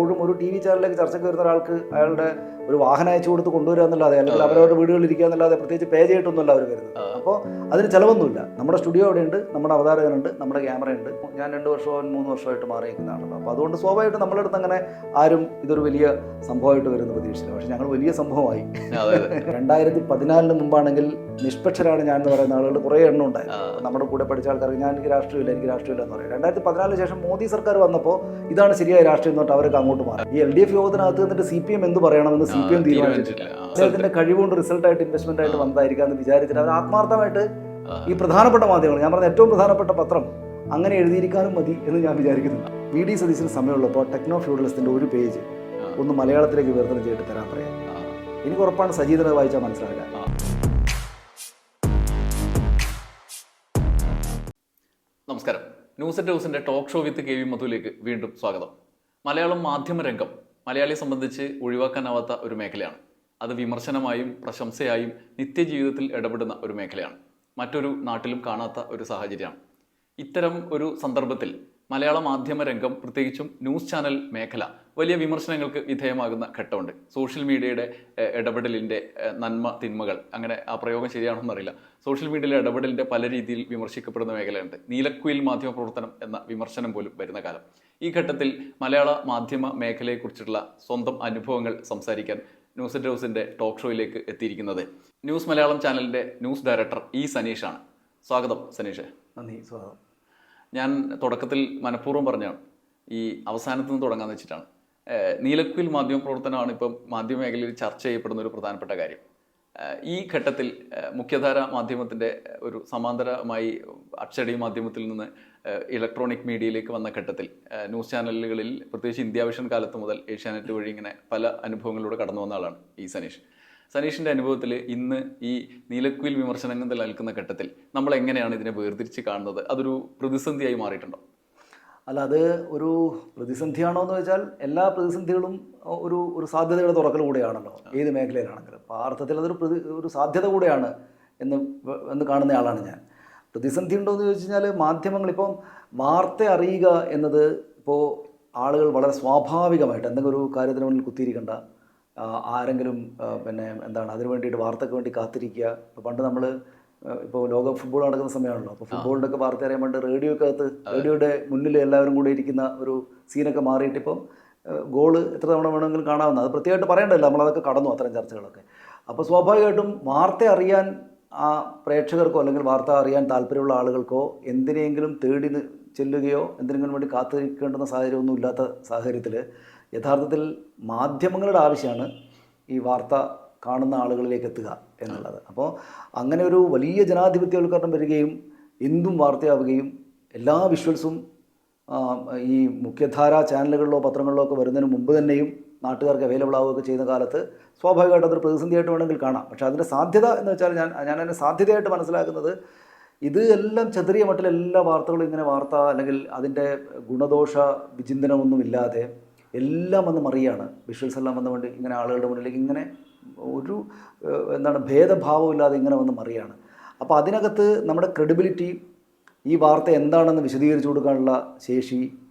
എപ്പോഴും ഒരു T V ചാനലിലേക്ക് ചർച്ചയ്ക്ക് വരുന്ന ഒരാൾക്ക് അയാളുടെ ഒരു വാഹനം അയച്ചു കൊടുത്ത് കൊണ്ടുവരിക എന്നല്ലാതെ അല്ലെങ്കിൽ അവരവരുടെ വീടുകളിൽ ഇരിക്കുക എന്നല്ലാതെ പ്രത്യേകിച്ച് പേ ചെയ്തിട്ടൊന്നുമല്ല അവർ വരുന്നത്. അപ്പോൾ അതിന് ചിലവൊന്നുമില്ല. നമ്മുടെ സ്റ്റുഡിയോ അവിടെ ഉണ്ട്, നമ്മുടെ അവതാരകനുണ്ട്, നമ്മുടെ ക്യാമറയുണ്ട്. ഞാൻ 2 വർഷവും 3 വർഷമായിട്ട് മാറിയിരിക്കുന്നതാണല്ലോ. അപ്പോൾ അതുകൊണ്ട് സ്വാഭാവികമായിട്ട് നമ്മുടെ അടുത്ത് അങ്ങനെ ആരും ഇതൊരു വലിയ സംഭവമായിട്ട് വരുന്ന പ്രതീക്ഷിച്ചില്ല. പക്ഷെ ഞങ്ങൾ വലിയ സംഭവമായി. 2014 മുമ്പാണെങ്കിൽ നിഷ്പക്ഷരാണ് ഞാൻ എന്ന് പറയുന്ന ആളുകൾ കുറേ എണ്ണം ഉണ്ടായിരുന്നു. നമ്മുടെ കൂടെ പഠിച്ച ആൾക്കാർക്ക് എനിക്ക് രാഷ്ട്രീയമില്ല എന്ന് പറയും. 2014 ശേഷം മോദി സർക്കാർ വന്നപ്പോൾ ഇതാണ് ശരിയായ രാഷ്ട്രീയം എന്ന് പറഞ്ഞിട്ട് അവർക്ക് അങ്ങോട്ട് മാറി. ഈ LDF യോഗത്തിനകത്ത് നിന്നിട്ട് CPM എന്ത് പറയണമെന്ന് CPM തീരുമാനിച്ചിട്ടില്ല. അദ്ദേഹത്തിന്റെ കഴിവുകൊണ്ട് റിസൾട്ടായിട്ട് ഇൻവെസ്റ്റ്മെന്റ് ആയിട്ട് വന്നതായിരിക്കാന്ന് വിചാരിച്ചിട്ട് അവർ ആത്മാർത്ഥമായിട്ട് ഈ പ്രധാനപ്പെട്ട മാധ്യമങ്ങൾ, ഞാൻ പറഞ്ഞ ഏറ്റവും പ്രധാനപ്പെട്ട പത്രം അങ്ങനെ എഴുതിയിരിക്കാനും മതി എന്ന് ഞാൻ വിചാരിക്കുന്നു. VD സതീശന് സമയമുള്ളപ്പോൾ ടെക്നോ ഫ്യൂഡലിസ്റ്റിന്റെ ഒരു പേജ് ഒന്ന് മലയാളത്തിലേക്ക് വിവർത്തനം ചെയ്തിട്ട് തരാൻ പറയാം. എനിക്ക് ഉറപ്പാണ് സജീദനെ വായിച്ചാൽ മനസ്സിലാക്കുക. നമസ്കാരം. ന്യൂസ് അറ്റ് ഹൗസിന്റെ ടോക്ക് ഷോ വിത്ത് KV മധുവിലേക്ക് വീണ്ടും സ്വാഗതം. മലയാളം മാധ്യമരംഗം മലയാളിയെ സംബന്ധിച്ച് ഒഴിവാക്കാനാവാത്ത ഒരു മേഖലയാണ്. അത് വിമർശനമായും പ്രശംസയായും നിത്യജീവിതത്തിൽ ഇടപെടുന്ന ഒരു മേഖലയാണ്. മറ്റൊരു നാട്ടിലും കാണാത്ത ഒരു സാഹചര്യമാണ്. ഇത്തരം ഒരു സന്ദർഭത്തിൽ മലയാള മാധ്യമ രംഗം, പ്രത്യേകിച്ചും ന്യൂസ് ചാനൽ മേഖല വലിയ വിമർശനങ്ങൾക്ക് വിധേയമാകുന്ന ഘട്ടമുണ്ട്. സോഷ്യൽ മീഡിയയുടെ ഇടപെടലിൻ്റെ നന്മ തിന്മകൾ, അങ്ങനെ ആ പ്രയോഗം ശരിയാണെന്ന് അറിയില്ല, സോഷ്യൽ മീഡിയയിലെ ഇടപെടലിൻ്റെ പല രീതിയിൽ വിമർശിക്കപ്പെടുന്ന മേഖലയുണ്ട്. നീലക്കുയിൽ മാധ്യമ പ്രവർത്തനം എന്ന വിമർശനം പോലും വരുന്ന കാലം. ഈ ഘട്ടത്തിൽ മലയാള മാധ്യമ മേഖലയെക്കുറിച്ചുള്ള സ്വന്തം അനുഭവങ്ങൾ സംസാരിക്കാൻ ന്യൂസ് അറ്റ് ഹൗസിൻ്റെ ടോക്ക് ഷോയിലേക്ക് എത്തിയിരിക്കുന്നത് ന്യൂസ് മലയാളം ചാനലിൻ്റെ ന്യൂസ് ഡയറക്ടർ സനീഷാണ്. സ്വാഗതം സനീഷ്. നന്ദി. സ്വാഗതം. ഞാൻ തുടക്കത്തിൽ മനഃപൂർവ്വം പറഞ്ഞാണ് ഈ അവസാനത്ത് നിന്ന് തുടങ്ങാമെന്ന് വെച്ചിട്ടാണ്. നീലക്കുയിൽ മാധ്യമപ്രവർത്തനമാണ് ഇപ്പം മാധ്യമമേഖലയിൽ ചർച്ച ചെയ്യപ്പെടുന്ന ഒരു പ്രധാനപ്പെട്ട കാര്യം. ഈ ഘട്ടത്തിൽ മുഖ്യധാര മാധ്യമത്തിൻ്റെ ഒരു സമാന്തരമായി അച്ചടി മാധ്യമത്തിൽ നിന്ന് ഇലക്ട്രോണിക് മീഡിയയിലേക്ക് വന്ന ഘട്ടത്തിൽ ന്യൂസ് ചാനലുകളിൽ, പ്രത്യേകിച്ച് ഇന്ത്യ വിഷൻ കാലത്ത് മുതൽ ഏഷ്യാനെറ്റ് വഴി ഇങ്ങനെ പല അനുഭവങ്ങളിലൂടെ കടന്നു വന്ന ആളാണ് സനീഷ്. സനീഷിൻ്റെ അനുഭവത്തിൽ ഇന്ന് ഈ നീലക്കുയിൽ വിമർശനങ്ങൾ നിലനിൽക്കുന്ന ഘട്ടത്തിൽ നമ്മൾ എങ്ങനെയാണ് ഇതിനെ വേർതിരിച്ച് കാണുന്നത്? അതൊരു പ്രതിസന്ധിയായി മാറിയിട്ടുണ്ടോ? അല്ല, അത് ഒരു പ്രതിസന്ധിയാണോ എന്ന് വെച്ചാൽ എല്ലാ പ്രതിസന്ധികളും ഒരു സാധ്യതയുടെ തുറക്കൽ കൂടെയാണല്ലോ, ഏത് മേഖലയിലാണെങ്കിലും. അപ്പോൾ ആ അർത്ഥത്തിൽ അതൊരു ഒരു സാധ്യത കൂടെയാണ് എന്ന് കാണുന്നയാളാണ് ഞാൻ. പ്രതിസന്ധി ഉണ്ടോ എന്ന് ചോദിച്ചു കഴിഞ്ഞാൽ, മാധ്യമങ്ങളിപ്പം വാർത്ത അറിയുക എന്നത് ഇപ്പോൾ ആളുകൾ വളരെ സ്വാഭാവികമായിട്ട് എന്തെങ്കിലും ഒരു കാര്യത്തിന് മുന്നിൽ കുത്തിയിരിക്കേണ്ട, ആരെങ്കിലും അതിനു വേണ്ടിയിട്ട് വാർത്തയ്ക്ക് വേണ്ടി കാത്തിരിക്കുക. ഇപ്പോൾ പണ്ട് നമ്മൾ ഇപ്പോൾ ലോക ഫുട്ബോൾ നടക്കുന്ന സമയമാണല്ലോ, അപ്പോൾ ഫുട്ബോളിൻ്റെ ഒക്കെ വാർത്ത അറിയാൻ വേണ്ടി റേഡിയോയുടെ മുന്നിൽ എല്ലാവരും കൂടെ ഇരിക്കുന്ന ഒരു സീനൊക്കെ മാറിയിട്ട് ഇപ്പം ഗോള് എത്ര തവണ വേണമെങ്കിലും കാണാവുന്ന, അത് പ്രത്യേകമായിട്ട് പറയേണ്ടല്ലോ, നമ്മളതൊക്കെ കടന്നു അത്തരം ചർച്ചകളൊക്കെ. അപ്പോൾ സ്വാഭാവികമായിട്ടും വാർത്ത അറിയാൻ ആ പ്രേക്ഷകർക്കോ അല്ലെങ്കിൽ വാർത്ത അറിയാൻ താല്പര്യമുള്ള ആളുകൾക്കോ എന്തിനെങ്കിലും തേടി ചെല്ലുകയോ എന്തിനെങ്കിലും വേണ്ടി കാത്തിരിക്കേണ്ടുന്ന സാഹചര്യമൊന്നും ഇല്ലാത്ത സാഹചര്യത്തിൽ യഥാർത്ഥത്തിൽ മാധ്യമങ്ങളുടെ ആവശ്യമാണ് ഈ വാർത്ത കാണുന്ന ആളുകളിലേക്ക് എത്തുക എന്നുള്ളത്. അപ്പോൾ അങ്ങനെ ഒരു വലിയ ജനാധിപത്യവൽക്കരണം വരികയും എന്തും വാർത്തയാവുകയും എല്ലാ വിഷ്വൽസും ഈ മുഖ്യധാര ചാനലുകളിലോ പത്രങ്ങളിലോ ഒക്കെ വരുന്നതിന് മുമ്പ് തന്നെയും നാട്ടുകാർക്ക് അവൈലബിൾ ആവുകയൊക്കെ ചെയ്യുന്ന കാലത്ത് സ്വാഭാവികമായിട്ട് അതൊരു പ്രതിസന്ധിയായിട്ട് വേണമെങ്കിൽ കാണാം. പക്ഷേ അതിൻ്റെ സാധ്യത എന്ന് വെച്ചാൽ ഞാൻ അതിനെ സാധ്യതയായിട്ട് മനസ്സിലാക്കുന്നത്, ഇത് എല്ലാം ചെറിയ മട്ടിൽ എല്ലാ വാർത്തകളും ഇങ്ങനെ വാർത്ത അല്ലെങ്കിൽ അതിൻ്റെ ഗുണദോഷ വിചിന്തനമൊന്നുമില്ലാതെ എല്ലാം വന്ന് മറിയാണ്. വിഷ്വൽസ് എല്ലാം വന്ന് വേണ്ടി ഇങ്ങനെ ആളുകളുടെ മുന്നിലേക്ക് ഇങ്ങനെ ഒരു ഭേദഭാവമില്ലാതെ ഇങ്ങനെ വന്ന് മറിയാണ്. അപ്പോൾ അതിനകത്ത് നമ്മുടെ ക്രെഡിബിലിറ്റി, ഈ വാർത്ത എന്താണെന്ന് വിശദീകരിച്ചു കൊടുക്കാനുള്ള ശേഷി,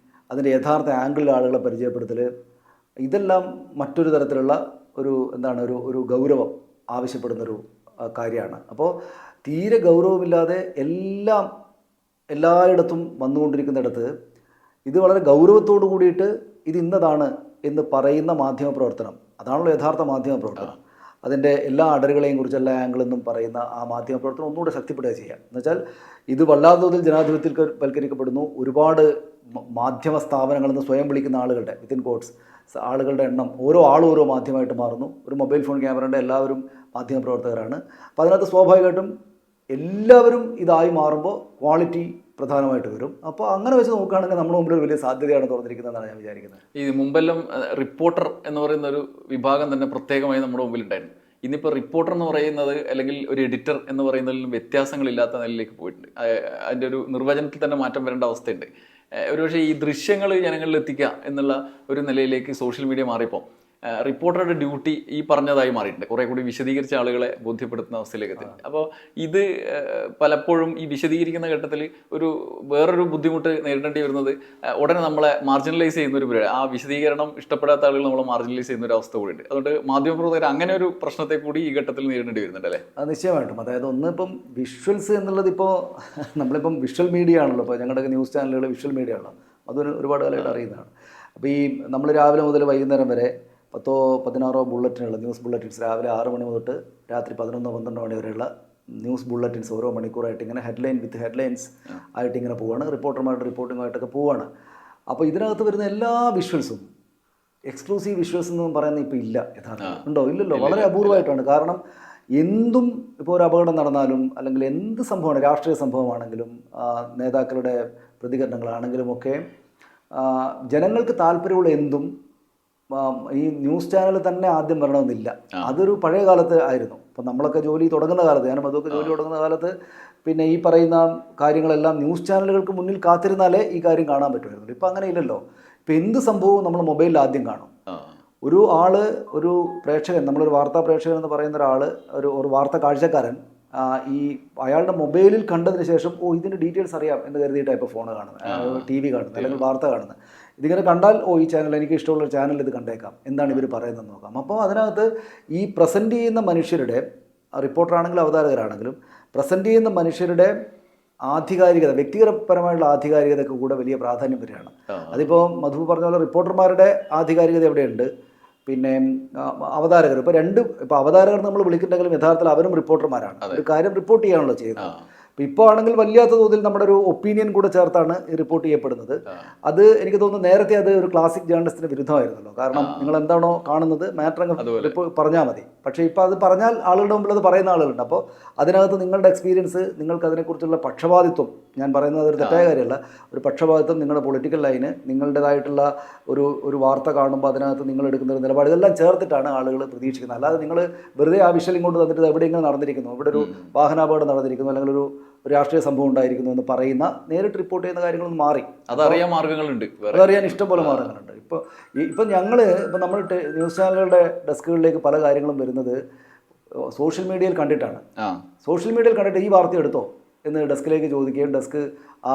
അതിൻ്റെ യഥാർത്ഥ ആംഗിളിൽ ആളുകളെ പരിചയപ്പെടുത്തൽ, ഇതെല്ലാം മറ്റൊരു തരത്തിലുള്ള ഒരു ഗൗരവം ആവശ്യപ്പെടുന്നൊരു കാര്യമാണ്. അപ്പോൾ തീരെ ഗൗരവമില്ലാതെ എല്ലായിടത്തും വന്നുകൊണ്ടിരിക്കുന്നിടത്ത് ഇത് വളരെ ഗൗരവത്തോടു കൂടിയിട്ട് ഇത് ഇന്നതാണ് എന്ന് പറയുന്ന മാധ്യമപ്രവർത്തനം, അതാണല്ലോ യഥാർത്ഥ മാധ്യമപ്രവർത്തനം. അതിൻ്റെ എല്ലാ അടരുകളെയും കുറിച്ച് എല്ലാ ആംഗിളിൽ നിന്നും പറയുന്ന ആ മാധ്യമപ്രവർത്തനം ഒന്നുകൂടെ ശക്തിപ്പെടുക ചെയ്യുക. എന്നുവെച്ചാൽ ഇത് വല്ലാത്ത തോതിൽ ജനാധിപത്യവൽക്കരിക്കപ്പെടുന്നു. ഒരുപാട് മാധ്യമ സ്ഥാപനങ്ങളിൽ നിന്ന് സ്വയം വിളിക്കുന്ന ആളുകളുടെ വിത്തിൻ കോട്സ് ആളുകളുടെ എണ്ണം ഓരോ മാധ്യമമായിട്ട് മാറുന്നു. ഒരു മൊബൈൽ ഫോൺ ക്യാമറയുടെ എല്ലാവരും മാധ്യമപ്രവർത്തകരാണ്. അപ്പോൾ അതിനകത്ത് സ്വാഭാവികമായിട്ടും എല്ലാവരും ഇതായി മാറുമ്പോൾ ക്വാളിറ്റി പ്രധാനമായിട്ട് വരും. അപ്പോൾ അങ്ങനെ വെച്ച് നോക്കുകയാണെങ്കിൽ നമ്മുടെ മുമ്പിൽ ഒരു വലിയ സാധ്യതയാണ് തുറന്നിരിക്കുന്നതെന്നാണ് ഞാൻ വിചാരിക്കുന്നത്. ഈ മുമ്പെല്ലാം റിപ്പോർട്ടർ എന്ന് പറയുന്ന ഒരു വിഭാഗം തന്നെ പ്രത്യേകമായി നമ്മുടെ മുമ്പിലുണ്ടായിരുന്നു. ഇന്നിപ്പോൾ റിപ്പോർട്ടർ എന്ന് പറയുന്നത് അല്ലെങ്കിൽ ഒരു എഡിറ്റർ എന്ന് പറയുന്നതിലും വ്യത്യാസങ്ങളില്ലാത്ത നിലയിലേക്ക് പോയിട്ടുണ്ട്. അതിൻ്റെ ഒരു നിർവചനത്തിൽ തന്നെ മാറ്റം വരേണ്ട അവസ്ഥയുണ്ട്. ഒരുപക്ഷെ ഈ ദൃശ്യങ്ങൾ ജനങ്ങളിൽ എത്തിക്കുക എന്നുള്ള ഒരു നിലയിലേക്ക് സോഷ്യൽ മീഡിയ മാറിയപ്പോൾ റിപ്പോർട്ടറുടെ ഡ്യൂട്ടി ഈ പറഞ്ഞതായി മാറിയിട്ടുണ്ട്. കുറെ കൂടി വിശദീകരിച്ച ആളുകളെ ബോധ്യപ്പെടുത്തുന്ന അവസ്ഥയിലേക്ക് എത്തി. അപ്പോൾ ഇത് പലപ്പോഴും ഈ വിശദീകരിക്കുന്ന ഘട്ടത്തിൽ വേറൊരു ബുദ്ധിമുട്ട് നേരിടേണ്ടി വരുന്നത് ഉടനെ നമ്മളെ മാർജിനലൈസ് ചെയ്യുന്ന ഒരു പരിപാടി. ആ വിശദീകരണം ഇഷ്ടപ്പെടാത്ത ആളുകൾ നമ്മളെ മാർജിനലൈസ് ചെയ്യുന്ന ഒരു അവസ്ഥ കൂടിയുണ്ട്. അതുകൊണ്ട് മാധ്യമപ്രവർത്തകർ അങ്ങനെ ഒരു പ്രശ്നത്തെ കൂടി ഈ ഘട്ടത്തിൽ നേരിടേണ്ടി വരുന്നുണ്ട് അല്ലേ? അത് നിശ്ചയമായിട്ടും. അതായത് ഒന്ന് ഇപ്പം വിഷ്വൽസ് എന്നുള്ളത് ഇപ്പോൾ നമ്മളിപ്പം വിഷ്വൽ മീഡിയ ആണല്ലോ. ഇപ്പോൾ ഞങ്ങളുടെ ന്യൂസ് ചാനലുകൾ വിഷ്വൽ മീഡിയ ആണല്ലോ. അതൊരു ഒരുപാട് കാലമായിട്ട് അറിയുന്നതാണ്. അപ്പോൾ ഈ നമ്മൾ രാവിലെ മുതൽ വൈകുന്നേരം വരെ 10-16 ബുള്ളറ്റിനുകൾ, ന്യൂസ് ബുള്ളറ്റിൻസ്, രാവിലെ 6 മണി തൊട്ട് രാത്രി 11-12 മണി വരെയുള്ള ന്യൂസ് ബുള്ളറ്റിൻസ് ഓരോ മണിക്കൂറായിട്ട് ഇങ്ങനെ ഹെഡ്ലൈൻസ് ആയിട്ട് ഇങ്ങനെ പോവുകയാണ്. റിപ്പോർട്ടർമാരുടെ റിപ്പോർട്ടിങ്ങായിട്ടൊക്കെ പോവുകയാണ്. അപ്പോൾ ഇതിനകത്ത് വരുന്ന എല്ലാ വിഷ്വൽസും എക്സ്ക്ലൂസീവ് വിഷ്വൽസ് എന്നും പറയുന്നത് ഇപ്പോൾ ഇല്ല. യഥാർത്ഥം ഉണ്ടോ? ഇല്ലല്ലോ. വളരെ അപൂർവമായിട്ടാണ്. കാരണം എന്തും ഇപ്പോൾ ഒരു അപകടം നടന്നാലും അല്ലെങ്കിൽ എന്ത് സംഭവമാണ്, രാഷ്ട്രീയ സംഭവമാണെങ്കിലും നേതാക്കളുടെ പ്രതികരണങ്ങളാണെങ്കിലും ഒക്കെ ജനങ്ങൾക്ക് താല്പര്യമുള്ള എന്തും ഈ ന്യൂസ് ചാനൽ തന്നെ ആദ്യം വരണമെന്നില്ല. അതൊരു പഴയ കാലത്ത് ആയിരുന്നു. ഇപ്പം നമ്മളൊക്കെ ജോലി തുടങ്ങുന്ന കാലത്ത്, ഞാനും അതൊക്കെ ജോലി തുടങ്ങുന്ന കാലത്ത് പിന്നെ ഈ പറയുന്ന കാര്യങ്ങളെല്ലാം ന്യൂസ് ചാനലുകൾക്ക് മുന്നിൽ കാത്തിരുന്നാലേ ഈ കാര്യം കാണാൻ പറ്റുമായിരുന്നു. ഇപ്പം അങ്ങനെ ഇല്ലല്ലോ. ഇപ്പം എന്ത് സംഭവവും നമ്മൾ മൊബൈലിൽ ആദ്യം കാണും. ഒരു പ്രേക്ഷകൻ, നമ്മളൊരു വാർത്താ പ്രേക്ഷകൻ എന്ന് പറയുന്ന ഒരു വാർത്താ കാഴ്ചക്കാരൻ അയാളുടെ മൊബൈലിൽ കണ്ടതിന് ശേഷം ഇതിൻ്റെ ഡീറ്റെയിൽസ് അറിയാം എന്ന് കരുതിയിട്ടാണ് ഇപ്പോൾ ഫോൺ കാണുന്നത്, TV കാണുന്നത്, അല്ലെങ്കിൽ വാർത്ത കാണുന്നത്. ഇതിങ്ങനെ കണ്ടാൽ ഈ ചാനൽ, എനിക്ക് ഇഷ്ടമുള്ളൊരു ചാനൽ ഇത് കണ്ടേക്കാം, എന്താണ് ഇവർ പറയുന്നതെന്ന് നോക്കാം. അപ്പോൾ അതിനകത്ത് ഈ പ്രസൻറ്റ് ചെയ്യുന്ന മനുഷ്യരുടെ, റിപ്പോർട്ടറാണെങ്കിലും അവതാരകരാണെങ്കിലും പ്രസൻറ്റ് ചെയ്യുന്ന മനുഷ്യരുടെ ആധികാരികത, വ്യക്തിപരമായുള്ള ആധികാരികതയ്ക്ക് കൂടെ വലിയ പ്രാധാന്യം വരികയാണ്. അതിപ്പോൾ മധു പറഞ്ഞ പോലെ റിപ്പോർട്ടർമാരുടെ ആധികാരികത എവിടെയുണ്ട്, പിന്നെ അവതാരകർ. ഇപ്പോൾ അവതാരകർ നമ്മൾ വിളിക്കുന്നുണ്ടെങ്കിലും യഥാർത്ഥത്തിൽ അവരും റിപ്പോർട്ടർമാരാണ്. ഒരു കാര്യം റിപ്പോർട്ട് ചെയ്യാണല്ലോ ചെയ്യുന്നത്. ഇപ്പോൾ ആണെങ്കിൽ വല്ലാത്ത തോതിൽ നമ്മുടെ ഒരു ഒപ്പീനിയൻ കൂടെ ചേർത്താണ് ഈ റിപ്പോർട്ട് ചെയ്യപ്പെടുന്നത്. അത് എനിക്ക് തോന്നുന്നു നേരത്തെ അത് ഒരു ക്ലാസിക് ജേർണലിസ്റ്റിന് വിരുദ്ധമായിരുന്നല്ലോ. കാരണം നിങ്ങൾ എന്താണോ കാണുന്നത് മാറ്റർ പറഞ്ഞാൽ മതി. പക്ഷേ ഇപ്പോൾ അത് പറഞ്ഞാൽ ആളുകളുടെ മുമ്പിൽ അത് പറയുന്ന ആളുകളുണ്ട്. അപ്പോൾ അതിനകത്ത് നിങ്ങളുടെ എക്സ്പീരിയൻസ്, നിങ്ങൾക്ക് അതിനെക്കുറിച്ചുള്ള പക്ഷപാതിത്വം, ഞാൻ പറയുന്നത് അതൊരു തെറ്റായ കാര്യമല്ല, ഒരു പക്ഷപാതിത്വം, നിങ്ങളുടെ പൊളിറ്റിക്കൽ ലൈന്, നിങ്ങളുടേതായിട്ടുള്ള ഒരു വാർത്ത കാണുമ്പോൾ അതിനകത്ത് നിങ്ങൾ എടുക്കുന്ന ഒരു നിലപാട്, ഇതെല്ലാം ചേർത്തിട്ടാണ് ആളുകൾ പ്രതീക്ഷിക്കുന്നത്. അല്ലാതെ നിങ്ങൾ വെറുതെ ആ വിഷ്വൽ ഇങ്ങോട്ട് തന്നിട്ട് എവിടെയെങ്കിലും നടന്നിരിക്കുന്നു, ഇവിടെ ഒരു വാഹനാപകടം നടന്നിരിക്കുന്നു, അല്ലെങ്കിൽ ഒരു രാഷ്ട്രീയ സംഭവം ഉണ്ടായിരിക്കുന്നു എന്ന് പറയുന്ന, നേരിട്ട് റിപ്പോർട്ട് ചെയ്യുന്ന കാര്യങ്ങളൊന്നും മാറി. അതറിയാൻ മാർഗ്ഗങ്ങളുണ്ട്, അതറിയാൻ ഇഷ്ടംപോലെ മാർഗ്ഗങ്ങളുണ്ട്. ഇപ്പം നമ്മൾ ന്യൂസ് ചാനലുകളുടെ ഡെസ്കുകളിലേക്ക് പല കാര്യങ്ങളും വരുന്നത് സോഷ്യൽ മീഡിയയിൽ കണ്ടിട്ടാണ്. സോഷ്യൽ മീഡിയയിൽ കണ്ടിട്ട് ഈ വാർത്ത എടുത്തോ എന്ന് ഡെസ്കിലേക്ക് ചോദിക്കുകയും ഡെസ്ക് ആ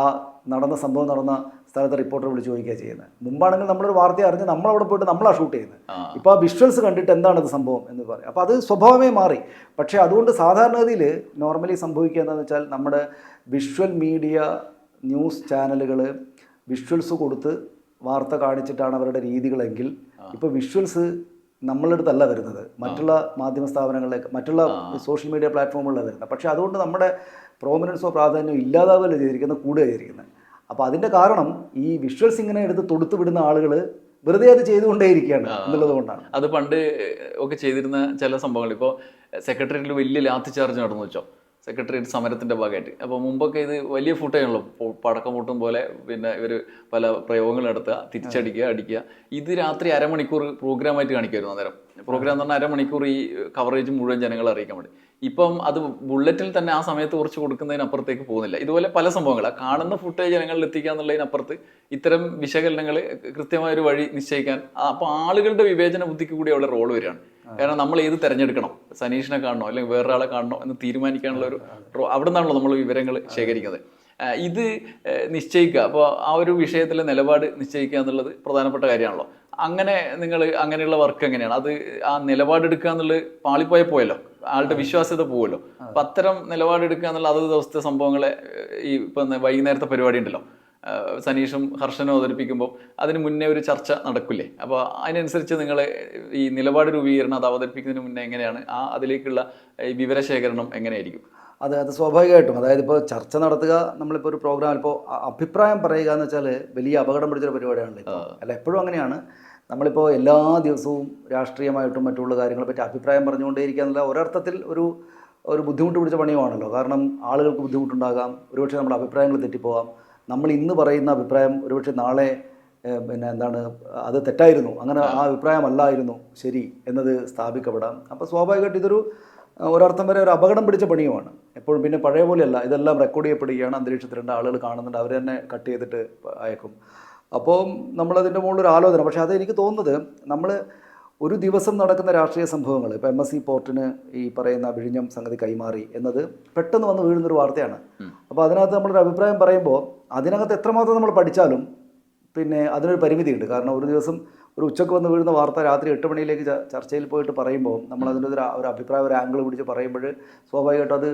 സംഭവം നടന്ന സ്ഥലത്തെ റിപ്പോർട്ടർ വിളിച്ച് ചോദിക്കുകയാണ് ചെയ്യുന്നത്. മുമ്പാണെങ്കിൽ നമ്മളൊരു വാർത്ത അറിഞ്ഞ് നമ്മളവിടെ പോയിട്ട് നമ്മളാണ് ഷൂട്ട് ചെയ്യുന്നത്. ഇപ്പോൾ ആ വിഷ്വൽസ് കണ്ടിട്ട് എന്താണത് സംഭവം എന്ന് പറയും. അപ്പോൾ അത് സ്വഭാവമേ മാറി. പക്ഷേ അതുകൊണ്ട് സാധാരണഗതിയിൽ നോർമലി സംഭവിക്കുക എന്താണെന്ന് വെച്ചാൽ, നമ്മുടെ വിഷ്വൽ മീഡിയ ന്യൂസ് ചാനലുകൾ വിഷ്വൽസ് കൊടുത്ത് വാർത്ത കാണിച്ചിട്ടാണ് അവരുടെ രീതികളെങ്കിൽ, ഇപ്പോൾ വിഷ്വൽസ് നമ്മളുടെ അടുത്തല്ല വരുന്നത്, മറ്റുള്ള മാധ്യമ സ്ഥാപനങ്ങളിലേക്ക്, മറ്റുള്ള സോഷ്യൽ മീഡിയ പ്ലാറ്റ്ഫോമുകളിലാണ് വരുന്നത്. പക്ഷേ അതുകൊണ്ട് നമ്മുടെ പ്രോമിനൻസോ പ്രാധാന്യം ഇല്ലാതാവുകയല്ല ചെയ്തിരിക്കുന്നത്, കൂടുകയാണ് ചെയ്തിരിക്കുന്നത്. അപ്പോൾ അതിൻ്റെ കാരണം ഈ വിഷ്വൽസ് ഇങ്ങനെ എടുത്ത് തൊടുത്തു വിടുന്ന ആളുകൾ വെറുതെ അത് ചെയ്തുകൊണ്ടേയിരിക്കുകയാണ് എന്നുള്ളത് കൊണ്ടാണ്. അത് പണ്ട് ഒക്കെ ചെയ്തിരുന്ന ചില സംഭവങ്ങൾ, ഇപ്പോൾ സെക്രട്ടേറിയറ്റിൽ വലിയ ലാത്തി ചാർജ് നടന്നു വെച്ചോ, സെക്രട്ടേറിയറ്റ് സമരത്തിൻ്റെ ഭാഗമായിട്ട്. അപ്പോൾ മുമ്പൊക്കെ ഇത് വലിയ ഫുട്ടേജാണല്ലോ, പടക്കം പൊട്ടും പോലെ പിന്നെ ഇവർ പല പ്രയോഗങ്ങൾ നടത്തുക, അടിക്കുക. ഇത് രാത്രി അരമണിക്കൂർ പ്രോഗ്രാമായിട്ട് കാണിക്കുമായിരുന്നു. അന്നേരം പ്രോഗ്രാം എന്ന് പറഞ്ഞാൽ അരമണിക്കൂർ ഈ കവറേജ് മുഴുവൻ ജനങ്ങളെ അറിയിക്കാൻ വേണ്ടി. ഇപ്പം അത് ബുള്ളറ്റിൽ തന്നെ ആ സമയത്ത് കുറച്ച് കൊടുക്കുന്നതിനപ്പുറത്തേക്ക് പോകുന്നില്ല. ഇതുപോലെ പല സംഭവങ്ങൾ കാണുന്ന ഫുട്ടേജ് ജനങ്ങളിൽ എത്തിക്കുക എന്നുള്ളതിനപ്പുറത്ത് ഇത്തരം വിശകലനങ്ങൾ കൃത്യമായൊരു വഴി നിശ്ചയിക്കാൻ, അപ്പോൾ ആളുകളുടെ വിവേചന ബുദ്ധിക്ക് കൂടി അവിടെ റോൾ വരികയാണ്. കാരണം നമ്മൾ ഏത് തിരഞ്ഞെടുക്കണം, സനീഷിനെ കാണണോ അല്ലെങ്കിൽ വേറൊരാളെ കാണണോ എന്ന് തീരുമാനിക്കാനുള്ള അവിടെ നിന്നാണല്ലോ നമ്മൾ വിവരങ്ങൾ ശേഖരിക്കുന്നത്. ഇത് നിശ്ചയിക്കുക, അപ്പോൾ ആ ഒരു വിഷയത്തിലെ നിലപാട് നിശ്ചയിക്കുക എന്നുള്ളത് പ്രധാനപ്പെട്ട കാര്യമാണല്ലോ. അങ്ങനെ നിങ്ങൾ അങ്ങനെയുള്ള വർക്ക് എങ്ങനെയാണ് അത് ആ നിലപാടെടുക്കുക എന്നുള്ളത് പോയല്ലോ, ആളുടെ വിശ്വാസ്യത പോവുമല്ലോ. അപ്പം അത്തരം നിലപാടെടുക്കുക എന്നുള്ള അതത് ദിവസത്തെ സംഭവങ്ങളെ ഈ ഇപ്പം വൈകുന്നേരത്തെ പരിപാടി ഉണ്ടല്ലോ, സനീഷും ഹർഷനും അവതരിപ്പിക്കുമ്പോൾ അതിന് മുന്നേ ഒരു ചർച്ച നടക്കില്ലേ? അപ്പോൾ അതിനനുസരിച്ച് നിങ്ങൾ ഈ നിലപാട് രൂപീകരണം അത് അവതരിപ്പിക്കുന്നതിന് മുന്നേ എങ്ങനെയാണ് അതിലേക്കുള്ള വിവരശേഖരണം എങ്ങനെയായിരിക്കും? അത് സ്വാഭാവികമായിട്ടും, അതായത് ഇപ്പോൾ ചർച്ച നടത്തുക, നമ്മളിപ്പോൾ ഒരു പ്രോഗ്രാമിൽ ഇപ്പോൾ അഭിപ്രായം പറയുക എന്ന് വെച്ചാൽ വലിയ അപകടം പിടിച്ചൊരു പരിപാടിയാണല്ലോ ഇപ്പോൾ. അല്ല, എപ്പോഴും അങ്ങനെയാണ്. നമ്മളിപ്പോൾ എല്ലാ ദിവസവും രാഷ്ട്രീയമായിട്ടും മറ്റുള്ള കാര്യങ്ങളെ പറ്റി അഭിപ്രായം പറഞ്ഞുകൊണ്ടേയിരിക്കുക എന്നുള്ള ഒരർത്ഥത്തിൽ ഒരു ബുദ്ധിമുട്ട് പിടിച്ച പണിയുമാണല്ലോ. കാരണം ആളുകൾക്ക് ബുദ്ധിമുട്ടുണ്ടാകാം, ഒരുപക്ഷെ നമ്മുടെ അഭിപ്രായങ്ങൾ തെറ്റിപ്പോകാം. നമ്മൾ ഇന്ന് പറയുന്ന അഭിപ്രായം ഒരുപക്ഷെ നാളെ അത് തെറ്റായിരുന്നു, അങ്ങനെ ആ അഭിപ്രായം അല്ലായിരുന്നു ശരി എന്നത് സ്ഥാപിക്കപ്പെടാം. അപ്പോൾ സ്വാഭാവികമായിട്ട് ഒരർത്ഥം വരെ ഒരു അപകടം പിടിച്ച പണിയുമാണ് എപ്പോഴും. പിന്നെ പഴയ പോലെയല്ല, ഇതെല്ലാം റെക്കോർഡ് ചെയ്യപ്പെടുകയാണ്, അന്തരീക്ഷത്തിലുണ്ട്, ആളുകൾ കാണുന്നുണ്ട്, അവർ തന്നെ കട്ട് ചെയ്തിട്ട് അയക്കും. അപ്പോൾ നമ്മളതിൻ്റെ മുകളിലൊരു ആലോചന. പക്ഷേ അതെനിക്ക് തോന്നുന്നത്, നമ്മൾ ഒരു ദിവസം നടക്കുന്ന രാഷ്ട്രീയ സംഭവങ്ങൾ, ഇപ്പോൾ MSC പോർട്ടിന് ഈ പറയുന്ന വിഴിഞ്ഞം സംഗതി കൈമാറി എന്നത് പെട്ടെന്ന് വന്ന് വീഴുന്നൊരു വാർത്തയാണ്. അപ്പോൾ അതിനകത്ത് നമ്മളൊരു അഭിപ്രായം പറയുമ്പോൾ അതിനകത്ത് എത്രമാത്രം നമ്മൾ പഠിച്ചാലും പിന്നെ അതിനൊരു പരിമിതിയുണ്ട്. കാരണം ഒരു ദിവസം ഒരു ഉച്ചക്ക് വന്ന് വീഴുന്ന വാർത്ത രാത്രി 8 മണിയിലേക്ക് ചർച്ചയിൽ പോയിട്ട് പറയുമ്പോൾ നമ്മൾ അതിൻ്റെ ഒരു അഭിപ്രായം, ഒരു ആംഗിൾ പിടിച്ച് പറയുമ്പോൾ സ്വാഭാവികമായിട്ടും അത്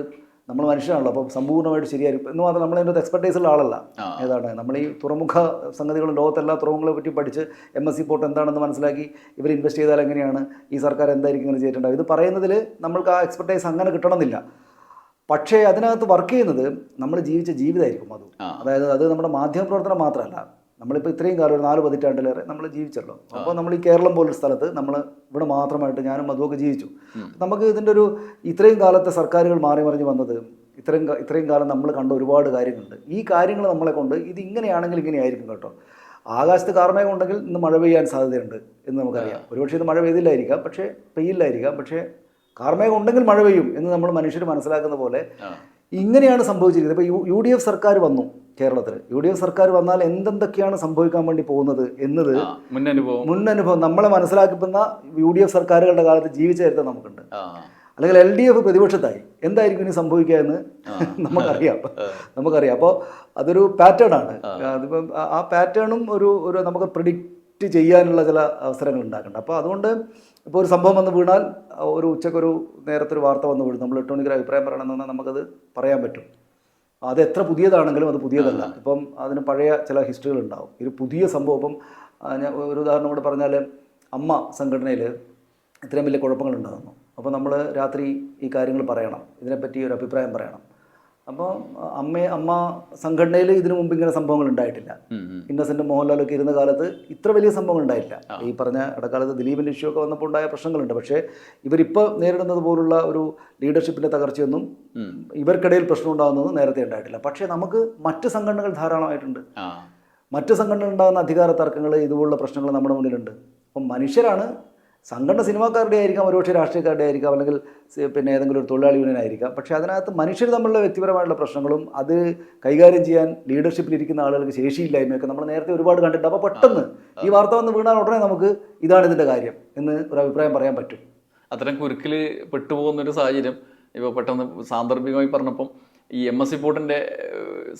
നമ്മൾ മനുഷ്യനാണല്ലോ, അപ്പോൾ സമ്പൂർണ്ണമായിട്ട് ശരിയായിരിക്കും എന്ന് മാത്രം നമ്മൾ അതിൻ്റെ എക്സ്പെർട്ടൈസ് ഉള്ള ആളല്ല. ഏതാണ് നമ്മൾ ഈ തുറമുഖ സംഗതികളും ലോകത്തെല്ലാ തുറമുഖങ്ങളെ പറ്റി പഠിച്ച് MSC പോർട്ട് എന്താണെന്ന് മനസ്സിലാക്കി ഇവർ ഇൻവെസ്റ്റ് ചെയ്താൽ എങ്ങനെയാണ്, ഈ സർക്കാർ എന്തായിരിക്കും ഇങ്ങനെ ചെയ്തിട്ടുണ്ടാവും, ഇത് പറയുന്നതിൽ നമ്മൾക്ക് ആ എക്സ്പെർട്ടൈസ് അങ്ങനെ കിട്ടണമെന്നില്ല. പക്ഷേ അതിനകത്ത് വർക്ക് ചെയ്യുന്നത് നമ്മൾ ജീവിച്ച ജീവിതമായിരിക്കും അത്. അതായത് അത് നമ്മുടെ മാധ്യമപ്രവർത്തനം മാത്രമല്ല, നമ്മളിപ്പോൾ ഇത്രയും കാലം ഒരു 4 പതിറ്റാണ്ടിലേറെ നമ്മൾ ജീവിച്ചല്ലോ. അപ്പോൾ നമ്മൾ ഈ കേരളം പോലൊരു സ്ഥലത്ത് നമ്മൾ ഇവിടെ മാത്രമായിട്ട് ഞാനും മധുവൊക്കെ ജീവിച്ചു. നമുക്ക് ഇതിൻ്റെ ഇത്രയും കാലത്തെ സർക്കാരുകൾ മാറി മറിഞ്ഞ് വന്നത്, ഇത്രയും കാലം നമ്മൾ കണ്ട ഒരുപാട് കാര്യങ്ങളുണ്ട്. ഈ കാര്യങ്ങൾ നമ്മളെ കൊണ്ട് ഇത് ഇങ്ങനെയാണെങ്കിൽ ഇങ്ങനെയായിരിക്കും കേട്ടോ. ആകാശത്ത് കാർമേഘം ഉണ്ടെങ്കിൽ ഇന്ന് മഴ പെയ്യാൻ സാധ്യതയുണ്ട് എന്ന് നമുക്കറിയാം. ഒരുപക്ഷെ ഇത് മഴ പെയ്തില്ലായിരിക്കാം, പക്ഷേ പെയ്യില്ലായിരിക്കാം, പക്ഷേ കാർമേഘം ഉണ്ടെങ്കിൽ മഴ പെയ്യും എന്ന് നമ്മൾ മനുഷ്യർ മനസ്സിലാക്കുന്ന പോലെ ഇങ്ങനെയാണ് സംഭവിച്ചിരിക്കുന്നത്. ഇപ്പോൾ UDF സർക്കാർ വന്നു കേരളത്തിൽ. UDF സർക്കാർ വന്നാൽ എന്തൊക്കെയാണ് സംഭവിക്കാൻ വേണ്ടി പോകുന്നത് എന്നത് മുന്നനുഭവം നമ്മളെ മനസ്സിലാക്കുന്ന UDF സർക്കാരുകളുടെ കാലത്ത് ജീവിച്ച ചരിത്രം നമുക്കുണ്ട്. അല്ലെങ്കിൽ LDF പ്രതിപക്ഷത്തായി എന്തായിരിക്കും ഇനി സംഭവിക്കുക എന്ന് നമുക്കറിയാം. അപ്പോൾ അതൊരു പാറ്റേൺ ആണ്. അതിപ്പം ആ പാറ്റേണും ഒരു നമുക്ക് പ്രിഡിക്റ്റ് ചെയ്യാനുള്ള ചില അവസരങ്ങൾ ഉണ്ടാക്കുന്നുണ്ട്. അപ്പോൾ അതുകൊണ്ട് ഇപ്പോൾ ഒരു സംഭവം വന്ന് വീണാൽ ഒരു ഉച്ചക്കൊരു നേരത്തെ ഒരു വാർത്ത വന്ന് വീഴും, നമ്മൾ 8 മണിക്കൊരു അഭിപ്രായം പറയണമെന്ന് നമുക്കത് പറയാൻ പറ്റും. അത് എത്ര പുതിയതാണെങ്കിലും അത് പുതിയതല്ല. ഇപ്പം അതിന് പഴയ ചില ഹിസ്റ്ററികൾ ഉണ്ടാവും. ഒരു പുതിയ സംഭവം, ഇപ്പം ഞാൻ ഒരു ഉദാഹരണം കൂടെ പറഞ്ഞാൽ, അമ്മ സംഘടനയിൽ ഇത്രയും വലിയ കുഴപ്പങ്ങളുണ്ടാകുന്നു. അപ്പോൾ നമ്മൾ രാത്രി ഈ കാര്യങ്ങൾ പറയണം, ഇതിനെപ്പറ്റി ഒരു അഭിപ്രായം പറയണം. അപ്പോൾ അമ്മ സംഘടനയിൽ ഇതിനു മുമ്പ് ഇങ്ങനെ സംഭവങ്ങൾ ഉണ്ടായിട്ടില്ല. ഇന്നസെന്റ് മോഹൻലാലൊക്കെ ഇരുന്ന കാലത്ത് ഇത്ര വലിയ സംഭവങ്ങൾ ഉണ്ടായിട്ടില്ല. ഈ പറഞ്ഞ ഇടക്കാലത്ത് ദിലീപിൻ്റെ ഇഷ്യൂ ഒക്കെ വന്നപ്പോൾ ഉണ്ടായ പ്രശ്നങ്ങളുണ്ട്. പക്ഷേ ഇവരിപ്പോൾ നേരിടുന്നത് പോലുള്ള ഒരു ലീഡർഷിപ്പിൻ്റെ തകർച്ചയൊന്നും ഇവർക്കിടയിൽ പ്രശ്നം ഉണ്ടാകുന്നതും നേരത്തെ ഉണ്ടായിട്ടില്ല. പക്ഷേ നമുക്ക് മറ്റ് സംഘടനകൾ ധാരാളമായിട്ടുണ്ട്. മറ്റ് സംഘടനകൾ ഉണ്ടാകുന്ന അധികാര തർക്കങ്ങൾ, ഇതുപോലുള്ള പ്രശ്നങ്ങൾ നമ്മുടെ മുന്നിലുണ്ട്. അപ്പം മനുഷ്യരാണ്. സംഘടന സിനിമാക്കാരുടെ ആയിരിക്കാം, ഒരുപക്ഷെ രാഷ്ട്രീയക്കാരുടെ ആയിരിക്കാം, അല്ലെങ്കിൽ പിന്നെ ഏതെങ്കിലും ഒരു തൊഴിലാളി യൂണിയനായിരിക്കാം. പക്ഷേ അതിനകത്ത് മനുഷ്യർ തമ്മിലുള്ള വ്യക്തിപരമായിട്ടുള്ള പ്രശ്നങ്ങളും അത് കൈകാര്യം ചെയ്യാൻ ലീഡർഷിപ്പിലിരിക്കുന്ന ആളുകൾക്ക് ശേഷിയില്ലായ്മയൊക്കെ നമ്മൾ നേരത്തെ ഒരുപാട് കണ്ടിട്ടുണ്ട്. അപ്പോൾ പെട്ടെന്ന് ഈ വാർത്ത വന്ന് വീണാൽ ഉടനെ നമുക്ക് ഇതാണ് ഇതിൻ്റെ കാര്യം എന്ന് ഒരു അഭിപ്രായം പറയാൻ പറ്റും. അത്തരം കുരുക്കിൽ പെട്ടുപോകുന്നൊരു സാഹചര്യം ഇപ്പോൾ പെട്ടെന്ന് സാന്ദർഭികമായി പറഞ്ഞപ്പം ഈ MSC പോർട്ടിൻ്റെ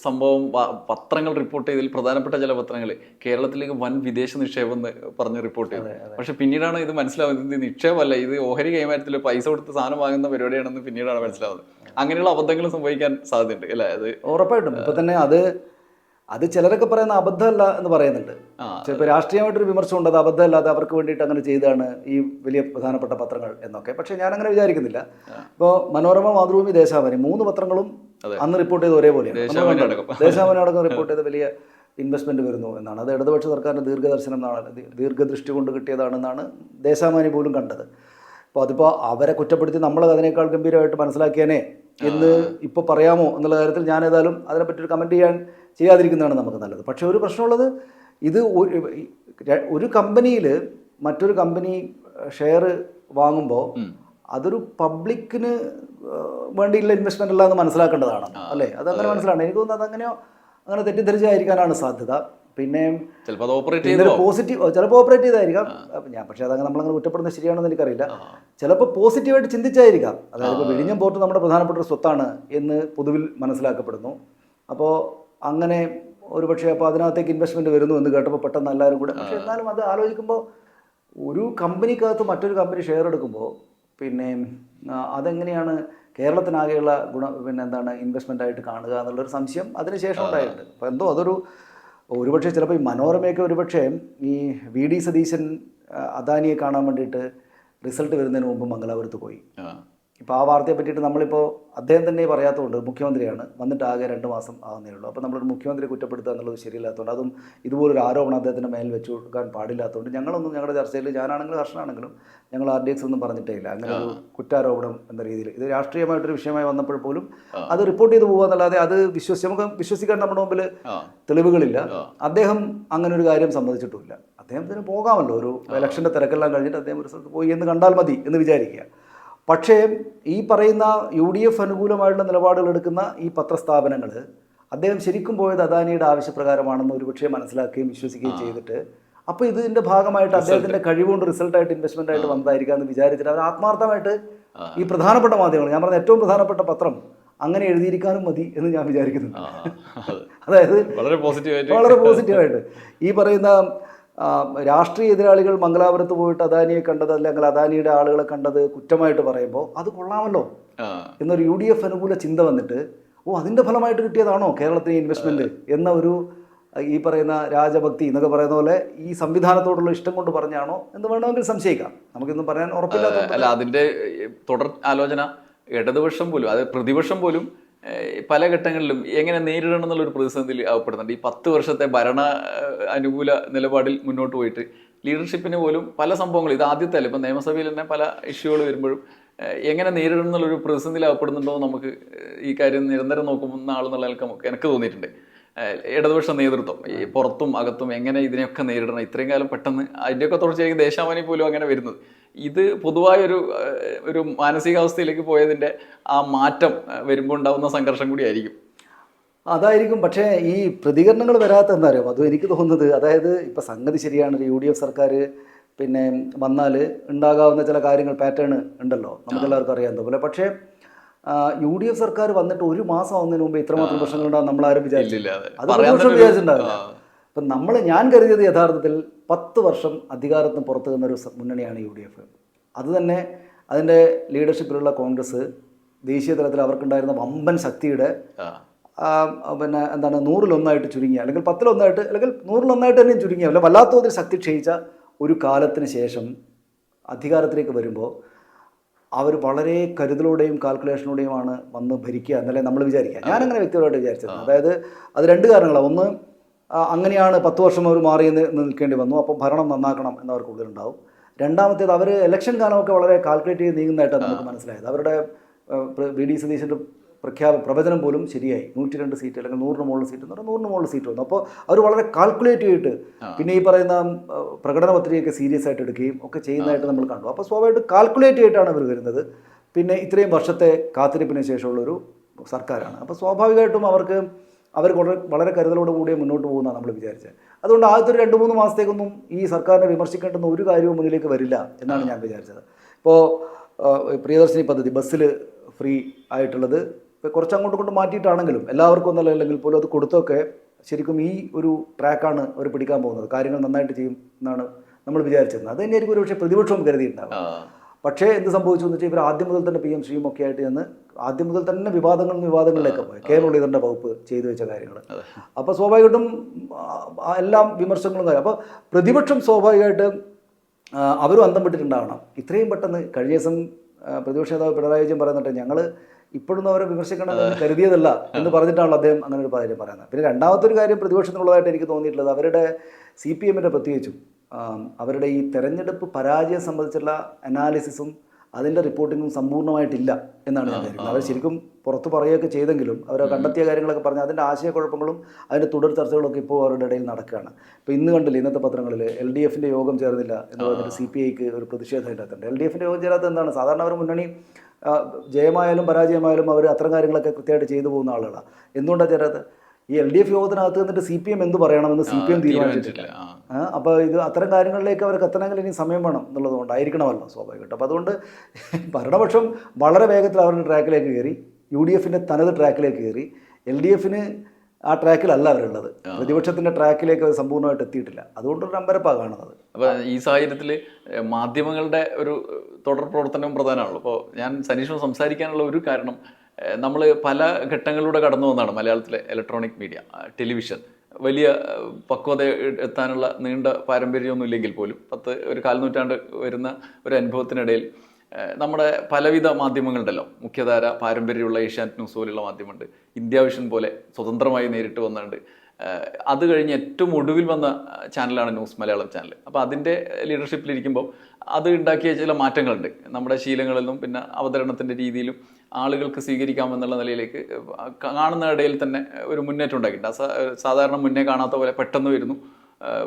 സംഭവം പത്രങ്ങൾ റിപ്പോർട്ട് ചെയ്തതിൽ പ്രധാനപ്പെട്ട ചില പത്രങ്ങൾ കേരളത്തിലേക്ക് വൻ വിദേശ നിക്ഷേപം എന്ന് പറഞ്ഞ് റിപ്പോർട്ട് ചെയ്തു. പക്ഷെ പിന്നീടാണ് ഇത് മനസ്സിലാവുന്നത്, ഇത് നിക്ഷേപമല്ല, ഇത് ഓഹരി കൈമാറ്റത്തിൽ പൈസ കൊടുത്ത് സാധനം വാങ്ങുന്ന പരിപാടിയാണെന്ന് പിന്നീടാണ് മനസ്സിലാവുന്നത്. അങ്ങനെയുള്ള അബദ്ധങ്ങൾ സംഭവിക്കാൻ സാധ്യതയുണ്ട് അല്ലേ? അത് ഉറപ്പായിട്ടും. ഇപ്പം തന്നെ അത് ചിലരൊക്കെ പറയുന്ന അബദ്ധമല്ല എന്ന് പറയുന്നുണ്ട്. ചിലപ്പോൾ രാഷ്ട്രീയമായിട്ടൊരു വിമർശനം ഉണ്ട്, അത് അബദ്ധമല്ലാതെ അവർക്ക് വേണ്ടിയിട്ട് അങ്ങനെ ചെയ്താണ് ഈ വലിയ പ്രധാനപ്പെട്ട പത്രങ്ങൾ എന്നൊക്കെ. പക്ഷേ ഞാനങ്ങനെ വിചാരിക്കുന്നില്ല. ഇപ്പോൾ മനോരമ, മാതൃഭൂമി, ദേശാഭിമാനി 3 പത്രങ്ങളും അന്ന് റിപ്പോർട്ട് ചെയ്ത് ഒരേപോലെയാണ്. ദേശാഭിമാനി അടക്കം റിപ്പോർട്ട് ചെയ്ത് വലിയ ഇൻവെസ്റ്റ്മെൻറ്റ് വരുന്നു എന്നാണ്. അത് ഇടതുപക്ഷ സർക്കാരിൻ്റെ ദീർഘദർശനം എന്നാണ്, ദീർഘദൃഷ്ടി കൊണ്ട് കിട്ടിയതാണെന്നാണ് ദേശാഭിമാനി പോലും കണ്ടത്. അപ്പോൾ അതിപ്പോൾ അവരെ കുറ്റപ്പെടുത്തി നമ്മൾ അതിനേക്കാൾ ഗംഭീരമായിട്ട് മനസ്സിലാക്കിയാനേ എന്ന് ഇപ്പോൾ പറയാമോ എന്നുള്ള കാര്യത്തിൽ ഞാൻ ഏതായാലും അതിനെപ്പറ്റി ഒരു കമൻറ്റ് ചെയ്യാതിരിക്കുന്നതാണ് നമുക്ക് നല്ലത്. പക്ഷേ ഒരു പ്രശ്നമുള്ളത്, ഇത് ഒരു കമ്പനിയിൽ മറ്റൊരു കമ്പനി ഷെയർ വാങ്ങുമ്പോൾ അതൊരു പബ്ലിക്കിന് വേണ്ടിയുള്ള ഇൻവെസ്റ്റ്മെൻ്റ് അല്ല എന്ന് മനസ്സിലാക്കേണ്ടതാണ് അല്ലേ? അതങ്ങനെ മനസ്സിലാണ്. എനിക്ക് തോന്നുന്നത് അങ്ങനെ തെറ്റിദ്ധരിച്ചായിരിക്കാനാണ് സാധ്യത. പിന്നെ പോസിറ്റീവ് ചിലപ്പോൾ ഓപ്പറേറ്റ് ചെയ്തായിരിക്കാം ഞാൻ, പക്ഷേ അതങ്ങനെ നമ്മളങ്ങനെ കുറ്റപ്പെടുന്നത് ശരിയാണെന്ന് എനിക്കറിയില്ല. ചിലപ്പോൾ പോസിറ്റീവായിട്ട് ചിന്തിച്ചായിരിക്കാം. അതായത് ഇപ്പോൾ വിഴിഞ്ഞം പോർട്ട് നമ്മുടെ പ്രധാനപ്പെട്ട ഒരു സ്വത്താണ് എന്ന് പൊതുവിൽ മനസ്സിലാക്കപ്പെടുന്നു. അപ്പോൾ അങ്ങനെ ഒരുപക്ഷെ അപ്പോൾ അതിനകത്തേക്ക് ഇൻവെസ്റ്റ്മെൻറ്റ് വരുന്നു എന്ന് കേട്ടപ്പോൾ പെട്ടെന്ന് എല്ലാവരും കൂടെ. പക്ഷേ എന്നാലും അത് ആലോചിക്കുമ്പോൾ ഒരു കമ്പനിക്കകത്ത് മറ്റൊരു കമ്പനി ഷെയർ എടുക്കുമ്പോൾ പിന്നെ അതെങ്ങനെയാണ് കേരളത്തിനാകെയുള്ള ഇൻവെസ്റ്റ്മെൻ്റ് ആയിട്ട് കാണുക എന്നുള്ളൊരു സംശയം അതിനുശേഷം ഉണ്ടായിട്ടുണ്ട്. അപ്പോൾ എന്തോ ഒരുപക്ഷെ ചിലപ്പോൾ ഈ മനോരമയൊക്കെ ഒരുപക്ഷെ ഈ VD സതീശൻ അദാനിയെ കാണാൻ വേണ്ടിയിട്ട് റിസൾട്ട് വരുന്നതിന് മുമ്പ് മംഗലാപുരത്ത് പോയി. ഇപ്പോൾ ആ വാർത്തയെ പറ്റിയിട്ട് നമ്മളിപ്പോൾ അദ്ദേഹം തന്നെ പറയാത്തതുകൊണ്ട്, മുഖ്യമന്ത്രിയാണ്, വന്നിട്ട് ആകെ 2 മാസം ആകുന്നേ ഉള്ളൂ. അപ്പോൾ നമ്മളൊരു മുഖ്യമന്ത്രിയെ കുറ്റപ്പെടുത്തുക എന്നുള്ളത് ശരിയില്ലാത്തതുകൊണ്ട്, അതും ഇതുപോലൊരു ആരോപണം അദ്ദേഹത്തിൻ്റെ മേൽ വെച്ച് കൊടുക്കാൻ പാടില്ലാത്തതുകൊണ്ട് ഞങ്ങളൊന്നും ഞങ്ങളുടെ ചർച്ചയിൽ, ഞാനാണെങ്കിലും ഹർഷനാണെങ്കിലും ഞങ്ങൾ RDX ഒന്നും പറഞ്ഞിട്ടേ ഇല്ല. അങ്ങനെ ഒരു കുറ്റാരോപണം എന്ന രീതിയിൽ ഇത് രാഷ്ട്രീയമായിട്ടൊരു വിഷയമായി വന്നപ്പോൾ പോലും അത് റിപ്പോർട്ട് ചെയ്ത് പോകുക എന്നല്ലാതെ അത് നമുക്ക് വിശ്വസിക്കാൻ നമ്മുടെ മുമ്പിൽ തെളിവുകളില്ല. അദ്ദേഹം അങ്ങനെ ഒരു കാര്യം സമ്മതിച്ചിട്ടുമില്ല. അദ്ദേഹത്തിന് പോകാമല്ലോ, ഒരു ഇലക്ഷൻ്റെ തിരക്കെല്ലാം കഴിഞ്ഞിട്ട് അദ്ദേഹം ഒരു സ്ഥലത്ത് പോയി എന്ന് കണ്ടാൽ മതി എന്ന് വിചാരിക്കുക. പക്ഷേ ഈ പറയുന്ന UDF അനുകൂലമായിട്ടുള്ള നിലപാടുകൾ എടുക്കുന്ന ഈ പത്രസ്ഥാപനങ്ങൾ അദ്ദേഹം ശരിക്കും പോയത് അദാനിയുടെ ആവശ്യപ്രകാരമാണെന്ന് ഒരുപക്ഷെ മനസ്സിലാക്കുകയും വിശ്വസിക്കുകയും ചെയ്തിട്ട് അപ്പോൾ ഇതിന്റെ ഭാഗമായിട്ട് അദ്ദേഹത്തിന്റെ കഴിവുകൊണ്ട് റിസൾട്ടായിട്ട് ഇൻവെസ്റ്റ്മെന്റ് ആയിട്ട് വന്നതായിരിക്കാം എന്ന് വിചാരിച്ചിട്ട് അവർ ആത്മാർത്ഥമായിട്ട് ഈ പ്രധാനപ്പെട്ട മാധ്യമങ്ങൾ, ഞാൻ പറഞ്ഞ ഏറ്റവും പ്രധാനപ്പെട്ട പത്രം അങ്ങനെ എഴുതിയിരിക്കാനും മതി എന്ന് ഞാൻ വിചാരിക്കുന്നുണ്ട്. അതായത് വളരെ പോസിറ്റീവായിട്ട് ഈ പറയുന്ന രാഷ്ട്രീയ എതിരാളികൾ മംഗലാപുരത്ത് പോയിട്ട് അദാനിയെ കണ്ടത് അല്ലെങ്കിൽ അദാനിയുടെ ആളുകളെ കണ്ടത് കുറ്റമായിട്ട് പറയുമ്പോൾ അത് കൊള്ളാമല്ലോ എന്നൊരു UDF അനുകൂല ചിന്ത വന്നിട്ട് അതിന്റെ ഫലമായിട്ട് കിട്ടിയതാണോ കേരളത്തിലെ ഇൻവെസ്റ്റ്മെന്റ് എന്ന ഒരു ഈ പറയുന്ന രാജഭക്തി എന്നൊക്കെ പറയുന്ന പോലെ ഈ സംവിധാനത്തോടുള്ള ഇഷ്ടം കൊണ്ട് പറഞ്ഞാണോ എന്ന് വേണമെങ്കിൽ സംശയിക്കാം. നമുക്കൊന്നും പറയാൻ ഉറപ്പില്ലാത്ത. അല്ല, അതിന്റെ തുടർ ആലോചന ഇടതുപക്ഷം പോലും, അത് പ്രതിപക്ഷം പോലും പല ഘട്ടങ്ങളിലും എങ്ങനെ നേരിടണം എന്നുള്ളൊരു പ്രതിസന്ധിയിൽ ആവപ്പെടുന്നുണ്ട്. ഈ 10 വർഷത്തെ ഭരണ അനുകൂല നിലപാടിൽ മുന്നോട്ട് പോയിട്ട് ലീഡർഷിപ്പിന് പോലും പല സംഭവങ്ങൾ, ഇത് ആദ്യത്തെ അല്ല, ഇപ്പം നിയമസഭയിൽ തന്നെ പല ഇഷ്യൂകൾ വരുമ്പോഴും എങ്ങനെ നേരിടണം എന്നുള്ളൊരു പ്രതിസന്ധിയിൽ ആവപ്പെടുന്നുണ്ടോ നമുക്ക് ഈ കാര്യം നിരന്തരം നോക്കുന്ന ആളെന്നുള്ള എനിക്ക് തോന്നിയിട്ടുണ്ട്. ഇടതുപക്ഷ നേതൃത്വം ഈ പുറത്തും അകത്തും എങ്ങനെ ഇതിനെയൊക്കെ നേരിടണം, ഇത്രയും കാലം പെട്ടെന്ന് അതിൻ്റെയൊക്കെ തുടർച്ചയായി ദേശാഭിമാനി പോലും അങ്ങനെ വരുന്നത്, ഇത് പൊതുവായൊരു ഒരു മാനസികാവസ്ഥയിലേക്ക് പോയതിൻ്റെ ആ മാറ്റം വരുമ്പോൾ ഉണ്ടാകുന്ന സംഘർഷം കൂടി ആയിരിക്കും. അതായിരിക്കും. പക്ഷേ ഈ പ്രതികരണങ്ങൾ വരാത്ത എന്താ അറിയാം, അതും എനിക്ക് തോന്നുന്നത്, അതായത് ഇപ്പം സംഗതി ശരിയാണ്, ഒരു UDF സർക്കാർ പിന്നെ വന്നാൽ ഉണ്ടാകാവുന്ന ചില കാര്യങ്ങൾ പാറ്റേൺ ഉണ്ടല്ലോ, നമുക്കെല്ലാവർക്കും അറിയാവുന്ന പോലെ. പക്ഷേ UDF സർക്കാർ വന്നിട്ട് 1 മാസം ആവുന്നതിന് മുമ്പ് ഇത്രമാത്രം പ്രശ്നങ്ങളുണ്ടാകും നമ്മൾ ആരും വിചാരിച്ചില്ല. അത് വിചാരിച്ചിട്ടുണ്ടാവില്ല. ഇപ്പം ഞാൻ കരുതിയത് യഥാർത്ഥത്തിൽ 10 വർഷം അധികാരത്തിന് പുറത്തു നിന്നൊരു മുന്നണിയാണ് UDF. അത് തന്നെ അതിൻ്റെ ലീഡർഷിപ്പിലുള്ള കോൺഗ്രസ് ദേശീയ തലത്തിൽ അവർക്കുണ്ടായിരുന്ന വമ്പൻ ശക്തിയുടെ പിന്നെ എന്താണ് 100-1 ചുരുങ്ങിയ, അല്ലെങ്കിൽ 10-1 അല്ലെങ്കിൽ 100-1 തന്നെ ചുരുങ്ങിയ, അല്ല വല്ലാത്ത തോതിൽ ശക്തി ക്ഷയിച്ച ഒരു കാലത്തിന് ശേഷം അധികാരത്തിലേക്ക് വരുമ്പോൾ അവർ വളരെ കരുതലോടെയും കാൽക്കുലേഷനോടെയുമാണ് വന്ന് ഭരിക്കുക എന്നല്ലേ നമ്മൾ വിചാരിക്കുക. ഞാനങ്ങനെ വ്യക്തിപരമായിട്ട് വിചാരിച്ചത്. അതായത് അത് 2 കാരണങ്ങളാണ്. ഒന്ന്, അങ്ങനെയാണ് 10 വർഷം അവർ മാറി നിൽക്കേണ്ടി വന്നു, അപ്പോൾ ഭരണം നന്നാക്കണം എന്നവർക്ക് ഉള്ളിലുണ്ടാവും. രണ്ടാമത്തേത്, അവർ ഇലക്ഷൻ കാലമൊക്കെ വളരെ കാൽക്കുലേറ്റ് ചെയ്ത് നീങ്ങുന്നതായിട്ടാണ് നമുക്ക് മനസ്സിലായത്. അവരുടെ VD സതീശൻ്റെ പ്രവചനം പോലും ശരിയായി. 102 സീറ്റ് അല്ലെങ്കിൽ 100-ന് മുകളിൽ സീറ്റ് എന്ന് പറഞ്ഞാൽ 100-ന് മുകളിൽ സീറ്റ് വന്നു. അപ്പോൾ അവർ വളരെ കാൽക്കുലേറ്റ് ചെയ്തിട്ട് പിന്നെ ഈ പറയുന്ന പ്രകടന പത്രികയൊക്കെ സീരിയസ് ആയിട്ട് എടുക്കുകയും ഒക്കെ ചെയ്യുന്നതായിട്ട് നമ്മൾ കണ്ടു. അപ്പോൾ സ്വാഭാവികമായിട്ട് കാൽക്കുലേറ്റ് ചെയ്തിട്ടാണ് അവർ വരുന്നത്. പിന്നെ ഇത്രയും വർഷത്തെ കാത്തിരിപ്പിന് ശേഷമുള്ളൊരു സർക്കാരാണ്. അപ്പോൾ സ്വാഭാവികമായിട്ടും അവർ വളരെ കരുതലോട് കൂടിയേ മുന്നോട്ട് പോകുന്നതാണ് നമ്മൾ വിചാരിച്ചത്. അതുകൊണ്ട് ആദ്യത്തെ 2-3 മാസത്തേക്കൊന്നും ഈ സർക്കാരിനെ വിമർശിക്കേണ്ടുന്ന ഒരു കാര്യവും മുന്നിലേക്ക് വരില്ല എന്നാണ് ഞാൻ വിചാരിച്ചത്. ഇപ്പോൾ പ്രിയദർശിനി പദ്ധതി ബസ്സിൽ ഫ്രീ ആയിട്ടുള്ളത് കുറച്ച് അങ്ങോട്ട് കൊണ്ട് മാറ്റിയിട്ടാണെങ്കിലും എല്ലാവർക്കും ഒന്നല്ല, അല്ലെങ്കിൽ പോലും അത് കൊടുത്തൊക്കെ ശരിക്കും ഈ ഒരു ട്രാക്കാണ് അവർ പിടിക്കാൻ പോകുന്നത്. കാര്യങ്ങൾ നന്നായിട്ട് ചെയ്യും എന്നാണ് നമ്മൾ വിചാരിച്ചിരുന്നത്. അത് തന്നെയായിരിക്കും ഒരു പക്ഷേ പ്രതിപക്ഷവും കരുതിയിട്ടുണ്ടാവും. പക്ഷേ എന്ത് സംഭവിച്ചു എന്ന് വെച്ചാൽ ഇവർ ആദ്യം മുതൽ തന്നെ PM ശ്രീയും ഒക്കെ ആയിട്ട് ചെന്ന് ആദ്യം മുതൽ തന്നെ വിവാദങ്ങളിലേക്ക് പോയി. കെ മുരളീധരൻ്റെ വകുപ്പ് ചെയ്തു വെച്ച കാര്യങ്ങൾ. അപ്പോൾ സ്വാഭാവികമായിട്ടും എല്ലാം വിമർശനങ്ങളും കാര്യം. അപ്പോൾ പ്രതിപക്ഷം സ്വാഭാവികമായിട്ട് അവരും അന്തം വിട്ടിട്ടുണ്ടാവണം. ഇത്രയും പെട്ടെന്ന് കഴിഞ്ഞ ദിവസം പ്രതിപക്ഷ നേതാവ് പിണറായി വിജയൻ പറയുന്നുണ്ട്, ഞങ്ങൾ ഇപ്പോഴൊന്നും അവരെ വിമർശിക്കണമെന്ന് കരുതിയതല്ല എന്ന് പറഞ്ഞിട്ടാണല്ലോ അദ്ദേഹം അങ്ങനെ ഒരു കാര്യം പറയുന്നത്. പിന്നെ രണ്ടാമത്തെ ഒരു കാര്യം പ്രതിപക്ഷത്തിനുള്ളതായിട്ട് എനിക്ക് തോന്നിയിട്ടുള്ളത്, അവരുടെ CPM-ൻ്റെ പ്രത്യേകിച്ചും അവരുടെ ഈ തെരഞ്ഞെടുപ്പ് പരാജയം സംബന്ധിച്ചുള്ള അനാലിസിസും അതിൻ്റെ റിപ്പോർട്ടിങ്ങും സമ്പൂർണ്ണമായിട്ടില്ല എന്നാണ് ഞാൻ കരുതുന്നത്. അവർ ശരിക്കും പുറത്ത് പറയുകയൊക്കെ ചെയ്തെങ്കിലും അവർ കണ്ടെത്തിയ കാര്യങ്ങളൊക്കെ പറഞ്ഞാൽ അതിൻ്റെ ആശയക്കുഴപ്പങ്ങളും അതിൻ്റെ തുടർ ചർച്ചകളൊക്കെ ഇപ്പോൾ അവരുടെ ഇടയിൽ നടക്കുകയാണ്. ഇപ്പോൾ ഇന്ന് കണ്ടില്ല, ഇന്നത്തെ പത്രങ്ങളിൽ LDF-ൻ്റെ യോഗം ചേർന്നില്ല എന്ന് പറഞ്ഞിട്ട് CPI-ക്ക് ഒരു പ്രതിഷേധം അതിനകത്തുണ്ട്. LDF-ൻ്റെ യോഗം ചേരാത്ത എന്താണ്? സാധാരണ അവർ മുന്നണി ജയമായാലും പരാജയമായാലും അവർ അത്തരം കാര്യങ്ങളൊക്കെ കൃത്യമായിട്ട് ചെയ്തു പോകുന്ന ആളുകളാണ്. എന്തുകൊണ്ടാണ് ചേരാത്തത്? ഈ LDF യോഗത്തിനകത്ത് നിന്നിട്ട് CPM എന്ത് പറയണമെന്ന് CPM തീരുമാനിച്ചിട്ടില്ല. അപ്പോൾ ഇത് അത്തരം കാര്യങ്ങളിലേക്ക് അവർക്ക് എത്തണമെങ്കിൽ ഇനി സമയം വേണം എന്നുള്ളത് കൊണ്ടായിരിക്കണമല്ലോ സ്വാഭാവികമായിട്ട്. അപ്പോൾ അതുകൊണ്ട് ഭരണപക്ഷം വളരെ വേഗത്തിൽ അവരുടെ ട്രാക്കിലേക്ക് കയറി, UDF-ൻ്റെ തനത് ട്രാക്കിലേക്ക് കയറി. LDF-ന് ആ ട്രാക്കിലല്ല അവരുള്ളത്. പ്രതിപക്ഷത്തിൻ്റെ ട്രാക്കിലേക്ക് അത് സമ്പൂർണ്ണമായിട്ട് എത്തിയിട്ടില്ല. അതുകൊണ്ടൊരു അമ്പരപ്പാണ് കാണുന്നത്. അപ്പോൾ ഈ സാഹചര്യത്തിൽ മാധ്യമങ്ങളുടെ ഒരു തുടർ പ്രവർത്തനവും പ്രധാനമാണല്ലോ. അപ്പോൾ ഞാൻ സനീഷിനോട് സംസാരിക്കാനുള്ള ഒരു കാരണം, നമ്മൾ പല ഘട്ടങ്ങളിലൂടെ കടന്നു വന്നതാണ് മലയാളത്തിലെ ഇലക്ട്രോണിക് മീഡിയ, ടെലിവിഷൻ. വലിയ പക്വത എത്താനുള്ള നീണ്ട പാരമ്പര്യമൊന്നും ഇല്ലെങ്കിൽ പോലും ഒരു കാൽനൂറ്റാണ്ട് വരുന്ന ഒരു അനുഭവത്തിനിടയിൽ നമ്മുടെ പലവിധ മാധ്യമങ്ങളുണ്ടല്ലോ. മുഖ്യധാര പാരമ്പര്യമുള്ള ഏഷ്യാനെറ്റ് ന്യൂസ് പോലുള്ള മാധ്യമമുണ്ട്, ഇന്ത്യ വിഷൻ പോലെ സ്വതന്ത്രമായി നേരിട്ട് വന്നുണ്ട്. അത് കഴിഞ്ഞ് ഏറ്റവും ഒടുവിൽ വന്ന ചാനലാണ് ന്യൂസ് മലയാളം ചാനൽ. അപ്പോൾ അതിൻ്റെ ലീഡർഷിപ്പിലിരിക്കുമ്പോൾ അത് ഉണ്ടാക്കിയ ചില മാറ്റങ്ങളുണ്ട് നമ്മുടെ ശീലങ്ങളിലും പിന്നെ അവതരണത്തിൻ്റെ രീതിയിലും ആളുകൾക്ക് സ്വീകരിക്കാമെന്നുള്ള നിലയിലേക്ക് കാണുന്ന ഇടയിൽ തന്നെ ഒരു മുന്നേറ്റം ഉണ്ടാക്കിയിട്ടുണ്ട്. സാധാരണ മുന്നേ കാണാത്ത പോലെ പെട്ടെന്ന് വരുന്നു,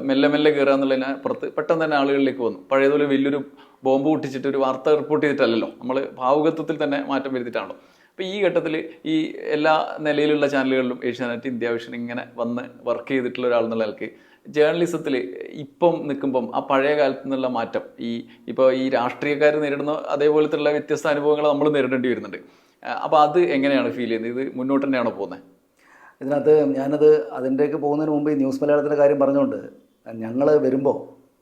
മെല്ലെ മെല്ലെ കയറുക എന്നുള്ളതിന് പുറത്ത് പെട്ടെന്ന് തന്നെ ആളുകളിലേക്ക് വന്നു. പഴയതുപോലെ വലിയൊരു ബോംബ് പൊട്ടിച്ചിട്ട് ഒരു വാർത്ത റിപ്പോർട്ട് ചെയ്തിട്ടല്ലല്ലോ, നമ്മൾ ഭാവുകത്വത്തിൽ തന്നെ മാറ്റം വരുത്തിയിട്ടാണല്ലോ. അപ്പോൾ ഈ ഘട്ടത്തിൽ ഈ എല്ലാ നിലയിലുള്ള ചാനലുകളിലും ഏഷ്യാനെറ്റ്, ഇന്ത്യ വിഷൻ ഇങ്ങനെ വന്ന് വർക്ക് ചെയ്തിട്ടുള്ള ഒരാൾ എന്നുള്ള നിലയ്ക്ക് ജേർണലിസത്തിൽ ഇപ്പം നിൽക്കുമ്പം ആ പഴയ കാലത്ത് നിന്നുള്ള മാറ്റം ഇപ്പോൾ ഈ രാഷ്ട്രീയക്കാർ നേരിടുന്ന അതേപോലത്തുള്ള വ്യത്യസ്ത അനുഭവങ്ങൾ നമ്മൾ നേരിടേണ്ടി വരുന്നുണ്ട്. അപ്പോൾ അത് എങ്ങനെയാണ് ഫീൽ ചെയ്യുന്നത്? ഇത് മുന്നോട്ട് തന്നെയാണോ പോകുന്നത്? ഇതിനകത്ത് ഞാനത് അതിൻ്റെയൊക്കെ പോകുന്നതിന് മുമ്പ് ഈ ന്യൂസ് മലയാളത്തിൻ്റെ കാര്യം പറഞ്ഞുകൊണ്ട് ഞങ്ങൾ വരുമ്പോൾ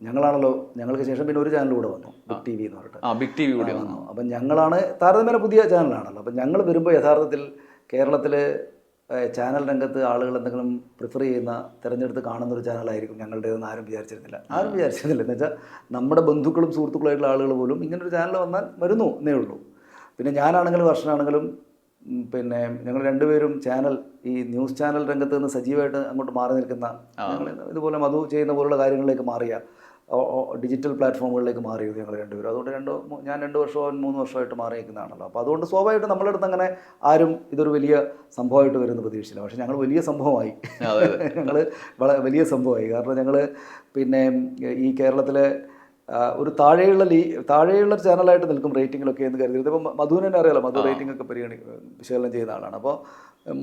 ഞങ്ങളാണല്ലോ, ഞങ്ങൾക്ക് ശേഷം പിന്നെ ഒരു ചാനൽ കൂടെ വന്നു, ബിഗ് ടി വി എന്ന് പറഞ്ഞിട്ട്. ബിഗ് ടി വി കൂടെ വന്നു. അപ്പം ഞങ്ങളാണ് താരതമ്യേന പുതിയ ചാനലാണല്ലോ. അപ്പം ഞങ്ങൾ വരുമ്പോൾ യഥാർത്ഥത്തിൽ കേരളത്തിൽ ചാനൽ രംഗത്ത് ആളുകൾ എന്തെങ്കിലും പ്രിഫർ ചെയ്യുന്ന, തിരഞ്ഞെടുത്ത് കാണുന്ന ഒരു ചാനലായിരിക്കും ഞങ്ങളുടേതെന്ന് ആരും വിചാരിച്ചിരുന്നില്ല. എന്ന് വെച്ചാൽ നമ്മുടെ ബന്ധുക്കളും സുഹൃത്തുക്കളായിട്ടുള്ള ആളുകൾ പോലും ഇങ്ങനൊരു ചാനൽ വന്നാൽ വരുന്നു എന്നേ ഉള്ളൂ. പിന്നെ ഞാനാണെങ്കിലും വർഷനാണെങ്കിലും പിന്നെ ഞങ്ങൾ രണ്ടുപേരും ചാനൽ, ഈ ന്യൂസ് ചാനൽ രംഗത്ത് നിന്ന് സജീവമായിട്ട് അങ്ങോട്ട് മാറി നിൽക്കുന്ന, ഞങ്ങൾ ഇതുപോലെ മധു ചെയ്യുന്ന പോലുള്ള കാര്യങ്ങളിലേക്ക് മാറിയ, ഡിജിറ്റൽ പ്ലാറ്റ്ഫോമുകളിലേക്ക് മാറിയത് ഞങ്ങൾ രണ്ടുപേരും. അതുകൊണ്ട് ഞാൻ 2 വർഷമോ 3 വർഷമായിട്ട് മാറി നിൽക്കുന്നതാണല്ലോ. അപ്പോൾ അതുകൊണ്ട് സ്വാഭാവികമായിട്ട് നമ്മളുടെ അടുത്ത് അങ്ങനെ ആരും ഇതൊരു വലിയ സംഭവമായിട്ട് വരുന്ന പ്രതീക്ഷയില്ല. പക്ഷേ ഞങ്ങൾ വലിയ സംഭവമായി. ഞങ്ങൾ വലിയ സംഭവമായി. കാരണം ഞങ്ങൾ പിന്നെ ഈ കേരളത്തിലെ ഒരു താഴെയുള്ള ചാനലായിട്ട് നിൽക്കും റേറ്റിങ്ങിലൊക്കെ എന്ന് കരുതി. ഇപ്പം മധുവിനെ തന്നെ അറിയാലോ, മധു റേറ്റിംഗ് ഒക്കെ വിശകലനം ചെയ്യുന്ന ആളാണ്. അപ്പോൾ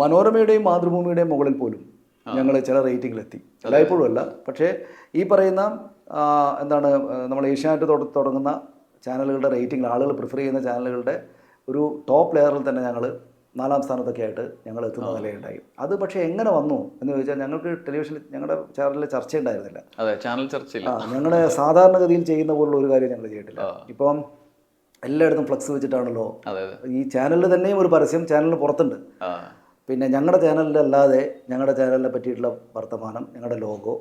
മനോരമയുടെയും മാതൃഭൂമിയുടെയും മുകളിൽ പോലും ഞങ്ങൾ ചില റേറ്റിങ്ങിലെത്തി. എല്ലായ്പ്പോഴും അല്ല, പക്ഷേ ഈ പറയുന്ന എന്താണ്, നമ്മൾ ഏഷ്യാനെറ്റ് തുടങ്ങുന്ന ചാനലുകളുടെ റേറ്റിംഗിൽ ആളുകൾ പ്രിഫർ ചെയ്യുന്ന ചാനലുകളുടെ ഒരു ടോപ്പ് ലെയറിൽ തന്നെ ഞങ്ങൾ 4ാം സ്ഥാനത്തൊക്കെ ആയിട്ട് ഞങ്ങൾ എത്തുന്ന നിലയുണ്ടായി. അത് പക്ഷേ എങ്ങനെ വന്നു എന്ന് ചോദിച്ചാൽ, ഞങ്ങൾക്ക് ടെലിവിഷനിൽ ഞങ്ങളുടെ ചാനലിൽ ചർച്ചയുണ്ടായിരുന്നില്ല. ചാനൽ ചർച്ചയില്ല. ഞങ്ങളുടെ സാധാരണഗതിയിൽ ചെയ്യുന്ന പോലുള്ള ഒരു കാര്യം ഞങ്ങൾ ചെയ്തിട്ടില്ല. ഇപ്പം എല്ലായിടത്തും ഫ്ലക്സ് വെച്ചിട്ടാണല്ലോ. ഈ ചാനലിൽ തന്നെയും ഒരു പരസ്യം ചാനലിന് പുറത്തുണ്ട്. പിന്നെ ഞങ്ങളുടെ ചാനലിലല്ലാതെ ഞങ്ങളുടെ ചാനലിനെ പറ്റിയിട്ടുള്ള വർത്തമാനം, ഞങ്ങളുടെ ലോഗോ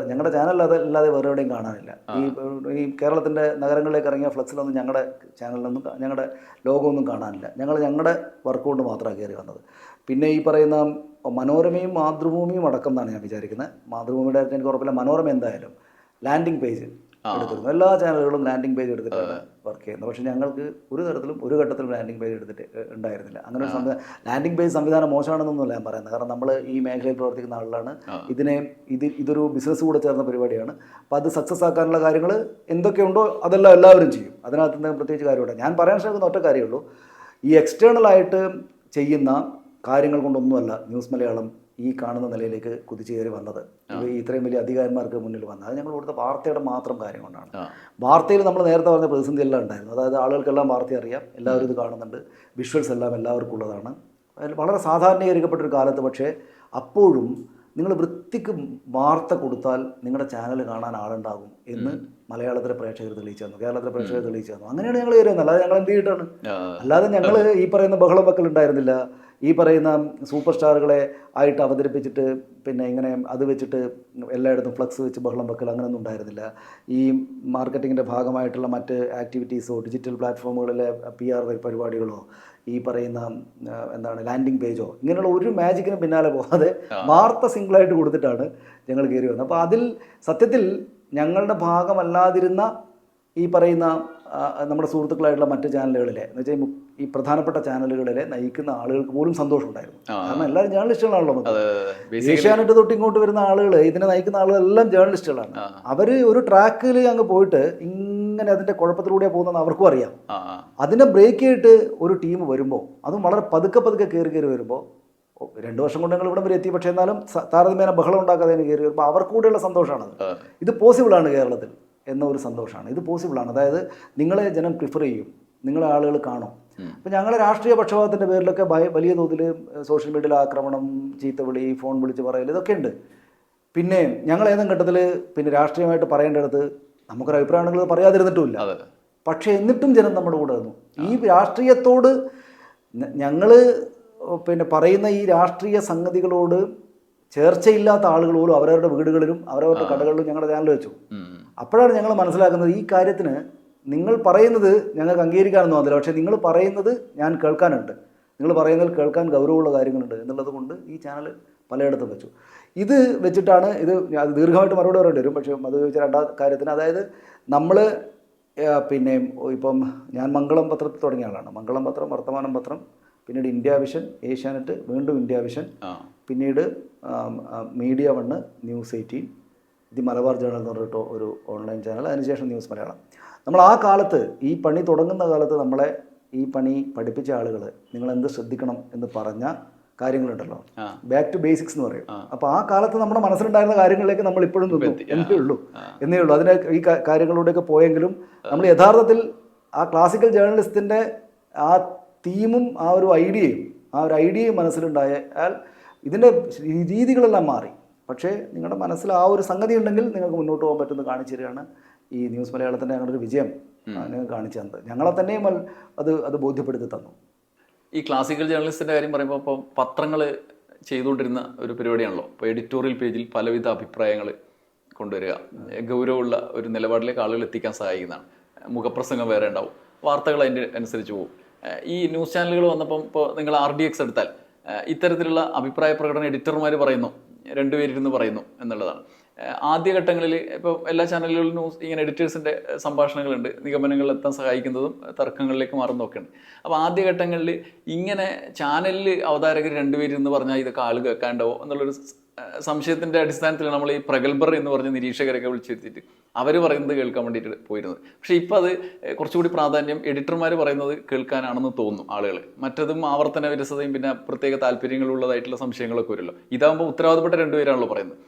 ഞങ്ങളുടെ ചാനലിലല്ലാതെ വേറെ എവിടെയും കാണാനില്ല. ഈ കേരളത്തിൻ്റെ നഗരങ്ങളിലേക്ക് ഇറങ്ങിയ ഫ്ലക്സിലൊന്നും ഞങ്ങളുടെ ചാനലിലൊന്നും ഞങ്ങളുടെ ലോഗോ ഒന്നും കാണാനില്ല. ഞങ്ങളുടെ വർക്ക് കൊണ്ട് മാത്രമാണ് കയറി വന്നത്. പിന്നെ ഈ പറയുന്ന മനോരമയും മാതൃഭൂമിയും അടക്കം എന്നാണ് ഞാൻ വിചാരിക്കുന്നത്. മാതൃഭൂമിയുടെ എനിക്ക് ഉറപ്പില്ല. മനോരമ എന്തായാലും ലാൻഡിംഗ് പേജ് എടുത്തിരുന്നു. എല്ലാ ചാനലുകളും ലാൻഡിംഗ് പേജ് എടുത്തിട്ടാണ് വർക്ക് ചെയ്യുന്നത്. പക്ഷേ ഞങ്ങൾക്ക് ഒരു ഘട്ടത്തിലും ലാൻഡിംഗ് പേജ് എടുത്തിട്ട് ഉണ്ടായിരുന്നില്ല. അങ്ങനെ ഒരു ലാൻഡിംഗ് പേജ് സംവിധാനം മോശമാണെന്നൊന്നുമല്ല ഞാൻ പറയുന്നത്. കാരണം നമ്മൾ ഈ മേഖലയിൽ പ്രവർത്തിക്കുന്ന ആളുകളാണ്. ഇതൊരു ബിസിനസ് കൂടെ ചേർന്ന പരിപാടിയാണ്. അപ്പോൾ അത് സക്സസ് ആക്കാനുള്ള കാര്യങ്ങൾ എന്തൊക്കെയുണ്ടോ അതെല്ലാം എല്ലാവരും ചെയ്യും. അതിനകത്ത് എന്തെങ്കിലും പ്രത്യേകിച്ച് കാര്യമുണ്ട്. ഞാൻ പറയാൻ ശ്രമിക്കുന്ന ഒറ്റ കാര്യമുള്ളൂ, ഈ എക്സ്റ്റേണലായിട്ട് ചെയ്യുന്ന കാര്യങ്ങൾ കൊണ്ടൊന്നുമല്ല ന്യൂസ് മലയാളം ഈ കാണുന്ന നിലയിലേക്ക് കുതിച്ചു കയറി വന്നത്. ഇത്രയും വലിയ അധികാരിമാർക്ക് മുന്നിൽ വന്നത് അത് ഞങ്ങൾ കൊടുത്ത വാർത്തയുടെ മാത്രം കാര്യം കൊണ്ടാണ്. വാർത്തയിൽ നമ്മൾ നേരത്തെ പറഞ്ഞ പ്രതിസന്ധി എല്ലാം ഉണ്ടായിരുന്നു. അതായത് ആളുകൾക്കെല്ലാം വാർത്ത അറിയാം, എല്ലാവരും ഇത് കാണുന്നുണ്ട്, വിഷ്വൽസ് എല്ലാം എല്ലാവർക്കും ഉള്ളതാണ്. അതിൽ വളരെ സാധാരണീകരിക്കപ്പെട്ടൊരു കാലത്ത് പക്ഷേ അപ്പോഴും നിങ്ങൾ വൃത്തിക്ക് വാർത്ത കൊടുത്താൽ നിങ്ങളുടെ ചാനൽ കാണാൻ ആളുണ്ടാകും എന്ന് മലയാളത്തിലെ പ്രേക്ഷകർ തെളിയിച്ചു തന്നു, കേരളത്തിലെ പ്രേക്ഷകർ തെളിയിച്ചു തന്നു. അങ്ങനെയാണ് ഞങ്ങൾ കയറിയത്. അല്ലാതെ ഞങ്ങൾ എന്ത് ചെയ്തിട്ടാണ്? അല്ലാതെ ഞങ്ങൾ ഈ പറയുന്ന ബഹളം വെക്കൽ ഉണ്ടായിരുന്നില്ല. ഈ പറയുന്ന സൂപ്പർ സ്റ്റാറുകളെ ആയിട്ട് അവതരിപ്പിച്ചിട്ട് പിന്നെ ഇങ്ങനെ അത് വെച്ചിട്ട് എല്ലായിടത്തും ഫ്ലക്സ് വെച്ച് ബഹളം വെക്കൽ അങ്ങനെയൊന്നും ഉണ്ടായിരുന്നില്ല. ഈ മാർക്കറ്റിങ്ങിൻ്റെ ഭാഗമായിട്ടുള്ള മറ്റ് ആക്ടിവിറ്റീസോ ഡിജിറ്റൽ പ്ലാറ്റ്ഫോമുകളിലെ PR പരിപാടികളോ ഈ പറയുന്ന ലാൻഡിംഗ് പേജോ ഇങ്ങനെയുള്ള ഒരു മാജിക്കിന് പിന്നാലെ പോകാതെ വാർത്ത സിംഗിളായിട്ട് കൊടുത്തിട്ടാണ് ഞങ്ങൾ കയറി വന്നത്. അപ്പോൾ അതിൽ സത്യത്തിൽ ഞങ്ങളുടെ ഭാഗമല്ലാതിരുന്ന ഈ പറയുന്ന നമ്മുടെ സുഹൃത്തുക്കളായിട്ടുള്ള മറ്റ് ചാനലുകളിലെ എന്ന് വെച്ചാൽ ഈ പ്രധാനപ്പെട്ട ചാനലുകളിലെ നയിക്കുന്ന ആളുകൾക്ക് പോലും സന്തോഷമുണ്ടായിരുന്നു. കാരണം എല്ലാവരും ജേർണലിസ്റ്റുകളാണല്ലോ. ഏഷ്യാനെറ്റ് തൊട്ട് ഇങ്ങോട്ട് വരുന്ന ആളുകൾ, ഇതിനെ നയിക്കുന്ന ആളുകളെല്ലാം ജേർണലിസ്റ്റുകളാണ്. അവർ ഒരു ട്രാക്കിൽ അങ്ങ് പോയിട്ട് ഇങ്ങനെ അതിൻ്റെ കുഴപ്പത്തിലൂടെ പോകുന്നതെന്ന് അവർക്കും അറിയാം. അതിനെ ബ്രേക്ക് ചെയ്തിട്ട് ഒരു ടീം വരുമ്പോൾ, അതും വളരെ പതുക്കെ കയറി വരുമ്പോൾ, 2 വർഷം കൊണ്ട് ഞങ്ങൾ ഇവിടെ വരെ എത്തി. പക്ഷേ എന്നാലും താരതമ്യേന ബഹളം ഉണ്ടാക്കാതെ കയറി വരുമ്പോൾ അവർക്ക് കൂടെയുള്ള സന്തോഷമാണത്. ഇത് പോസിബിളാണ് കേരളത്തിൽ എന്ന ഒരു സന്തോഷമാണ്. ഇത് പോസിബിളാണ്. അതായത് നിങ്ങളെ ജനം പ്രിഫർ ചെയ്യും, നിങ്ങളെ ആളുകൾ കാണും. അപ്പം ഞങ്ങളെ രാഷ്ട്രീയ പക്ഷപാതത്തിൻ്റെ പേരിലൊക്കെ വലിയ തോതിൽ സോഷ്യൽ മീഡിയയിൽ ആക്രമണം, ചീത്തവിളി, ഫോൺ വിളിച്ച് പറയൽ ഇതൊക്കെ ഉണ്ട്. പിന്നെ ഞങ്ങൾ ഏതെങ്കിലും ഘട്ടത്തിൽ പിന്നെ രാഷ്ട്രീയമായിട്ട് പറയേണ്ടടുത്ത് നമുക്കൊരു അഭിപ്രായമാണെങ്കിൽ അത് പറയാതിരുന്നിട്ടുമില്ല. പക്ഷേ എന്നിട്ടും ജനം നമ്മുടെ കൂടെ വന്നു. ഈ രാഷ്ട്രീയത്തോട് ഞങ്ങൾ പിന്നെ പറയുന്ന ഈ രാഷ്ട്രീയ സംഗതികളോട് ചേർച്ചയില്ലാത്ത ആളുകളോടും അവരവരുടെ വീടുകളിലും അവരവരുടെ കടകളിലും ഞങ്ങളുടെ ചാനൽ വെച്ചു. അപ്പോഴാണ് ഞങ്ങൾ മനസ്സിലാക്കുന്നത് ഈ കാര്യത്തിന് നിങ്ങൾ പറയുന്നത് ഞങ്ങൾക്ക് അംഗീകരിക്കാനൊന്നും വന്നില്ല, പക്ഷേ നിങ്ങൾ പറയുന്നത് ഞാൻ കേൾക്കാനുണ്ട്, നിങ്ങൾ പറയുന്നതിൽ കേൾക്കാൻ ഗൗരവമുള്ള കാര്യങ്ങളുണ്ട് എന്നുള്ളത് കൊണ്ട് ഈ ചാനൽ പലയിടത്തും വെച്ചു. ഇത് വെച്ചിട്ടാണ് അത് ദീർഘമായിട്ട് മറുപടി പറയേണ്ടി വരും. പക്ഷേ അത് ചോദിച്ച 2ാം കാര്യത്തിന്, അതായത് നമ്മൾ പിന്നെ ഇപ്പം ഞാൻ മംഗളം പത്രത്തിൽ തുടങ്ങിയ ആളാണ്. മംഗളം പത്രം, വർത്തമാനം പത്രം, പിന്നീട് ഇന്ത്യ വിഷൻ, ഏഷ്യാനെറ്റ്, വീണ്ടും ഇന്ത്യ വിഷൻ, പിന്നീട് media 1, news 18, the Malabar journal എന്ന് പറഞ്ഞിട്ട് ഒരു ഓൺലൈൻ ചാനൽ, അതിനുശേഷം ന്യൂസ് മലയാളം. നമ്മൾ ആ കാലത്ത് ഈ പണി തുടങ്ങുന്ന കാലത്ത് നമ്മളെ ഈ പണി പഠിപ്പിച്ച ആളുകൾ നിങ്ങൾ എന്ത് ശ്രദ്ധിക്കണം എന്ന് പറഞ്ഞ കാര്യങ്ങളുണ്ടല്ലോ, ആ. ബാക്ക് ടു ബേസിക്സ് എന്ന് പറയും. അപ്പോൾ ആ കാലത്ത് നമ്മുടെ മനസ്സിലുണ്ടായിരുന്ന കാര്യങ്ങളിലേക്ക് നമ്മൾ ഇപ്പോഴും നിന്നു എന്നേ ഉള്ളൂ. അതിനെ ഈ കാര്യങ്ങളിലൂടെയൊക്കെ പോയെങ്കിലും നമ്മൾ യഥാർത്ഥത്തിൽ ആ ക്ലാസിക്കൽ ജേർണലിസ്റ്റിൻ്റെ ആ തീമും ആ ഒരു ഐഡിയയും മനസ്സിലുണ്ടായാൽ ഇതിൻ്റെ രീതികളെല്ലാം മാറി. പക്ഷേ നിങ്ങളുടെ മനസ്സിൽ ആ ഒരു സംഗതി ഉണ്ടെങ്കിൽ നിങ്ങൾക്ക് മുന്നോട്ട് പോകാൻ പറ്റുമെന്ന് കാണിച്ചു തരികയാണ് ഈ ന്യൂസ് മലയാളത്തിൻ്റെ അങ്ങനെ ഒരു വിജയം നിങ്ങൾ കാണിച്ചു തന്നത്. ഞങ്ങളെ തന്നെയും അത് ബോധ്യപ്പെടുത്തി തന്നു. ഈ ക്ലാസിക്കൽ ജേർണലിസ്റ്റിൻ്റെ കാര്യം പറയുമ്പോൾ ഇപ്പോൾ പത്രങ്ങൾ ചെയ്തുകൊണ്ടിരുന്ന ഒരു പരിപാടിയാണല്ലോ. ഇപ്പോൾ എഡിറ്റോറിയൽ പേജിൽ പലവിധ അഭിപ്രായങ്ങൾ കൊണ്ടുവരിക, ഗൗരവമുള്ള ഒരു നിലപാടിലേക്ക് ആളുകൾ എത്തിക്കാൻ സഹായിക്കുന്നതാണ്. മുഖപ്രസംഗം വേറെ ഉണ്ടാവും, വാർത്തകൾ അതിൻ്റെ അനുസരിച്ച് പോകും. ഈ ന്യൂസ് ചാനലുകൾ വന്നപ്പം ഇപ്പോൾ നിങ്ങൾ RDX എടുത്താൽ ഇത്തരത്തിലുള്ള അഭിപ്രായ പ്രകടനം എഡിറ്റർമാർ പറയുന്നു, രണ്ടുപേരിരുന്ന് പറയുന്നു എന്നുള്ളതാണ്. ആദ്യഘട്ടങ്ങളിൽ ഇപ്പോൾ എല്ലാ ചാനലുകളിലും ന്യൂസ് ഇങ്ങനെ എഡിറ്റേഴ്സിൻ്റെ സംഭാഷണങ്ങളുണ്ട്, നിഗമനങ്ങളിൽ എത്താൻ സഹായിക്കുന്നതും തർക്കങ്ങളിലേക്ക് മാറുന്നതൊക്കെ ഉണ്ട്. അപ്പോൾ ആദ്യഘട്ടങ്ങളിൽ ഇങ്ങനെ ചാനലിൽ അവതാരകർ രണ്ടുപേരിരുന്ന് പറഞ്ഞാൽ ഇതൊക്കെ ആൾ കേൾക്കാണ്ടാവോ എന്നുള്ളൊരു സംശയത്തിൻ്റെ അടിസ്ഥാനത്തിൽ നമ്മൾ ഈ പ്രഗത്ഭർ എന്ന് പറഞ്ഞ നിരീക്ഷകരൊക്കെ വിളിച്ചിരുത്തിയിട്ട് അവർ പറയുന്നത് കേൾക്കാൻ വേണ്ടിയിട്ട് പോയിരുന്നത്. പക്ഷേ ഇപ്പോൾ അത് കുറച്ചുകൂടി പ്രാധാന്യം എഡിറ്റർമാർ പറയുന്നത് കേൾക്കാനാണെന്ന് തോന്നുന്നു ആളുകൾ. മറ്റതും ആവർത്തന വിരസതയും പിന്നെ പ്രത്യേക താല്പര്യങ്ങളുള്ളതായിട്ടുള്ള സംശയങ്ങളൊക്കെ വരുമല്ലോ. ഇതാകുമ്പോൾ ഉത്തരവാദപ്പെട്ട രണ്ടുപേരാണല്ലോ പറയുന്നത്.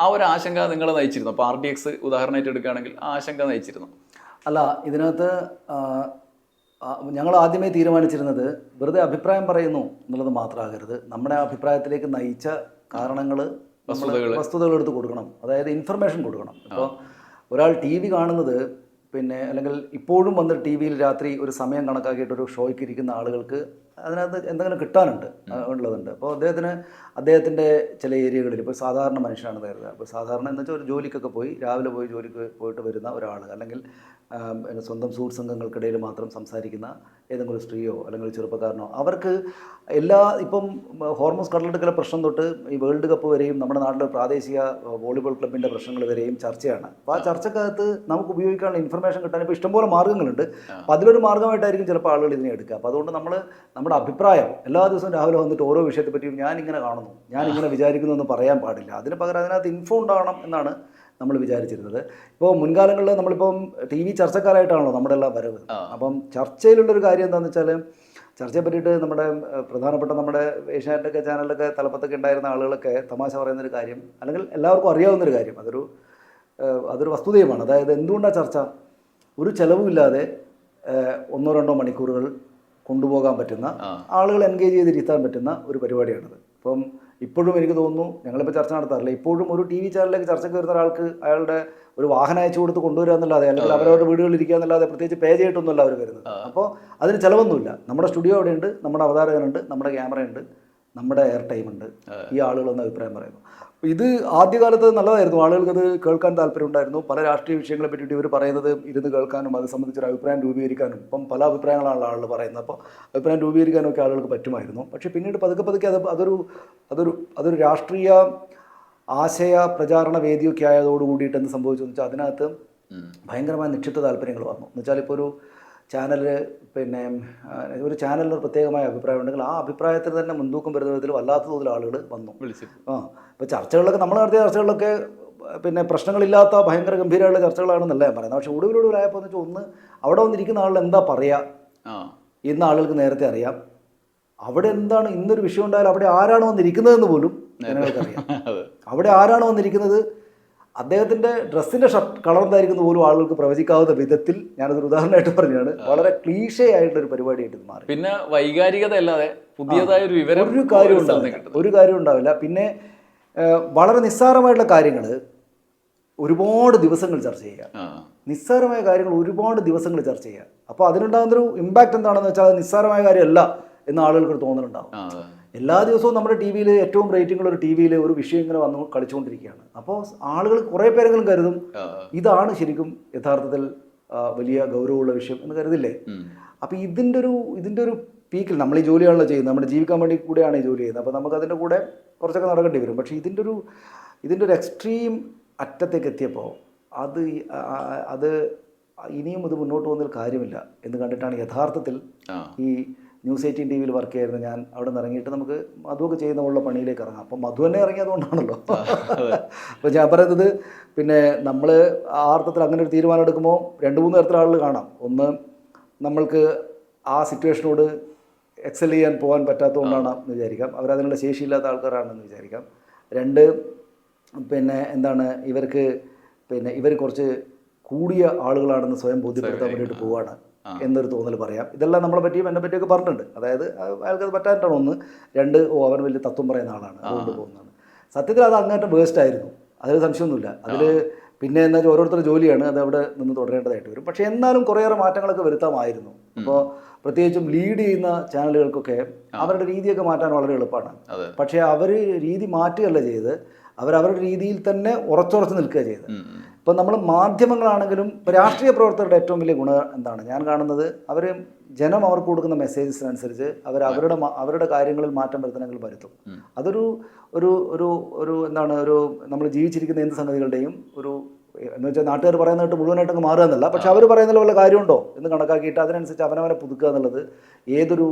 ആ ഒരു ആശങ്ക നിങ്ങളെ നയിച്ചിരുന്നു? അപ്പോൾ RDX ഉദാഹരണമായിട്ട് എടുക്കുകയാണെങ്കിൽ ആ ആശങ്ക നയിച്ചിരുന്നു? അല്ല, ഇതിനകത്ത് ഞങ്ങൾ ആദ്യമേ തീരുമാനിച്ചിരുന്നത് വെറുതെ അഭിപ്രായം പറയുന്നു എന്നുള്ളത് മാത്രമാകരുത്. നമ്മുടെ അഭിപ്രായത്തിലേക്ക് നയിച്ച കാരണങ്ങൾ, വസ്തുതകൾ എടുത്ത് കൊടുക്കണം, അതായത് ഇൻഫർമേഷൻ കൊടുക്കണം. ഇപ്പോൾ ഒരാൾ TV കാണുന്നത് പിന്നെ അല്ലെങ്കിൽ ഇപ്പോഴും വന്ന് TV-യിൽ രാത്രി ഒരു സമയം കണക്കാക്കിയിട്ടൊരു ഷോയ്ക്ക് ഇരിക്കുന്ന ആളുകൾക്ക് അതിനകത്ത് എന്തെങ്കിലും കിട്ടാനുണ്ട് ഉള്ളതുണ്ട്. അപ്പോൾ അദ്ദേഹത്തിൻ്റെ ചില ഏരിയകളിൽ ഇപ്പോൾ സാധാരണ മനുഷ്യനാണ് കരുതുക. അപ്പോൾ സാധാരണ എന്ന് വെച്ചാൽ ഒരു ജോലിക്കൊക്കെ പോയി രാവിലെ പോയി ജോലിക്ക് പോയിട്ട് വരുന്ന ഒരാൾ, അല്ലെങ്കിൽ സ്വന്തം സുഹൃത്ത് സംഘങ്ങൾക്കിടയിൽ മാത്രം സംസാരിക്കുന്ന ഏതെങ്കിലും സ്ത്രീയോ അല്ലെങ്കിൽ ചെറുപ്പക്കാരനോ, അവർക്ക് ഇപ്പം ഹോർമോസ് കടലെടുക്കലെ പ്രശ്നം തൊട്ട് ഈ വേൾഡ് കപ്പ് വരെയും നമ്മുടെ നാട്ടിലെ പ്രാദേശിക വോളിബോൾ ക്ലബിൻ്റെ പ്രശ്നങ്ങൾ വരെയും ചർച്ചയാണ്. അപ്പോൾ ആ ചർച്ചക്കകത്ത് നമുക്ക് ഉപയോഗിക്കാനുള്ള ഇൻഫർമേഷൻ കിട്ടാൻ ഇപ്പോൾ ഇഷ്ടംപോലെ മാർഗ്ഗങ്ങളുണ്ട്. അപ്പോൾ അതിലൊരു മാർഗ്ഗമായിട്ടായിരിക്കും ചിലപ്പോൾ ആളുകൾ ഇതിനെ എടുക്കുക. അപ്പോൾ അതുകൊണ്ട് നമ്മുടെ അഭിപ്രായം എല്ലാ ദിവസവും രാവിലെ വന്നിട്ട് ഓരോ വിഷയത്തെ പറ്റിയും ഞാൻ ഇങ്ങനെ കാണുന്നു, ഞാൻ ഇങ്ങനെ വിചാരിക്കുന്നു എന്ന് പറയാൻ പാടില്ല. അതിന് പകരം അതിനകത്ത് ഇൻഫോ ഉണ്ടാവണം എന്നാണ് നമ്മൾ വിചാരിച്ചിരുന്നത്. ഇപ്പോൾ മുൻകാലങ്ങളിൽ നമ്മളിപ്പം TV ചർച്ചക്കാരായിട്ടാണല്ലോ നമ്മുടെ എല്ലാം വരവ്. അപ്പം ചർച്ചയിലുള്ളൊരു കാര്യം എന്താണെന്ന് വെച്ചാൽ, ചർച്ചയെ പറ്റിയിട്ട് നമ്മുടെ പ്രധാനപ്പെട്ട നമ്മുടെ ഏഷ്യാനെറ്റൊക്കെ ചാനലിലൊക്കെ തലപ്പത്തൊക്കെ ഉണ്ടായിരുന്ന ആളുകളൊക്കെ തമാശ പറയുന്നൊരു കാര്യം, അല്ലെങ്കിൽ എല്ലാവർക്കും അറിയാവുന്നൊരു കാര്യം, അതൊരു വസ്തുതയുമാണ്. അതായത് എന്തുകൊണ്ടാണ് ചർച്ച ഒരു ചെലവുമില്ലാതെ 1-2 മണിക്കൂറുകൾ കൊണ്ടുപോകാൻ പറ്റുന്ന, ആളുകൾ എൻഗേജ് ചെയ്തിരുത്താൻ പറ്റുന്ന ഒരു പരിപാടിയാണിത്. ഇപ്പം ഇപ്പോഴും എനിക്ക് തോന്നുന്നു, ഞങ്ങളിപ്പോൾ ചർച്ച നടത്താറില്ല, ഇപ്പോഴും ഒരു TV ചാനലിലേക്ക് ചർച്ചയ്ക്ക് വരുന്ന ഒരാൾക്ക് അയാളുടെ ഒരു വാഹനം അയച്ചു കൊടുത്ത് കൊണ്ടുവരിക എന്നല്ലാതെ, അല്ലെങ്കിൽ അവരവരുടെ വീടുകളിൽ ഇരിക്കുക എന്നല്ലാതെ പ്രത്യേകിച്ച് പേ ചെയ്തിട്ടൊന്നുമല്ല അവർ വരുന്നത്. അപ്പോൾ അതിന് ചിലവൊന്നുമില്ല. നമ്മുടെ സ്റ്റുഡിയോ അവിടെയുണ്ട്, നമ്മുടെ അവതാരകനുണ്ട്, നമ്മുടെ ക്യാമറയുണ്ട്, നമ്മുടെ എയർ ടൈം ഉണ്ട്. ഈ ആളുകളൊന്ന് അഭിപ്രായം പറയുന്നു. ഇത് ആദ്യകാലത്ത് നല്ലതായിരുന്നു, ആളുകൾക്കത് കേൾക്കാൻ താല്പര്യമുണ്ടായിരുന്നു. പല രാഷ്ട്രീയ വിഷയങ്ങളെ പറ്റിയിട്ട് ഇവർ പറയുന്നത് ഇരുന്ന് കേൾക്കാനും അത് സംബന്ധിച്ചൊരു അഭിപ്രായം രൂപീകരിക്കാനും, ഇപ്പം പല അഭിപ്രായങ്ങളാണല്ലോ ആളുകൾ പറയുന്നത്, അപ്പോൾ അഭിപ്രായം രൂപീകരിക്കാനും ഒക്കെ ആളുകൾക്ക് പറ്റുമായിരുന്നു. പക്ഷേ പിന്നീട് പതുക്കെ അതൊരു രാഷ്ട്രീയ ആശയ പ്രചാരണ വേദിയൊക്കെ ആയതോടുകൂടിയിട്ട് എന്ത് സംഭവിച്ചെന്ന് വെച്ചാൽ അതിനകത്ത് ഭയങ്കരമായ നിക്ഷിപ്ത താല്പര്യങ്ങൾ വന്നു. എന്നുവെച്ചാൽ ഇപ്പോൾ ഒരു ചാനലിന് പ്രത്യേകമായ അഭിപ്രായം ഉണ്ടെങ്കിൽ ആ അഭിപ്രായത്തിൽ തന്നെ മുൻതൂക്കം വരുന്ന വിധത്തിൽ വല്ലാത്ത തോതിൽ ആളുകൾ വന്നു. ഇപ്പോൾ ചർച്ചകളിലൊക്കെ നമ്മൾ നടത്തിയ ചർച്ചകളിലൊക്കെ പ്രശ്നങ്ങളില്ലാത്ത ഭയങ്കര ഗംഭീരമായുള്ള ചർച്ചകളാണെന്നല്ല ഞാൻ പറയുന്നത്. പക്ഷേ ഒടുവിലൂടെയായപ്പോൾ എന്ന് വെച്ചാൽ അവിടെ വന്നിരിക്കുന്ന ആളുകൾ എന്താ പറയുക ഇന്ന് ആളുകൾക്ക് നേരത്തെ അറിയാം. അവിടെ എന്താണ് ഇന്നൊരു വിഷയം ഉണ്ടായാലും അവിടെ ആരാണ് വന്നിരിക്കുന്നതെന്ന് പോലും ജനങ്ങൾക്കറിയാം. അവിടെ ആരാണ് വന്നിരിക്കുന്നത്, അദ്ദേഹത്തിൻ്റെ ഡ്രസ്സിൻ്റെ കളർ എന്തായിരിക്കുന്ന പോലും ആളുകൾക്ക് പ്രവചിക്കാവുന്ന വിധത്തിൽ, ഞാനതൊരു ഉദാഹരണമായിട്ട് പറഞ്ഞാണ്, വളരെ ക്ലീഷേ ആയിട്ടുള്ളൊരു പരിപാടിയായിട്ട് മാറി. പിന്നെ വൈകാരികത അല്ലാതെ പുതിയതായ ഒരു കാര്യം ഉണ്ടാവില്ല. പിന്നെ വളരെ നിസ്സാരമായിട്ടുള്ള കാര്യങ്ങൾ ഒരുപാട് ദിവസങ്ങൾ ചർച്ച ചെയ്യുക, നിസ്സാരമായ കാര്യങ്ങൾ ഒരുപാട് ദിവസങ്ങൾ ചർച്ച ചെയ്യുക. അപ്പോൾ അതിനുണ്ടാകുന്നൊരു ഇമ്പാക്റ്റ് എന്താണെന്ന് വെച്ചാൽ അത് നിസ്സാരമായ കാര്യമല്ല എന്ന് ആളുകൾക്ക് തോന്നലുണ്ടാവും. എല്ലാ ദിവസവും നമ്മുടെ TV-യിൽ ഏറ്റവും റേറ്റിംഗുള്ള ഒരു TV-യിൽ ഒരു വിഷയം ഇങ്ങനെ വന്നു കളിച്ചുകൊണ്ടിരിക്കുകയാണ്. അപ്പോൾ ആളുകൾ കുറേ പേരെങ്കിലും കരുതും ഇതാണ് ശരിക്കും യഥാർത്ഥത്തിൽ വലിയ ഗൗരവമുള്ള വിഷയം എന്ന് കരുതില്ലേ. അപ്പോൾ ഇതിൻ്റെ ഒരു പീക്കിൽ നമ്മൾ ഈ ജോലിയാണല്ലോ ചെയ്യുന്നത്, നമ്മുടെ ജീവിക്കാൻ വേണ്ടി കൂടെയാണ് ഈ ജോലി ചെയ്യുന്നത്. അപ്പോൾ നമുക്ക് അതിൻ്റെ കൂടെ കുറച്ചൊക്കെ നടക്കേണ്ടി വരും. പക്ഷേ ഇതിൻ്റെ ഒരു എക്സ്ട്രീം അറ്റത്തേക്ക് എത്തിയപ്പോൾ അത് ഇനിയും ഇത് മുന്നോട്ട് പോകുന്നതിൽ കാര്യമില്ല എന്ന് കണ്ടിട്ടാണ് യഥാർത്ഥത്തിൽ ഈ News 18 TV-യിൽ വർക്ക് ചെയ്യായിരുന്നു ഞാൻ. അവിടെ നിന്ന് ഇറങ്ങിയിട്ട് നമുക്ക് മധുവൊക്കെ ചെയ്യുന്ന പണിയിലേക്ക് ഇറങ്ങാം. അപ്പം മധു തന്നെ ഇറങ്ങിയതുകൊണ്ടാണല്ലോ. അപ്പോൾ ഞാൻ പറയുന്നത്, നമ്മൾ ആ അർത്ഥത്തിൽ അങ്ങനെ ഒരു തീരുമാനം എടുക്കുമ്പോൾ 2-3 തരത്തിലുള്ള ആളുകൾ കാണാം. ഒന്ന്, നമ്മൾക്ക് ആ സിറ്റുവേഷനോട് എക്സൽ ചെയ്യാൻ പോകാൻ പറ്റാത്തതുകൊണ്ടാണ് എന്ന് വിചാരിക്കാം, അവരതിനുള്ള ശേഷിയില്ലാത്ത ആൾക്കാരാണെന്ന് വിചാരിക്കാം. 2 പിന്നെ എന്താണ് ഇവർ കുറച്ച് കൂടിയ ആളുകളാണെന്ന് സ്വയം ബോധ്യപ്പെടുത്താൻ വേണ്ടിയിട്ട് പോവാണ് എന്നൊരു തോന്നൽ പറയാം. ഇതെല്ലാം നമ്മളെ പറ്റിയും എന്നെ പറ്റിയൊക്കെ പറഞ്ഞിട്ടുണ്ട്. അതായത് അയാൾക്കത് പറ്റാനായിട്ടാണ് 1. 2 അവൻ വലിയ തത്വം പറയുന്ന ആളാണ്, അതുകൊണ്ട് പോകുന്നതാണ്. സത്യത്തിൽ അത് അങ്ങേറ്റം വേസ്റ്റ് ആയിരുന്നു, അതിൽ സംശയമൊന്നുമില്ല. അതിൽ പിന്നെ എന്താ വെച്ചാൽ ഓരോരുത്തരുടെ ജോലിയാണ്, അത് അവിടെ നിന്ന് തുടരേണ്ടതായിട്ട് വരും. പക്ഷേ എന്നാലും കുറേയേറെ മാറ്റങ്ങളൊക്കെ വരുത്താമായിരുന്നു. അപ്പോൾ പ്രത്യേകിച്ചും ലീഡ് ചെയ്യുന്ന ചാനലുകൾക്കൊക്കെ അവരുടെ രീതിയൊക്കെ മാറ്റാൻ വളരെ എളുപ്പമാണ്. പക്ഷേ അവർ രീതി മാറ്റുകയല്ല ചെയ്ത്, അവരവരുടെ രീതിയിൽ തന്നെ ഉറച്ചുറച്ച് നിൽക്കുക ചെയ്ത്. ഇപ്പം നമ്മൾ മാധ്യമങ്ങളാണെങ്കിലും രാഷ്ട്രീയ പ്രവർത്തകരുടെ ഏറ്റവും വലിയ ഗുണം എന്താണ് ഞാൻ കാണുന്നത്, ജനം അവർക്ക് കൊടുക്കുന്ന മെസ്സേജസിനനുസരിച്ച് അവരുടെ കാര്യങ്ങളിൽ മാറ്റം വരുത്തണമെങ്കിൽ വരുത്തും. അതൊരു ഒരു ഒരു ഒരു എന്താണ് നമ്മൾ ജീവിച്ചിരിക്കുന്ന എന്ത് സംഗതികളുടെയും എന്ന് വെച്ചാൽ നാട്ടുകാർ പറയുന്നതായിട്ട് മുഴുവനായിട്ടങ്ങ് മാറുക എന്നല്ല, പക്ഷെ അവർ പറയുന്നതിൽ വല്ല കാര്യമുണ്ടോ എന്ന് കണക്കാക്കിയിട്ട് അതിനനുസരിച്ച് അവനവനെ പുതുക്കുക എന്നുള്ളത് ഏതൊരു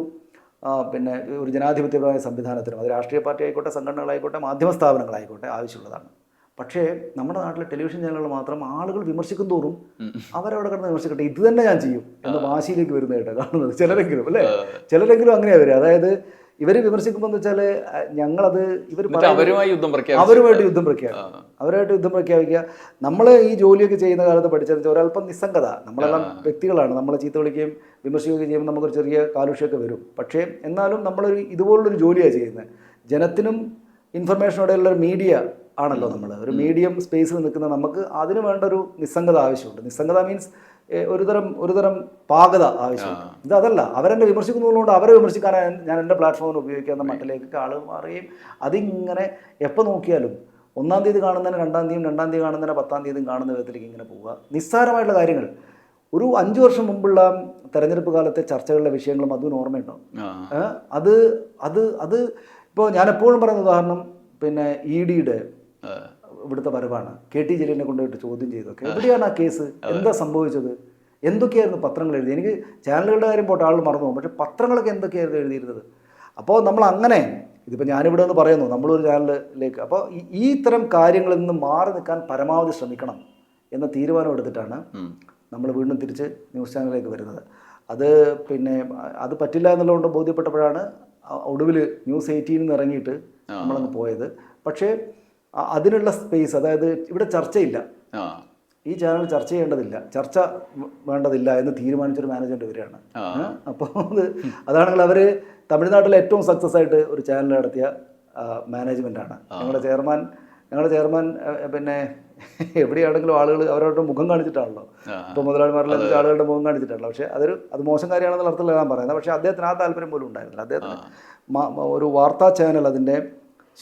പിന്നെ ഒരു ജനാധിപത്യപരമായ സംവിധാനത്തിനും, അത് രാഷ്ട്രീയ പാർട്ടി ആയിക്കോട്ടെ, സംഘടനകളായിക്കോട്ടെ, മാധ്യമ സ്ഥാപനങ്ങളായിക്കോട്ടെ ആവശ്യമുള്ളതാണ്. പക്ഷേ നമ്മുടെ നാട്ടിലെ ടെലിവിഷൻ ചാനലുകൾ മാത്രം ആളുകൾ വിമർശിക്കും തോറും അവരവിടെ കിടന്ന് വിമർശിക്കട്ടെ, ഇത് തന്നെ ഞാൻ ചെയ്യും എന്ന വാശിയിലേക്ക് വരുന്നതായിട്ടാണ് കാണുന്നത് ചിലരെങ്കിലും, അല്ലേ? ചിലരെങ്കിലും അങ്ങനെയാണ് വരിക. അതായത് ഇവർ വിമർശിക്കുമ്പോൾ എന്ന് വെച്ചാൽ ഞങ്ങളത് അവരുമായിട്ട് യുദ്ധം പ്രഖ്യാപിക്കുക. നമ്മൾ ഈ ജോലിയൊക്കെ ചെയ്യുന്ന കാലത്ത് പഠിച്ചത് ഒരല്പം നിസ്സംഗത, നമ്മളെല്ലാം വ്യക്തികളാണ്, നമ്മളെ ചീത്ത വിളിക്കുകയും വിമർശിക്കുകയും ചെയ്യുമ്പോൾ നമുക്കൊരു ചെറിയ കാലുഷ്യമൊക്കെ വരും. പക്ഷേ എന്നാലും നമ്മളൊരു ഇതുപോലുള്ളൊരു ജോലിയാണ് ചെയ്യുന്നത്. ജനത്തിനും ഇൻഫർമേഷനോടെയുള്ളൊരു മീഡിയ ആണല്ലോ നമ്മൾ, ഒരു മീഡിയം സ്പേസിൽ നിൽക്കുന്ന നമുക്ക് അതിന് വേണ്ട ഒരു നിസ്സംഗത ആവശ്യമുണ്ട്. നിസ്സംഗത മീൻസ് ഒരുതരം പാകത ആവശ്യമുണ്ട്. ഇതല്ല, അവരെന്നെ വിമർശിക്കുന്നതുകൊണ്ട് അവരെ വിമർശിക്കാനാണ് ഞാൻ എൻ്റെ പ്ലാറ്റ്ഫോമിൽ ഉപയോഗിക്കുന്ന മട്ടിലേക്ക് ആളുകൾ മാറുകയും അതിങ്ങനെ എപ്പോൾ നോക്കിയാലും 1-ാം തീയതി കാണുന്നതിന് 2-ാം തീയതിയും 2-ാം തീയതി കാണുന്നതിന് 10-ാം തീയതിയും കാണുന്ന വിധത്തിലേക്ക് ഇങ്ങനെ പോവുക. നിസ്സാരമായിട്ടുള്ള കാര്യങ്ങൾ ഒരു 5 വർഷം മുമ്പുള്ള തെരഞ്ഞെടുപ്പ് കാലത്തെ ചർച്ചകളുടെ വിഷയങ്ങളും അതും ഓർമ്മയുണ്ടോ? അത് ഇപ്പോൾ ഞാൻ എപ്പോഴും പറയുന്ന ഉദാഹരണം പിന്നെ EDയുടെ ഇവിടുത്തെ വരവാണ്. KT ജലീലിനെ കൊണ്ടുപോയിട്ട് ചോദ്യം ചെയ്തൊക്കെ എവിടെയാണ് ആ കേസ്, എന്താ സംഭവിച്ചത്, എന്തൊക്കെയായിരുന്നു പത്രങ്ങൾ എഴുതി? എനിക്ക് ചാനലുകളുടെ കാര്യം പോട്ടെ, ആൾ മറന്നു പോകും, പക്ഷേ പത്രങ്ങളൊക്കെ എന്തൊക്കെയായിരുന്നു എഴുതിയിരുന്നത്. അപ്പോൾ നമ്മൾ അങ്ങനെ ഇതിപ്പോൾ ഞാനിവിടെ നിന്ന് പറയുന്നു, നമ്മളൊരു ചാനലിലേക്ക്, അപ്പോൾ ഈ ഇത്തരം കാര്യങ്ങളിൽ നിന്ന് മാറി നിൽക്കാൻ പരമാവധി ശ്രമിക്കണം എന്ന തീരുമാനം എടുത്തിട്ടാണ് നമ്മൾ വീണ്ടും തിരിച്ച് ന്യൂസ് ചാനലിലേക്ക് വരുന്നത്. അത് പറ്റില്ല എന്നുള്ളതുകൊണ്ട് ബോധ്യപ്പെട്ടപ്പോഴാണ് ഒടുവിൽ News 18 നിന്ന് ഇറങ്ങിയിട്ട് നമ്മളങ്ങ് പോയത്. പക്ഷേ അതിനുള്ള സ്പേസ്, അതായത് ഇവിടെ ചർച്ചയില്ല, ഈ ചാനൽ ചർച്ച ചെയ്യേണ്ടതില്ല, ചർച്ച വേണ്ടതില്ല എന്ന് തീരുമാനിച്ചൊരു മാനേജ്മെൻറ്റ് വരികയാണ്. അപ്പോൾ അതാണെങ്കിൽ അവർ തമിഴ്നാട്ടിലെ ഏറ്റവും സക്സസ് ആയിട്ട് ഒരു ചാനൽ നടത്തിയ മാനേജ്മെൻറ്റാണ്. ഞങ്ങളുടെ ചെയർമാൻ പിന്നെ എവിടെയാണെങ്കിലും ആളുകൾ അവരുടെ മുഖം കാണിച്ചിട്ടാണല്ലോ, ഇപ്പോൾ മുതലാളിമാരിലെ ആളുകളുടെ മുഖം കാണിച്ചിട്ടാണല്ലോ. പക്ഷേ അത് മോശം കാര്യമാണെന്നുള്ള അർത്ഥത്തിലാണ് ഞാൻ പറയുന്നത്. പക്ഷേ അദ്ദേഹത്തിന് ആ താല്പര്യം പോലും ഉണ്ടായിരുന്നില്ല. അദ്ദേഹത്തിന് ഒരു വാർത്താ ചാനൽ അതിൻ്റെ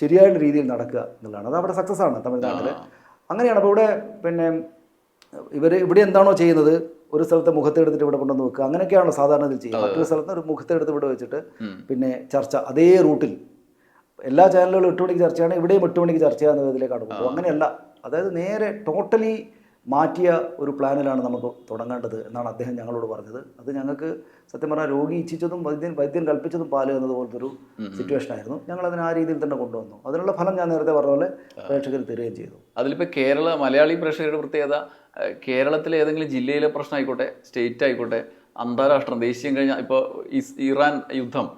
ശരിയായ രീതിയിൽ നടക്കുക എന്നുള്ളതാണ്. അത് അവിടെ സക്സസ് ആണ് തമിഴ്നാട്ടിൽ. അങ്ങനെയാണ്. അപ്പോൾ ഇവിടെ പിന്നെ ഇവിടെ എന്താണോ ചെയ്യുന്നത്, ഒരു സ്ഥലത്തെ മുഖത്തെടുത്തിട്ട് ഇവിടെ കൊണ്ടുവന്ന് വെക്കുക, അങ്ങനെയൊക്കെയാണല്ലോ സാധാരണ ഇതിൽ ചെയ്യുക. മറ്റൊരു സ്ഥലത്ത് ഒരു മുഖത്തെടുത്ത് ഇവിടെ വെച്ചിട്ട് പിന്നെ ചർച്ച അതേ റൂട്ടിൽ എല്ലാ ചാനലുകളും 8 മണിക്ക് ചർച്ചയാണ്, ഇവിടെയും 8 മണിക്ക് ചർച്ച ചെയ്യാവുന്ന വിധത്തിലേക്കാണ് പോകും. അങ്ങനെയല്ല, അതായത് നേരെ ടോട്ടലി മാറ്റിയ ഒരു പ്ലാനിലാണ് നമുക്ക് തുടങ്ങേണ്ടത് എന്നാണ് അദ്ദേഹം ഞങ്ങളോട് പറഞ്ഞത്. അത് ഞങ്ങൾക്ക് സത്യം പറഞ്ഞാൽ രോഗി ഇച്ഛിച്ചതും വൈദ്യൻ കൽപ്പിച്ചതും പാല് എന്നതുപോലത്തെ ഒരു സിറ്റുവേഷൻ ആയിരുന്നു. ഞങ്ങളതിന് ആ രീതിയിൽ തന്നെ കൊണ്ടുവന്നു. അതിനുള്ള ഫലം ഞാൻ നേരത്തെ പറഞ്ഞ പോലെ പ്രേക്ഷകർ തരികയും ചെയ്തു. അതിലിപ്പോൾ മലയാളി പ്രേക്ഷകരുടെ പ്രത്യേകത, കേരളത്തിലെ ഏതെങ്കിലും ജില്ലയിലെ പ്രശ്നം ആയിക്കോട്ടെ, സ്റ്റേറ്റ് ആയിക്കോട്ടെ, അന്താരാഷ്ട്രം, ദേശീയം കഴിഞ്ഞാൽ ഇപ്പോൾ ഇറാൻ യുദ്ധം,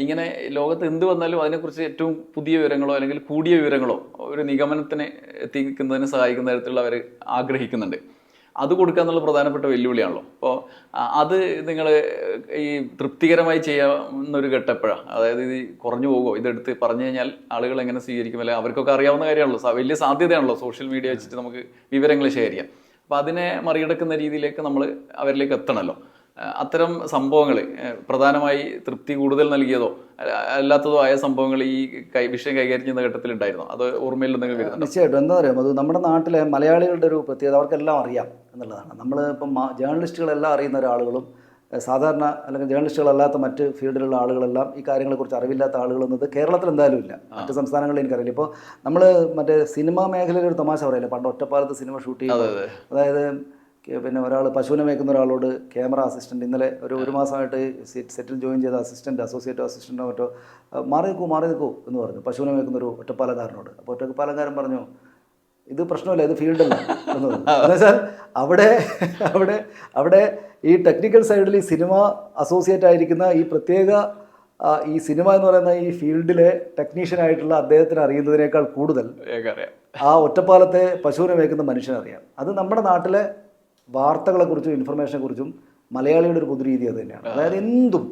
ഇങ്ങനെ ലോകത്ത് എന്ത് വന്നാലും അതിനെക്കുറിച്ച് ഏറ്റവും പുതിയ വിവരങ്ങളോ അല്ലെങ്കിൽ കൂടിയ വിവരങ്ങളോ ഒരു നിഗമനത്തിന് എത്തിക്കുന്നതിന് സഹായിക്കുന്ന തരത്തിലുള്ള അവർ ആഗ്രഹിക്കുന്നുണ്ട്. അത് കൊടുക്കുക എന്നുള്ള പ്രധാനപ്പെട്ട വെല്ലുവിളിയാണല്ലോ. അപ്പോൾ അത് നിങ്ങൾ ഈ തൃപ്തികരമായി ചെയ്യാവുന്നൊരു ഘട്ടപ്പോഴാണ്, അതായത് ഇത് കുറഞ്ഞു പോകുമോ, ഇതെടുത്ത് പറഞ്ഞു കഴിഞ്ഞാൽ ആളുകൾ എങ്ങനെ സ്വീകരിക്കും, അല്ലെങ്കിൽ അവർക്കൊക്കെ അറിയാവുന്ന കാര്യമാണല്ലോ, വലിയ സാധ്യതയാണല്ലോ സോഷ്യൽ മീഡിയ വെച്ചിട്ട് നമുക്ക് വിവരങ്ങൾ ഷെയർ ചെയ്യാം. അപ്പോൾ അതിനെ മറികടക്കുന്ന രീതിയിലേക്ക് നമ്മൾ അവരിലേക്ക് എത്തണമല്ലോ. അത്തരം സംഭവങ്ങൾ പ്രധാനമായി തൃപ്തി കൂടുതൽ നൽകിയതോ അല്ലാത്തതോ ആയ സംഭവങ്ങൾ ഈ വിഷയം കൈകാര്യം ചെയ്യുന്ന ഘട്ടത്തിൽ ഉണ്ടായിരുന്നു, അത് ഓർമ്മയിൽ എന്തെങ്കിലും വരുന്നത്? നിശ്ചയമായിട്ടും. എന്താ പറയുക, അത് നമ്മുടെ നാട്ടിലെ മലയാളികളുടെ ഒരു പ്രത്യേകത, അവർക്കെല്ലാം അറിയാം എന്നുള്ളതാണ്. നമ്മൾ ഇപ്പം ജേർണലിസ്റ്റുകളെല്ലാം അറിയുന്ന ഒരാളുകളും സാധാരണ അല്ലെങ്കിൽ ജേർണലിസ്റ്റുകളല്ലാത്ത മറ്റ് ഫീൽഡിലുള്ള ആളുകളെല്ലാം ഈ കാര്യങ്ങളെക്കുറിച്ച് അറിവില്ലാത്ത ആളുകളെന്നത് കേരളത്തിൽ എന്തായാലും ഇല്ല. മറ്റ് സംസ്ഥാനങ്ങളിൽ എനിക്കറിയില്ല. ഇപ്പോൾ നമ്മൾ മറ്റേ സിനിമാ മേഖലയിൽ ഒരു തമാശ പറയില്ല, പണ്ട് ഒറ്റപ്പാലത്ത് സിനിമ ഷൂട്ട് ചെയ്യുന്നത്, അതായത് പിന്നെ ഒരാൾ പശുവിനെ മേക്കുന്ന ഒരാളോട് ക്യാമറ അസിസ്റ്റൻറ്റ് ഇന്നലെ ഒരു മാസമായിട്ട് സെറ്റിൽ ജോയിൻ ചെയ്ത അസോസിയേറ്റ് അസിസ്റ്റൻറ്റോ മറ്റോ മാറി നിൽക്കൂ എന്ന് പറഞ്ഞു പശുവിനെ മേക്കുന്ന ഒരു ഒറ്റപ്പാലക്കാരനോട്. അപ്പോൾ ഒറ്റപ്പാലക്കാരൻ പറഞ്ഞു, ഇത് പ്രശ്നമില്ല, ഇത് ഫീൽഡല്ല എന്ന് പറഞ്ഞു. എന്നുവെച്ചാൽ അവിടെ ഈ ടെക്നിക്കൽ സൈഡിൽ ഈ സിനിമ അസോസിയേറ്റ് ആയിരിക്കുന്ന ഈ പ്രത്യേക ഈ സിനിമ എന്ന് പറയുന്ന ഈ ഫീൽഡിലെ ടെക്നീഷ്യനായിട്ടുള്ള അദ്ദേഹത്തിന് അറിയുന്നതിനേക്കാൾ കൂടുതൽ അറിയാം. ആ ഒറ്റപ്പാലത്തെ പശുവിനെ മേയ്ക്കുന്ന മനുഷ്യനറിയാം. അത് നമ്മുടെ നാട്ടിലെ വാർത്തകളെക്കുറിച്ചും ഇൻഫർമേഷനെ കുറിച്ചും മലയാളിയുടെ ഒരു പൊതുരീതി അത് തന്നെയാണ്. അതായത് എന്തും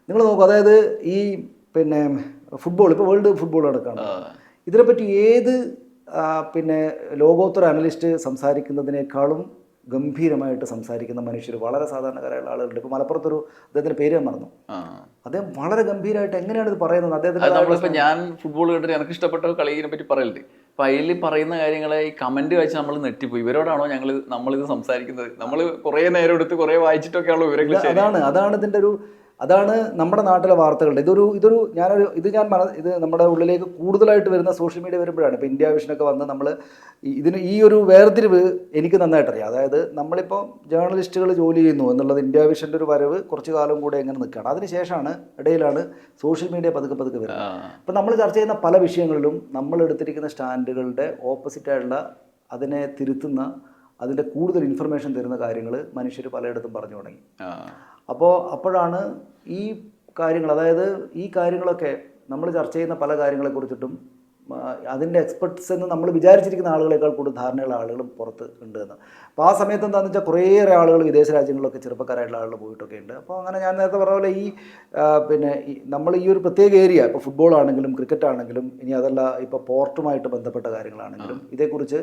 നിങ്ങൾ നോക്കൂ, അതായത് ഈ പിന്നെ ഫുട്ബോൾ, ഇപ്പോൾ വേൾഡ് ഫുട്ബോൾ നടക്കുകയാണ്, ഇതിനെപ്പറ്റി ഏത് പിന്നെ ലോകോത്തര അനലിസ്റ്റ് സംസാരിക്കുന്നതിനേക്കാളും ഗംഭീരമായിട്ട് സംസാരിക്കുന്ന മനുഷ്യർ വളരെ സാധാരണക്കാരായുള്ള ആളുകളുണ്ട്. ഇപ്പോൾ മലപ്പുറത്തൊരു അദ്ദേഹത്തിൻ്റെ പേര് ഞാൻ മറന്നു, അദ്ദേഹം വളരെ ഗംഭീരമായിട്ട് എങ്ങനെയാണ് ഇത് പറയുന്നത്. അദ്ദേഹത്തിൻ്റെ ഞാൻ ഫുട്ബോൾ കണ്ടിട്ട് എനിക്ക് ഇഷ്ടപ്പെട്ട കളിയെ പറ്റി പറയലുണ്ട്. അപ്പം അതിൽ പറയുന്ന കാര്യങ്ങളെ ഈ കമന്റ് വായിച്ച് നമ്മൾ നെറ്റിപ്പോയി. ഇവരോടാണോ നമ്മളിത് സംസാരിക്കുന്നത്? നമ്മൾ കുറേ നേരം എടുത്ത് കുറേ വായിച്ചിട്ടൊക്കെയാണല്ലോ ഇവരൊക്കെ. അതാണ് ഇതിൻ്റെ ഒരു, അതാണ് നമ്മുടെ നാട്ടിലെ വാർത്തകളുടെ ഇത് നമ്മുടെ ഉള്ളിലേക്ക് കൂടുതലായിട്ട് വരുന്ന സോഷ്യൽ മീഡിയ വരുമ്പോഴാണ്. ഇപ്പോൾ ഇന്ത്യ വിഷനൊക്കെ വന്ന് നമ്മൾ ഈ ഒരു വേർതിരിവ് എനിക്ക് നന്നായിട്ടറിയാം. അതായത് നമ്മളിപ്പോൾ ജേർണലിസ്റ്റുകൾ ജോലി ചെയ്യുന്നു എന്നുള്ളത് ഇന്ത്യ വിഷൻ്റെ ഒരു വരവ് കുറച്ച് കാലം കൂടെ എങ്ങനെ നിൽക്കുകയാണ്. അതിനുശേഷമാണ് ഇടയിലാണ് സോഷ്യൽ മീഡിയ പതുക്കെ വരുന്നത്. അപ്പോൾ നമ്മൾ ചർച്ച ചെയ്യുന്ന പല വിഷയങ്ങളിലും നമ്മൾ എടുത്തിരിക്കുന്ന സ്റ്റാൻഡുകളുടെ ഓപ്പോസിറ്റായിട്ടുള്ള, അതിനെ തിരുത്തുന്ന, അതിൻ്റെ കൂടുതൽ ഇൻഫർമേഷൻ തരുന്ന കാര്യങ്ങൾ മനുഷ്യർ പലയിടത്തും പറഞ്ഞു തുടങ്ങി. അപ്പോഴാണ് ഈ കാര്യങ്ങൾ, അതായത് ഈ കാര്യങ്ങളൊക്കെ നമ്മൾ ചർച്ച ചെയ്യുന്ന പല കാര്യങ്ങളെക്കുറിച്ചിട്ടും അതിൻ്റെ എക്സ്പെർട്സ് എന്ന് നമ്മൾ വിചാരിച്ചിരിക്കുന്ന ആളുകളെക്കാൾ കൂടുതൽ ധാരണയുള്ള ആളുകൾ പുറത്ത് ഉണ്ട് എന്ന്. അപ്പോൾ ആ സമയത്ത് എന്താണെന്ന് വെച്ചാൽ കുറേയേറെ ആളുകൾ വിദേശ രാജ്യങ്ങളിലൊക്കെ ചെറുപ്പക്കാരായിട്ടുള്ള ആളുകൾ പോയിട്ടൊക്കെ ഉണ്ട്. അപ്പോൾ അങ്ങനെ ഞാൻ നേരത്തെ പറഞ്ഞ പോലെ പിന്നെ നമ്മൾ ഈ ഒരു പ്രത്യേക ഏരിയ, ഇപ്പോൾ ഫുട്ബോൾ ആണെങ്കിലും ക്രിക്കറ്റ് ആണെങ്കിലും, ഇനി അതല്ല ഇപ്പോൾ പോർട്ടുമായിട്ട് ബന്ധപ്പെട്ട കാര്യങ്ങളാണെങ്കിലും, ഇതേക്കുറിച്ച്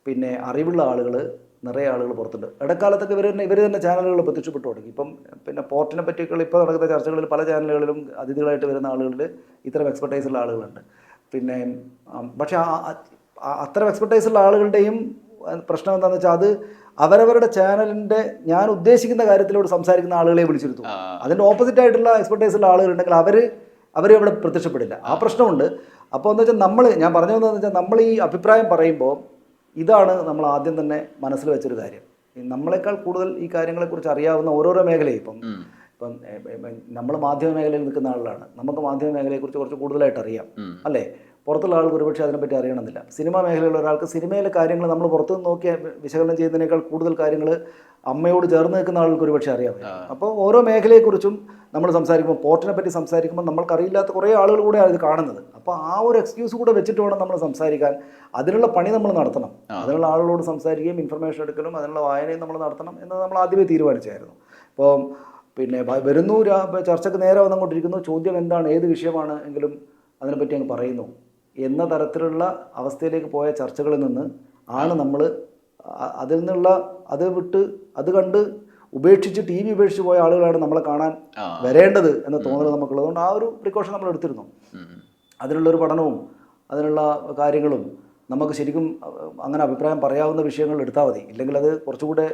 പിന്നെ അറിവുള്ള ആളുകൾ നിറയെ ആളുകൾ പുറത്തുണ്ട്. ഇടക്കാലത്തൊക്കെ ഇവർ തന്നെ ചാനലുകൾ പ്രത്യക്ഷപ്പെട്ടു തുടങ്ങി. ഇപ്പം പിന്നെ പോർട്ടിനെ പറ്റിയൊക്കെ ഇപ്പോൾ നടക്കുന്ന ചർച്ചകളിൽ പല ചാനലുകളിലും അതിഥികളായിട്ട് വരുന്ന ആളുകളിൽ ഇത്തരം എക്സ്പെർട്ടൈസുള്ള ആളുകളുണ്ട്. പിന്നെ പക്ഷേ അത്തരം എക്സ്പെർട്ടൈസുള്ള ആളുകളുടെയും പ്രശ്നം എന്താണെന്ന് വെച്ചാൽ, അത് അവരവരുടെ ചാനലിൻ്റെ ഞാൻ ഉദ്ദേശിക്കുന്ന കാര്യത്തിലൂടെ സംസാരിക്കുന്ന ആളുകളെ വിളിച്ചിരുത്തും. അതിൻ്റെ ഓപ്പോസിറ്റായിട്ടുള്ള എക്സ്പെർട്ടൈസുള്ള ആളുകളുണ്ടെങ്കിൽ അവർ അവിടെ പ്രത്യക്ഷപ്പെടില്ല. ആ പ്രശ്നമുണ്ട്. അപ്പോൾ എന്താ വെച്ചാൽ ഞാൻ പറഞ്ഞു വന്നതെന്ന് വെച്ചാൽ, നമ്മൾ ഈ അഭിപ്രായം പറയുമ്പോൾ ഇതാണ് നമ്മൾ ആദ്യം തന്നെ മനസ്സിൽ വെച്ചൊരു കാര്യം. നമ്മളെക്കാൾ കൂടുതൽ ഈ കാര്യങ്ങളെക്കുറിച്ച് അറിയാവുന്ന ഓരോരോ മേഖലയും ഇപ്പം നമ്മൾ മാധ്യമ മേഖലയിൽ നിൽക്കുന്ന ആളുകളാണ്. നമുക്ക് മാധ്യമ മേഖലയെക്കുറിച്ച് കുറച്ച് കൂടുതലായിട്ട് അറിയാം, അല്ലേ? പുറത്തുള്ള ആൾക്ക് ഒരുപക്ഷെ അതിനെപ്പറ്റി അറിയണമെന്നില്ല. സിനിമാ മേഖലയിലുള്ള ഒരാൾക്ക് സിനിമയിലെ കാര്യങ്ങൾ നമ്മൾ പുറത്തുനിന്ന് നോക്കി വിശകലനം ചെയ്യുന്നതിനേക്കാൾ കൂടുതൽ കാര്യങ്ങൾ അമ്മയോട് ചേർന്ന് നിൽക്കുന്ന ആൾക്ക് ഒരുപക്ഷെ അറിയാം. അപ്പോൾ ഓരോ മേഖലയെക്കുറിച്ചും നമ്മൾ സംസാരിക്കുമ്പോൾ, പോർട്ടിനെ പറ്റി സംസാരിക്കുമ്പോൾ നമ്മൾക്കറിയില്ലാത്ത കുറേ ആളുകൾ കൂടെയാണ് ഇത് കാണുന്നത്. അപ്പോൾ ആ ഒരു എക്സ്ക്യൂസ് കൂടെ വെച്ചിട്ട് വേണം നമ്മൾ സംസാരിക്കാൻ. അതിനുള്ള പണി നമ്മൾ നടത്തണം. അതിനുള്ള ആളുകളോട് സംസാരിക്കുകയും ഇൻഫർമേഷൻ എടുക്കലും അതിനുള്ള വായനയും നമ്മൾ നടത്തണം എന്ന് നമ്മൾ ആദ്യമേ തീരുമാനിച്ചായിരുന്നു. അപ്പോൾ പിന്നെ വരുന്നു, ചർച്ചയ്ക്ക് നേരെ വന്നുകൊണ്ടിരിക്കുന്നു, ചോദ്യം എന്താണ്, ഏത് വിഷയമാണ് എങ്കിലും അതിനെപ്പറ്റി അങ്ങ് പറയുന്നു എന്ന തരത്തിലുള്ള അവസ്ഥയിലേക്ക് പോയ ചർച്ചകളിൽ നിന്ന് ആണ് നമ്മൾ അതിൽ നിന്നുള്ള അത് കണ്ട് ഉപേക്ഷിച്ച് ടി വി ഉപേക്ഷിച്ച് പോയ ആളുകളാണ് നമ്മളെ കാണാൻ വരേണ്ടത് എന്ന തോന്നൽ നമുക്കുള്ളത്. അതുകൊണ്ട് ആ ഒരു പ്രിക്കോഷൻ നമ്മൾ എടുത്തിരുന്നു. അതിനുള്ളൊരു പഠനവും അതിനുള്ള കാര്യങ്ങളും നമുക്ക് ശരിക്കും അങ്ങനെ അഭിപ്രായം പറയാവുന്ന വിഷയങ്ങൾ എടുത്താൽ മതി. ഇല്ലെങ്കിൽ അത് കുറച്ചുകൂടെ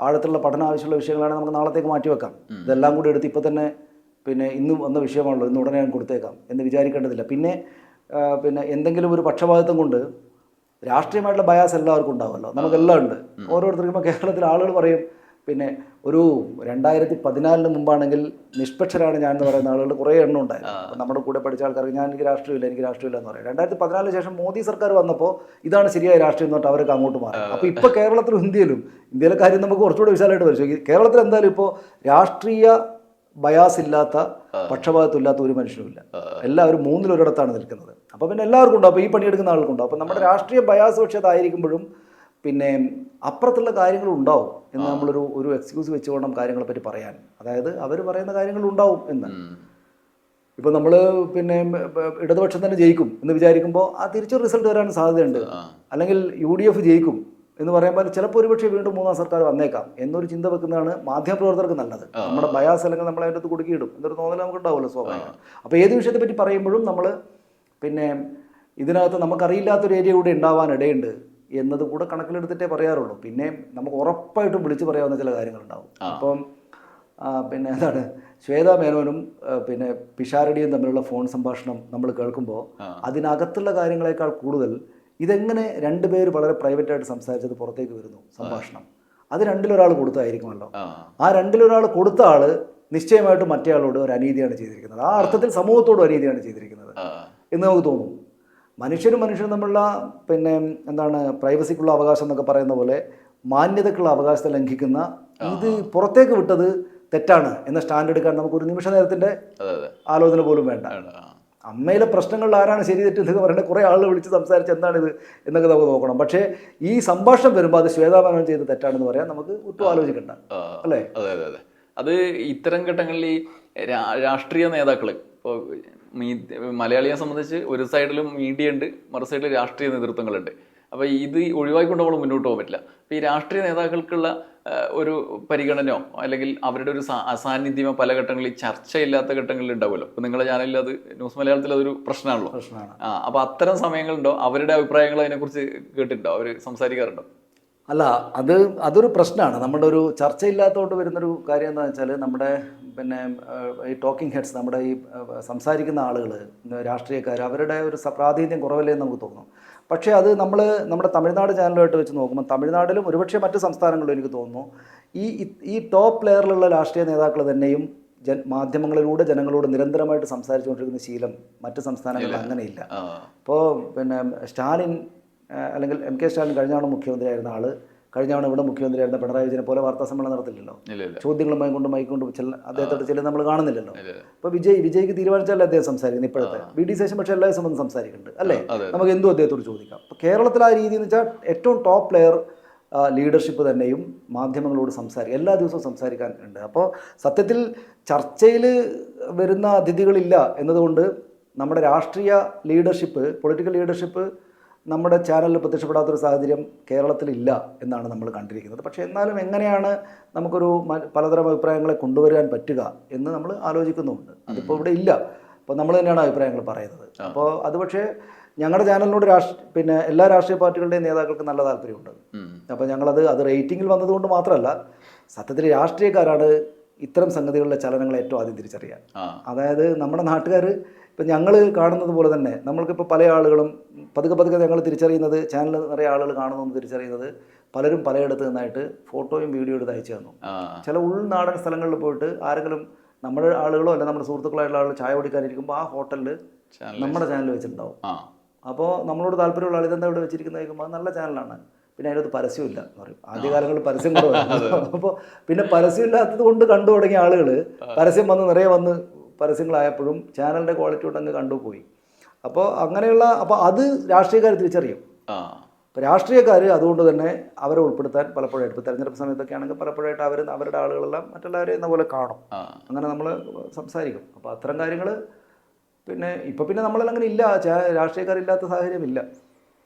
ആഴത്തിലുള്ള പഠനം ആവശ്യമുള്ള വിഷയങ്ങളാണ് നമുക്ക് നാളത്തേക്ക് മാറ്റിവെക്കാം. ഇതെല്ലാം കൂടി എടുത്ത് ഇപ്പം തന്നെ പിന്നെ ഇന്ന് വന്ന വിഷയമാണല്ലോ, ഇന്ന് ഉടനെ ഞാൻ കൊടുത്തേക്കാം എന്ന് വിചാരിക്കേണ്ടതില്ല. പിന്നെ എന്തെങ്കിലും ഒരു പക്ഷപാതിത്വം കൊണ്ട് രാഷ്ട്രീയമായിട്ടുള്ള ബയാസ് എല്ലാവർക്കും ഉണ്ടാവുമല്ലോ, നമുക്കെല്ലാം ഉണ്ട്. ഓരോരുത്തർക്കും ഇപ്പോൾ കേരളത്തിലെ ആളുകൾ പറയും, പിന്നെ ഒരു 2014 മുമ്പാണെങ്കിൽ നിഷ്പക്ഷരാണ് ഞാൻ എന്ന് പറയുന്ന ആളുകൾ കുറേ എണ്ണം ഉണ്ടായിരുന്നു. അപ്പോൾ നമ്മുടെ കൂടെ പഠിച്ച ആൾക്കാർക്ക് എനിക്ക് രാഷ്ട്രീയമില്ല എന്ന് പറയും. 2014 ശേഷം മോദി സർക്കാർ വന്നപ്പോൾ ഇതാണ് ശരിയായ രാഷ്ട്രീയം എന്ന് പറഞ്ഞിട്ട് അവർക്ക് അങ്ങോട്ട് മാറി. അപ്പോൾ ഇപ്പോൾ കേരളത്തിലും ഇന്ത്യയിലെ കാര്യം നമുക്ക് കുറച്ചുകൂടെ വിശാലമായിട്ട് പരിശോധിക്കും. കേരളത്തിൽ എന്തായാലും ഇപ്പോൾ രാഷ്ട്രീയ ബയാസ് ഇല്ലാത്ത, പക്ഷപാതത്വം ഇല്ലാത്ത ഒരു മനുഷ്യനുമില്ല. എല്ലാവരും മൂന്നിലൊരിടത്താണ് നിൽക്കുന്നത്. അപ്പോൾ പിന്നെ എല്ലാവർക്കും ഉണ്ടാവും, അപ്പോൾ ഈ പണിയെടുക്കുന്ന ആൾക്കുണ്ടാവും. അപ്പോൾ നമ്മുടെ രാഷ്ട്രീയ ബയാസ് പക്ഷേ അതായിരിക്കുമ്പോഴും പിന്നെ അപ്പുറത്തുള്ള കാര്യങ്ങളുണ്ടാവും എന്ന് നമ്മളൊരു എക്സ്ക്യൂസ് വെച്ച് വേണം കാര്യങ്ങളെപ്പറ്റി പറയാൻ. അതായത് അവർ പറയുന്ന കാര്യങ്ങളുണ്ടാവും എന്ന്. ഇപ്പോൾ നമ്മൾ പിന്നെ ഇടതുപക്ഷം തന്നെ ജയിക്കും എന്ന് വിചാരിക്കുമ്പോൾ ആ തിരിച്ചൊരു റിസൾട്ട് വരാൻ സാധ്യതയുണ്ട്. അല്ലെങ്കിൽ UDF ജയിക്കും എന്ന് പറയുമ്പോൾ ചിലപ്പോൾ ഒരുപക്ഷെ വീണ്ടും മൂന്നാം സർക്കാർ വന്നേക്കാം എന്നൊരു ചിന്ത വെക്കുന്നതാണ് മാധ്യമപ്രവർത്തകർക്ക് നല്ലത്. നമ്മുടെ ബയാസ് അല്ലെങ്കിൽ നമ്മൾ അതിൻ്റെ അടുത്ത് കുടുക്കിയിടും എന്നൊരു തോന്നൽ നമുക്ക് ഉണ്ടാവുമല്ലോ സ്വാഭാവികം. അപ്പോൾ ഏത് വിഷയത്തെ പറ്റി പറയുമ്പോഴും നമ്മൾ പിന്നെ ഇതിനകത്ത് നമുക്കറിയില്ലാത്തൊരു ഏരിയ കൂടെ ഉണ്ടാവാൻ ഇടയുണ്ട് എന്നത് കൂടെ കണക്കിലെടുത്തിട്ടേ പറയാറുള്ളൂ. പിന്നെ നമുക്ക് ഉറപ്പായിട്ടും വിളിച്ച് പറയാവുന്ന ചില കാര്യങ്ങളുണ്ടാവും. അപ്പം പിന്നെ എന്താണ്, ശ്വേതാ മേനോനും പിന്നെ പിഷാരടിയും തമ്മിലുള്ള ഫോൺ സംഭാഷണം നമ്മൾ കേൾക്കുമ്പോൾ അതിനകത്തുള്ള കാര്യങ്ങളെക്കാൾ കൂടുതൽ ഇതെങ്ങനെ രണ്ടുപേർ വളരെ പ്രൈവറ്റായിട്ട് സംസാരിച്ചത് പുറത്തേക്ക് വരുന്നു സംഭാഷണം, അത് രണ്ടിലൊരാൾ കൊടുത്തായിരിക്കുമല്ലോ. ആ രണ്ടിലൊരാൾ കൊടുത്ത ആൾ നിശ്ചയമായിട്ടും മറ്റേ ആളോട് ഒരു അനീതിയാണ് ചെയ്തിരിക്കുന്നത്. ആ അർത്ഥത്തിൽ സമൂഹത്തോടും അനീതിയാണ് ചെയ്തിരിക്കുന്നത് എന്ന് നമുക്ക് തോന്നും. മനുഷ്യനും തമ്മിലുള്ള പിന്നെ എന്താണ് പ്രൈവസിക്കുള്ള അവകാശം എന്നൊക്കെ പറയുന്ന പോലെ മാന്യതക്കുള്ള അവകാശത്തെ ലംഘിക്കുന്ന ഇത് പുറത്തേക്ക് വിട്ടത് തെറ്റാണ് എന്ന സ്റ്റാൻഡ് എടുക്കാൻ നമുക്ക് ഒരു നിമിഷ നേരത്തിൻ്റെ അതെ അതെ ആലോചന പോലും വേണ്ട. ആ. അമ്മയിലെ പ്രശ്നങ്ങളിൽ ആരാണ് ശരി തെറ്റ് എന്നൊക്കെ പറയുന്നത് കുറേ ആളുകൾ വിളിച്ച് സംസാരിച്ച് എന്താണിത് എന്നൊക്കെ നമുക്ക് നോക്കണം. പക്ഷേ ഈ സംഭാഷണം വരുമ്പോൾ അത് ശ്വേതാമേനോൻ ചെയ്ത് തെറ്റാണെന്ന് പറയാൻ നമുക്ക് ഒട്ടും ആലോചിക്കണ്ട, അല്ലേ? അതെ അതെ അതെ. അത് ഇത്തരം ഘട്ടങ്ങളിൽ ഈ രാഷ്ട്രീയ നേതാക്കൾ ഇപ്പോൾ മലയാളിയെ സംബന്ധിച്ച് ഒരു സൈഡിലും മീഡിയ ഉണ്ട്, മറു സൈഡിൽ രാഷ്ട്രീയ നേതൃത്വങ്ങളുണ്ട്. അപ്പോൾ ഇത് ഒഴിവാക്കിക്കൊണ്ട് നമ്മൾ മുന്നോട്ട് പോകാൻ പറ്റില്ല. അപ്പോൾ ഈ രാഷ്ട്രീയ നേതാക്കൾക്കുള്ള ഒരു പരിഗണനയോ അല്ലെങ്കിൽ അവരുടെ ഒരു അസാന്നിധ്യമോ പല ഘട്ടങ്ങളിൽ ചർച്ചയില്ലാത്ത ഘട്ടങ്ങളിൽ ഉണ്ടാവുമല്ലോ. ഇപ്പോൾ നിങ്ങളുടെ ചാനലിൽ അത് ന്യൂസ് മലയാളത്തിൽ അതൊരു പ്രശ്നമാണല്ലോ. അപ്പോൾ അത്തരം സമയങ്ങളുണ്ടോ? അവരുടെ അഭിപ്രായങ്ങൾ അതിനെക്കുറിച്ച് കേട്ടിട്ടുണ്ടോ? അവർ സംസാരിക്കാറുണ്ടോ? അല്ല, അതൊരു പ്രശ്നമാണ്. നമ്മുടെ ഒരു ചർച്ചയില്ലാത്തതുകൊണ്ട് വരുന്നൊരു കാര്യം എന്താണെന്ന് വെച്ചാൽ നമ്മുടെ ഈ ടോക്കിംഗ് ഹെഡ്സ്, നമ്മുടെ ഈ സംസാരിക്കുന്ന ആളുകൾ, രാഷ്ട്രീയക്കാർ, അവരുടെ ഒരു പ്രാതിനിധ്യം കുറവല്ലേ എന്ന് നമുക്ക് തോന്നും. പക്ഷേ അത് നമ്മുടെ തമിഴ്നാട് ചാനലുമായിട്ട് വെച്ച് നോക്കുമ്പോൾ തമിഴ്നാട്ടിലും ഒരുപക്ഷെ മറ്റ് സംസ്ഥാനങ്ങളിലും എനിക്ക് തോന്നുന്നു ഈ ടോപ്പ് ലെയറിലുള്ള രാഷ്ട്രീയ നേതാക്കൾ തന്നെയും മാധ്യമങ്ങളിലൂടെ ജനങ്ങളോട് നിരന്തരമായിട്ട് സംസാരിച്ചുകൊണ്ടിരിക്കുന്ന ശീലം മറ്റ് സംസ്ഥാനങ്ങളിൽ അങ്ങനെയില്ല. ഇപ്പോൾ സ്റ്റാലിൻ അല്ലെങ്കിൽ MK സ്റ്റാലിൻ കഴിഞ്ഞാണ് മുഖ്യമന്ത്രിയായിരുന്ന ആള്, കഴിഞ്ഞാണ് ഇവിടെ മുഖ്യമന്ത്രിയായിരുന്ന പിണറായി വിജയനെ പോലെ വാർത്താ സമ്മേളനം നടത്തില്ലല്ലോ. ചോദ്യങ്ങളുമായി കൊണ്ട് മൈക്കൊണ്ട് അദ്ദേഹത്തോട് ചെല്ലുന്ന നമ്മൾ കാണുന്നില്ലല്ലോ. ഇപ്പോൾ വിജയ്ക്ക് തീരുമാനിച്ചാലേ അദ്ദേഹം സംസാരിക്കുന്നത്. ഇപ്പോഴത്തെ VD സേഷൻ പക്ഷേ എല്ലാ ദിവസവും സംസാരിക്കുന്നുണ്ട്, അല്ലേ? നമുക്ക് എന്തും അദ്ദേഹത്തോട് ചോദിക്കാം. അപ്പോൾ കേരളത്തിൽ ആ രീതി എന്ന് വെച്ചാൽ ഏറ്റവും ടോപ്പ് ലെയർ ലീഡർഷിപ്പ് തന്നെയും മാധ്യമങ്ങളോട് എല്ലാ ദിവസവും സംസാരിക്കാൻ ഉണ്ട്. അപ്പോൾ സത്യത്തിൽ ചർച്ചയിൽ വരുന്ന അതിഥികളില്ല എന്നതുകൊണ്ട് നമ്മുടെ രാഷ്ട്രീയ ലീഡർഷിപ്പ്, പൊളിറ്റിക്കൽ ലീഡർഷിപ്പ് നമ്മുടെ ചാനലിൽ പ്രത്യക്ഷപ്പെടാത്തൊരു സാഹചര്യം കേരളത്തിലില്ല എന്നാണ് നമ്മൾ കണ്ടിരിക്കുന്നത്. പക്ഷേ എന്നാലും എങ്ങനെയാണ് നമുക്കൊരു പലതരം അഭിപ്രായങ്ങളെ കൊണ്ടുവരാൻ പറ്റുക എന്ന് നമ്മൾ ആലോചിക്കുന്നുമുണ്ട്. അതിപ്പോൾ ഇവിടെ ഇല്ല. അപ്പോൾ നമ്മൾ തന്നെയാണ് അഭിപ്രായങ്ങൾ പറയുന്നത്. അപ്പോൾ അത് പക്ഷേ ഞങ്ങളുടെ ചാനലിനോട് എല്ലാ രാഷ്ട്രീയ പാർട്ടികളുടെയും നേതാക്കൾക്ക് നല്ല താല്പര്യമുണ്ട്. അപ്പോൾ അത് റേറ്റിങ്ങിൽ വന്നതുകൊണ്ട് മാത്രമല്ല, സത്യത്തിൽ രാഷ്ട്രീയക്കാരാണ് ഇത്തരം സംഗതികളുടെ ചലനങ്ങൾ ഏറ്റവും ആദ്യം തിരിച്ചറിയാൻ. അതായത് നമ്മുടെ നാട്ടുകാർ ഇപ്പം ഞങ്ങൾ കാണുന്നത് പോലെ തന്നെ നമ്മൾക്കിപ്പോൾ പല ആളുകളും പതുക്കെ ഞങ്ങൾ തിരിച്ചറിയുന്നത്, ചാനൽ നിറയെ ആളുകൾ കാണുന്നു തിരിച്ചറിയുന്നത്, പലരും പലയിടത്ത് നിന്നായിട്ട് ഫോട്ടോയും വീഡിയോ എടുത്ത് അയച്ചു തന്നു. ചില ഉൾനാടൻ സ്ഥലങ്ങളിൽ പോയിട്ട് ആരെങ്കിലും നമ്മുടെ ആളുകളോ അല്ല നമ്മുടെ സുഹൃത്തുക്കളായിട്ടുള്ള ആളുകൾ ചായ കുടിക്കാനിരിക്കുമ്പോൾ ആ ഹോട്ടലിൽ നമ്മുടെ ചാനൽ വെച്ചിട്ടുണ്ടാവും. അപ്പോൾ നമ്മളോട് താല്പര്യമുള്ള ആൾ ഇതെന്താ ഇവിടെ വെച്ചിരിക്കുന്നത് ചോദിക്കുമ്പോൾ അത് നല്ല ചാനലാണ്, പിന്നെ അതിനകത്ത് പരസ്യമില്ല എന്ന് പറയും. ആദ്യകാലങ്ങളിൽ പരസ്യം കുറവായിരുന്നു. അപ്പോൾ പിന്നെ പരസ്യമില്ലാത്തത് കൊണ്ട് കണ്ടു തുടങ്ങിയ ആളുകൾ പരസ്യം നിറയെ വന്ന് പരസ്യങ്ങളായപ്പോഴും ചാനലിൻ്റെ ക്വാളിറ്റി കൊണ്ട് അങ്ങ് കണ്ടുപോയി. അപ്പോൾ അപ്പോൾ അത് രാഷ്ട്രീയക്കാർ തിരിച്ചറിയും. അപ്പോൾ രാഷ്ട്രീയക്കാർ അതുകൊണ്ട് തന്നെ അവരെ ഉൾപ്പെടുത്താൻ പലപ്പോഴായിട്ട്, ഇപ്പോൾ തെരഞ്ഞെടുപ്പ് സമയത്തൊക്കെ ആണെങ്കിൽ പലപ്പോഴായിട്ട് അവരുടെ ആളുകളെല്ലാം മറ്റുള്ളവരെ എന്ന പോലെ കാണും. അങ്ങനെ നമ്മൾ സംസാരിക്കും. അപ്പോൾ അത്തരം കാര്യങ്ങൾ പിന്നെ നമ്മളെല്ലാം അങ്ങനെ ഇല്ല, രാഷ്ട്രീയക്കാരില്ലാത്ത സാഹചര്യമില്ല.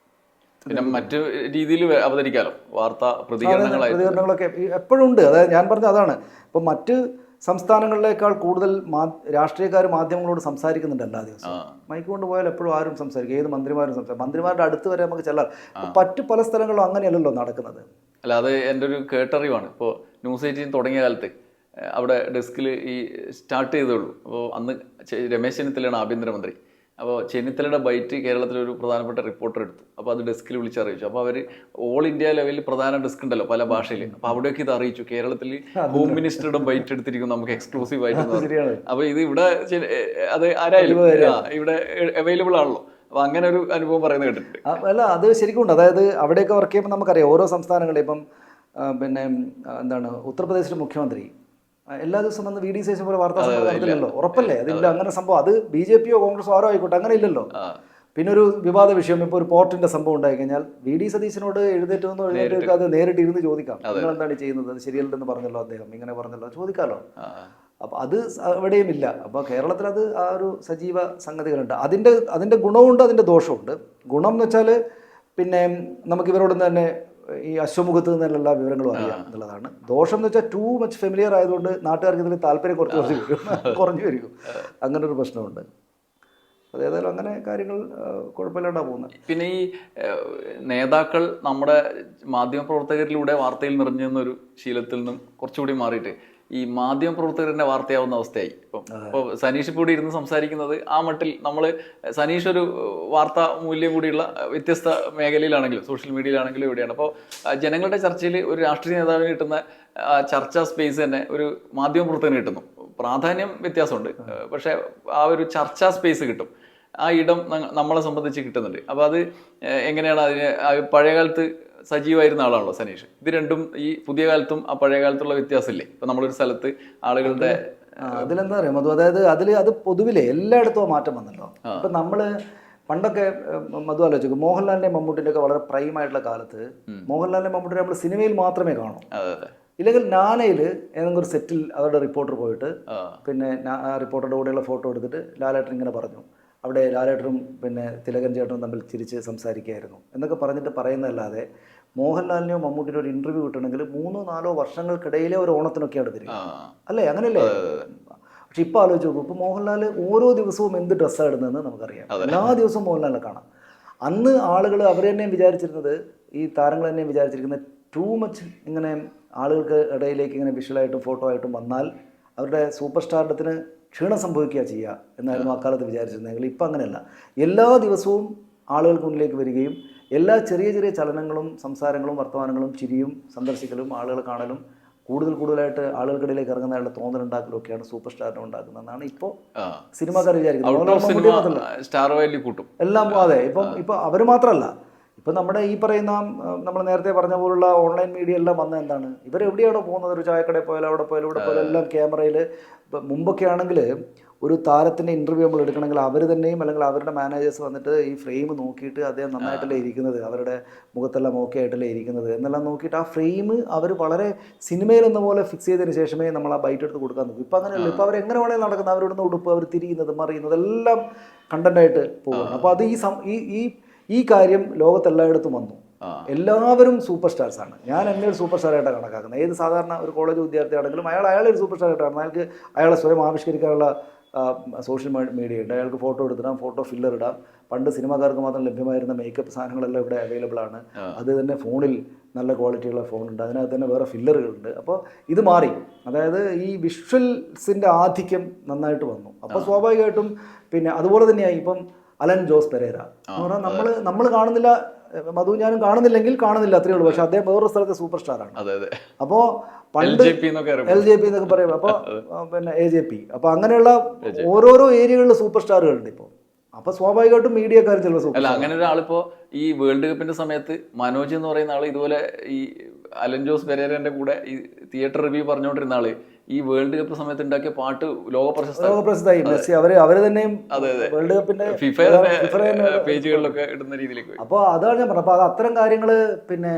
പിന്നെ മറ്റു രീതിയിൽ അവതരിക്കാലോ, വാർത്താ പ്രതികരണങ്ങളൊക്കെ എപ്പോഴും ഉണ്ട്. അതായത് ഞാൻ പറഞ്ഞ അതാണ്, ഇപ്പം മറ്റ് സംസ്ഥാനങ്ങളിലേക്കാൾ കൂടുതൽ രാഷ്ട്രീയക്കാർ മാധ്യമങ്ങളോട് സംസാരിക്കുന്നുണ്ട് എല്ലാ ദിവസവും. മൈക്ക് കൊണ്ടുപോയാൽ എപ്പോഴും ആരും സംസാരിക്കും, ഏത് മന്ത്രിമാരും സംസാരിക്കും. മന്ത്രിമാരുടെ അടുത്ത് വരെ നമുക്ക് ചെല്ലാം. മറ്റു പല സ്ഥലങ്ങളിലും അങ്ങനെയല്ലല്ലോ നടക്കുന്നത്. അല്ല, അത് എൻ്റെ ഒരു കേട്ടറിവാണ്. ഇപ്പോൾ ന്യൂസ് 18 തുടങ്ങിയ കാലത്ത് അവിടെ ഡെസ്കിൽ ഈ സ്റ്റാർട്ട് ചെയ്തോളൂ. അപ്പോൾ അന്ന് രമേശ് ചെന്നിത്തലയാണ് ആഭ്യന്തരമന്ത്രി. അപ്പോൾ ചെന്നിത്തലയുടെ ബൈറ്റ് കേരളത്തിലൊരു പ്രധാനപ്പെട്ട റിപ്പോർട്ടർ എടുത്തു. അപ്പോൾ അത് ഡെസ്കിൽ വിളിച്ചറിയിച്ചു. അപ്പോൾ അവർ ഓൾ ഇന്ത്യ ലെവലിൽ പ്രധാന ഡെസ്ക് ഉണ്ടല്ലോ പല ഭാഷയിൽ, അപ്പോൾ അവിടെയൊക്കെ ഇത് അറിയിച്ചു. കേരളത്തിൽ ഹോം മിനിസ്റ്ററുടെ ബൈറ്റ് എടുത്തിരിക്കും നമുക്ക് എക്സ്ക്ലൂസീവ് ആയിട്ട്. അപ്പോൾ ഇത് ഇവിടെ അത് ആരായാലും ഇവിടെ അവൈലബിൾ ആണല്ലോ. അപ്പോൾ അങ്ങനെ ഒരു അനുഭവം പറയുന്നത് കേട്ടിട്ടുണ്ട്. അല്ല, അത് ശരിക്കും ഉണ്ട്. അതായത് അവിടെയൊക്കെ വർക്ക് ചെയ്യുമ്പോൾ നമുക്കറിയാം ഓരോ സംസ്ഥാനങ്ങളിൽ. ഇപ്പം ഉത്തർപ്രദേശിലെ മുഖ്യമന്ത്രി എല്ലാ ദിവസവും വന്ന് VD സേഷൻ പോലെ വാർത്താ സമ്മേളനം നടത്തില്ലല്ലോ. ഉറപ്പല്ലേ? അതില്ല അങ്ങനെ സംഭവം. അത് BJP യോ കോൺഗ്രസോ ആരോ ആയിക്കോട്ടെ, അങ്ങനെ ഇല്ലല്ലോ. പിന്നെ ഒരു വിവാദ വിഷയം, ഇപ്പോൾ ഒരു പോർട്ടിന്റെ സംഭവം ഉണ്ടായി കഴിഞ്ഞാൽ VD സതീശനോട് എഴുന്നേറ്റ് അത് നേരിട്ട് ഇരുന്ന് ചോദിക്കാം. നിങ്ങൾ എന്താണ് ചെയ്യുന്നത്, അത് ശരിയല്ലെന്ന് പറഞ്ഞല്ലോ അദ്ദേഹം, ഇങ്ങനെ പറഞ്ഞല്ലോ, ചോദിക്കാമല്ലോ. അപ്പോൾ അത് എവിടെയും ഇല്ല. അപ്പോൾ കേരളത്തിൽ അത് ആ ഒരു സജീവ സംഗതികളുണ്ട്. അതിൻ്റെ ഗുണമുണ്ട്, അതിൻ്റെ ദോഷമുണ്ട്. ഗുണം എന്ന് വെച്ചാൽ പിന്നെ നമുക്ക് ഇവരോട് തന്നെ ഈ അശ്വമുഖത്ത് നിന്നുള്ള വിവരങ്ങളും അറിയാം എന്നുള്ളതാണ്. ദോഷം എന്ന് വെച്ചാൽ ടൂ മച്ച് ഫെമിലിയർ ആയതുകൊണ്ട് നാട്ടുകാർക്ക് ഇതിൽ താല്പര്യം കുറഞ്ഞു വരും. അങ്ങനെ ഒരു പ്രശ്നമുണ്ട്. അതേതായാലും അങ്ങനെ കാര്യങ്ങൾ കുഴപ്പമില്ലാണ്ടാണ് പോകുന്നത്. പിന്നെ ഈ നേതാക്കൾ നമ്മുടെ മാധ്യമപ്രവർത്തകരിലൂടെ വാർത്തയിൽ നിറഞ്ഞെന്നൊരു ശീലത്തിൽ നിന്നും കുറച്ചുകൂടി മാറിയിട്ട് ഈ മാധ്യമപ്രവർത്തകരുടെ വാർത്തയാവുന്ന അവസ്ഥയായി. ഇപ്പോൾ സനീഷ് കൂടി ഇരുന്ന് സംസാരിക്കുന്നത് ആ മട്ടിൽ നമ്മൾ സനീഷ് ഒരു വാർത്താ മൂല്യം കൂടിയുള്ള വ്യത്യസ്ത മേഖലയിലാണെങ്കിലും സോഷ്യൽ മീഡിയയിലാണെങ്കിലും ഇവിടെയാണ്. അപ്പോൾ ജനങ്ങളുടെ ചർച്ചയിൽ ഒരു രാഷ്ട്രീയ നേതാവിന് കിട്ടുന്ന ചർച്ചാ സ്പേസ് തന്നെ ഒരു മാധ്യമപ്രവർത്തകന് കിട്ടുന്നു. പ്രാധാന്യം വ്യത്യാസമുണ്ട്, പക്ഷേ ആ ഒരു ചർച്ചാ സ്പേസ് കിട്ടും. ആ ഇടം നമ്മളെ സംബന്ധിച്ച് കിട്ടുന്നുണ്ട്. അപ്പോൾ അത് എങ്ങനെയാണ് അതിന് പഴയകാലത്ത് സജീവമായിരുന്ന ആളാണല്ലോ സനീഷ്. ഇത് രണ്ടും ഈ പുതിയ കാലത്തും ആ പഴയ കാലത്തുള്ള വ്യത്യാസമില്ലേ? ഇപ്പൊ നമ്മളൊരു സ്ഥലത്ത് ആളുകളുടെ അതിലെന്താ പറയാ മധു, അതായത് അത് പൊതുവിലെ എല്ലായിടത്തും മാറ്റം വന്നല്ലോ. ഇപ്പൊ നമ്മള് പണ്ടൊക്കെ മധു ആലോചിക്കും, മോഹൻലാലിന്റെ മമ്മൂട്ടിന്റെ ഒക്കെ വളരെ പ്രൈമായിട്ടുള്ള കാലത്ത് മോഹൻലാലിന്റെ മമ്മൂട്ടിനെ നമ്മൾ സിനിമയിൽ മാത്രമേ കാണൂ. ഇല്ലെങ്കിൽ നാനയിൽ ഏതെങ്കിലും ഒരു സെറ്റിൽ അവരുടെ റിപ്പോർട്ടർ പോയിട്ട് പിന്നെ റിപ്പോർട്ടറുടെ കൂടെയുള്ള ഫോട്ടോ എടുത്തിട്ട് ലാലേട്ടൻ ഇങ്ങനെ പറഞ്ഞു, അവിടെ ലാലേട്ടനും പിന്നെ തിലകൻ ചേട്ടനും തമ്മിൽ ചിരിച്ച് സംസാരിക്കുകയായിരുന്നു എന്നൊക്കെ പറഞ്ഞിട്ട് പറയുന്നതല്ലാതെ മോഹൻലാലിനെയോ മമ്മൂട്ടിനോ ഒരു ഇന്റർവ്യൂ കിട്ടണമെങ്കിൽ 3-4 വർഷങ്ങൾക്കിടയിലെ ഒരു ഓണത്തിനൊക്കെയാണ് വരിക, അല്ലേ? അങ്ങനെയല്ലേ? പക്ഷെ ഇപ്പൊ ആലോചിച്ച് നോക്കും, ഇപ്പൊ മോഹൻലാൽ ഓരോ ദിവസവും എന്ത് ഡ്രസ്സാണ് ഇടുന്നതെന്ന് നമുക്കറിയാം. എല്ലാ ദിവസവും മോഹൻലാലിനെ കാണാം. അന്ന് ആളുകൾ അവർ തന്നെയും വിചാരിച്ചിരുന്നത്, ഈ താരങ്ങൾ തന്നെയും വിചാരിച്ചിരിക്കുന്നത് ടൂ മച്ച് ഇങ്ങനെ ആളുകൾക്ക് ഇടയിലേക്ക് ഇങ്ങനെ വിഷ്വലായിട്ടും ഫോട്ടോ ആയിട്ടും വന്നാൽ അവരുടെ സൂപ്പർ സ്റ്റാർഡത്തിന് ക്ഷീണം സംഭവിക്കുക ചെയ്യുക എന്നായിരുന്നു അക്കാലത്ത് വിചാരിച്ചിരുന്നെങ്കിൽ ഇപ്പം അങ്ങനെയല്ല. എല്ലാ ദിവസവും ആളുകൾക്ക് മുന്നിലേക്ക് വരികയും എല്ലാ ചെറിയ ചെറിയ ചലനങ്ങളും സംസാരങ്ങളും വർത്തമാനങ്ങളും ചിരിയും സന്ദർശിക്കലും ആളുകൾ കാണലും കൂടുതലായിട്ട് ആളുകൾക്കിടയിലേക്ക് ഇറങ്ങുന്നതായുള്ള തോന്നലുണ്ടാക്കലും ഒക്കെയാണ് സൂപ്പർ സ്റ്റാറിനെ ഉണ്ടാക്കുന്നതെന്നാണ് ഇപ്പോൾ സിനിമാക്കാർ വിചാരിക്കുന്നത്. എല്ലാം അതെ. ഇപ്പം അവർ മാത്രമല്ല, ഇപ്പം നമ്മുടെ ഈ പറയുന്ന നമ്മൾ നേരത്തെ പറഞ്ഞ പോലുള്ള ഓൺലൈൻ മീഡിയ എല്ലാം വന്ന എന്താണ്, ഇവരെവിടെയാണോ പോകുന്നത്, ഒരു ചായക്കടയിൽ പോയാലും അവിടെ പോയാലും ഇവിടെ പോയാലും എല്ലാം ക്യാമറയിൽ. ഇപ്പം മുമ്പൊക്കെ ആണെങ്കിൽ ഒരു താരത്തിൻ്റെ ഇൻ്റർവ്യൂ നമ്മൾ എടുക്കണമെങ്കിൽ അവർ തന്നെയും അല്ലെങ്കിൽ അവരുടെ മാനേജേഴ്സ് വന്നിട്ട് ഈ ഫ്രെയിം നോക്കിയിട്ട് അദ്ദേഹം നന്നായിട്ടല്ലേ ഇരിക്കുന്നത്, അവരുടെ മുഖത്തെല്ലാം ഓക്കെ ആയിട്ടല്ലേ ഇരിക്കുന്നത് എന്നെല്ലാം നോക്കിയിട്ട് ആ ഫ്രെയിം അവർ വളരെ സിനിമയിൽ എന്ന പോലെ ഫിക്സ് ചെയ്തതിന് ശേഷമേ നമ്മൾ ആ ബൈറ്റ് എടുത്ത് കൊടുക്കാൻ നോക്കും. ഇപ്പം അങ്ങനെയല്ല. ഇപ്പോൾ അവരെങ്ങനെ വേണേൽ നടക്കുന്നത്, അവരിടുന്ന ഉടുപ്പ്, അവർ തിരിയുന്നത് മറിയുന്നത് എല്ലാം കണ്ടന്റായിട്ട് പോകുന്നു. അപ്പോൾ അത് ഈ കാര്യം ലോകത്തെല്ലായിടത്തും വന്നു. എല്ലാവരും സൂപ്പർ സ്റ്റാർസ് ആണ്. ഞാൻ എന്നെ ഒരു സൂപ്പർ സ്റ്റാറായിട്ടാണ് കണക്കാക്കുന്നത്. ഏത് സാധാരണ ഒരു കോളേജ് വിദ്യാർത്ഥിയാണെങ്കിലും അയാളെ ഒരു സൂപ്പർ സ്റ്റാറായിട്ടാണ്. അയാൾക്ക് അയാളെ സ്വയം ആവിഷ്കരിക്കാനുള്ള സോഷ്യൽ മീഡിയ ഉണ്ട്. അയാൾക്ക് ഫോട്ടോ എടുത്തിടാം, ഫോട്ടോ ഫില്ലർ ഇടാം. പണ്ട് സിനിമാക്കാർക്ക് മാത്രം ലഭ്യമായിരുന്ന മേക്കപ്പ് സാധനങ്ങളെല്ലാം ഇവിടെ അവൈലബിൾ ആണ്. അത് തന്നെ ഫോണിൽ നല്ല ക്വാളിറ്റിയുള്ള ഫോണുണ്ട്, അതിനകത്ത് തന്നെ വേറെ ഫില്ലറുകളുണ്ട്. അപ്പോൾ ഇത് മാറി, അതായത് ഈ വിഷ്വൽസിൻ്റെ ആധിക്യം നന്നായിട്ട് വന്നു. അപ്പോൾ സ്വാഭാവികമായിട്ടും പിന്നെ അതുപോലെ തന്നെയായി ഇപ്പം അലൻ ജോസ് പെരേര എന്ന് പറഞ്ഞാൽ നമ്മൾ കാണുന്നില്ല, മധു ഞാനും കാണുന്നില്ലെങ്കിൽ കാണുന്നില്ല, അത്രയേ ഉള്ളൂ. പക്ഷെ അദ്ദേഹം വേറൊരു സ്ഥലത്തെ സൂപ്പർ സ്റ്റാറാണ്. അപ്പോൾ പണ്ട് LJP എന്നൊക്കെ പറയും, അപ്പോൾ പിന്നെ AJP, അപ്പോൾ അങ്ങനെയുള്ള ഓരോരോ ഏരിയകളിൽ സൂപ്പർ സ്റ്റാറുകളുണ്ട് ഇപ്പോൾ. അപ്പൊ സ്വാഭാവികമായിട്ടും മീഡിയക്കാർ ചില അല്ല അങ്ങനെ ഒരാളിപ്പോ ഈ വേൾഡ് കപ്പിന്റെ സമയത്ത് മനോജ് എന്ന് പറയുന്ന ആള് ഇതുപോലെ ഈ അലൻ ജോസ് പെരേരന്റെ കൂടെ ഈ തിയേറ്റർ റിവ്യൂ പറഞ്ഞുകൊണ്ടിരുന്ന ആള് ഈ വേൾഡ് കപ്പ് സമയത്ത് ഉണ്ടാക്കിയ പാട്ട് ലോക പ്രശസ്തമായി. മെസ്സി അവര് തന്നെയും വേൾഡ് കപ്പിന്റെ ഫിഫ പേജുകളിലൊക്കെ ഇടുന്ന രീതിയിലേക്ക്. അപ്പോൾ അതാണ് ഞാൻ പറഞ്ഞത്. അപ്പൊ അത് അത്തരം കാര്യങ്ങള് പിന്നെ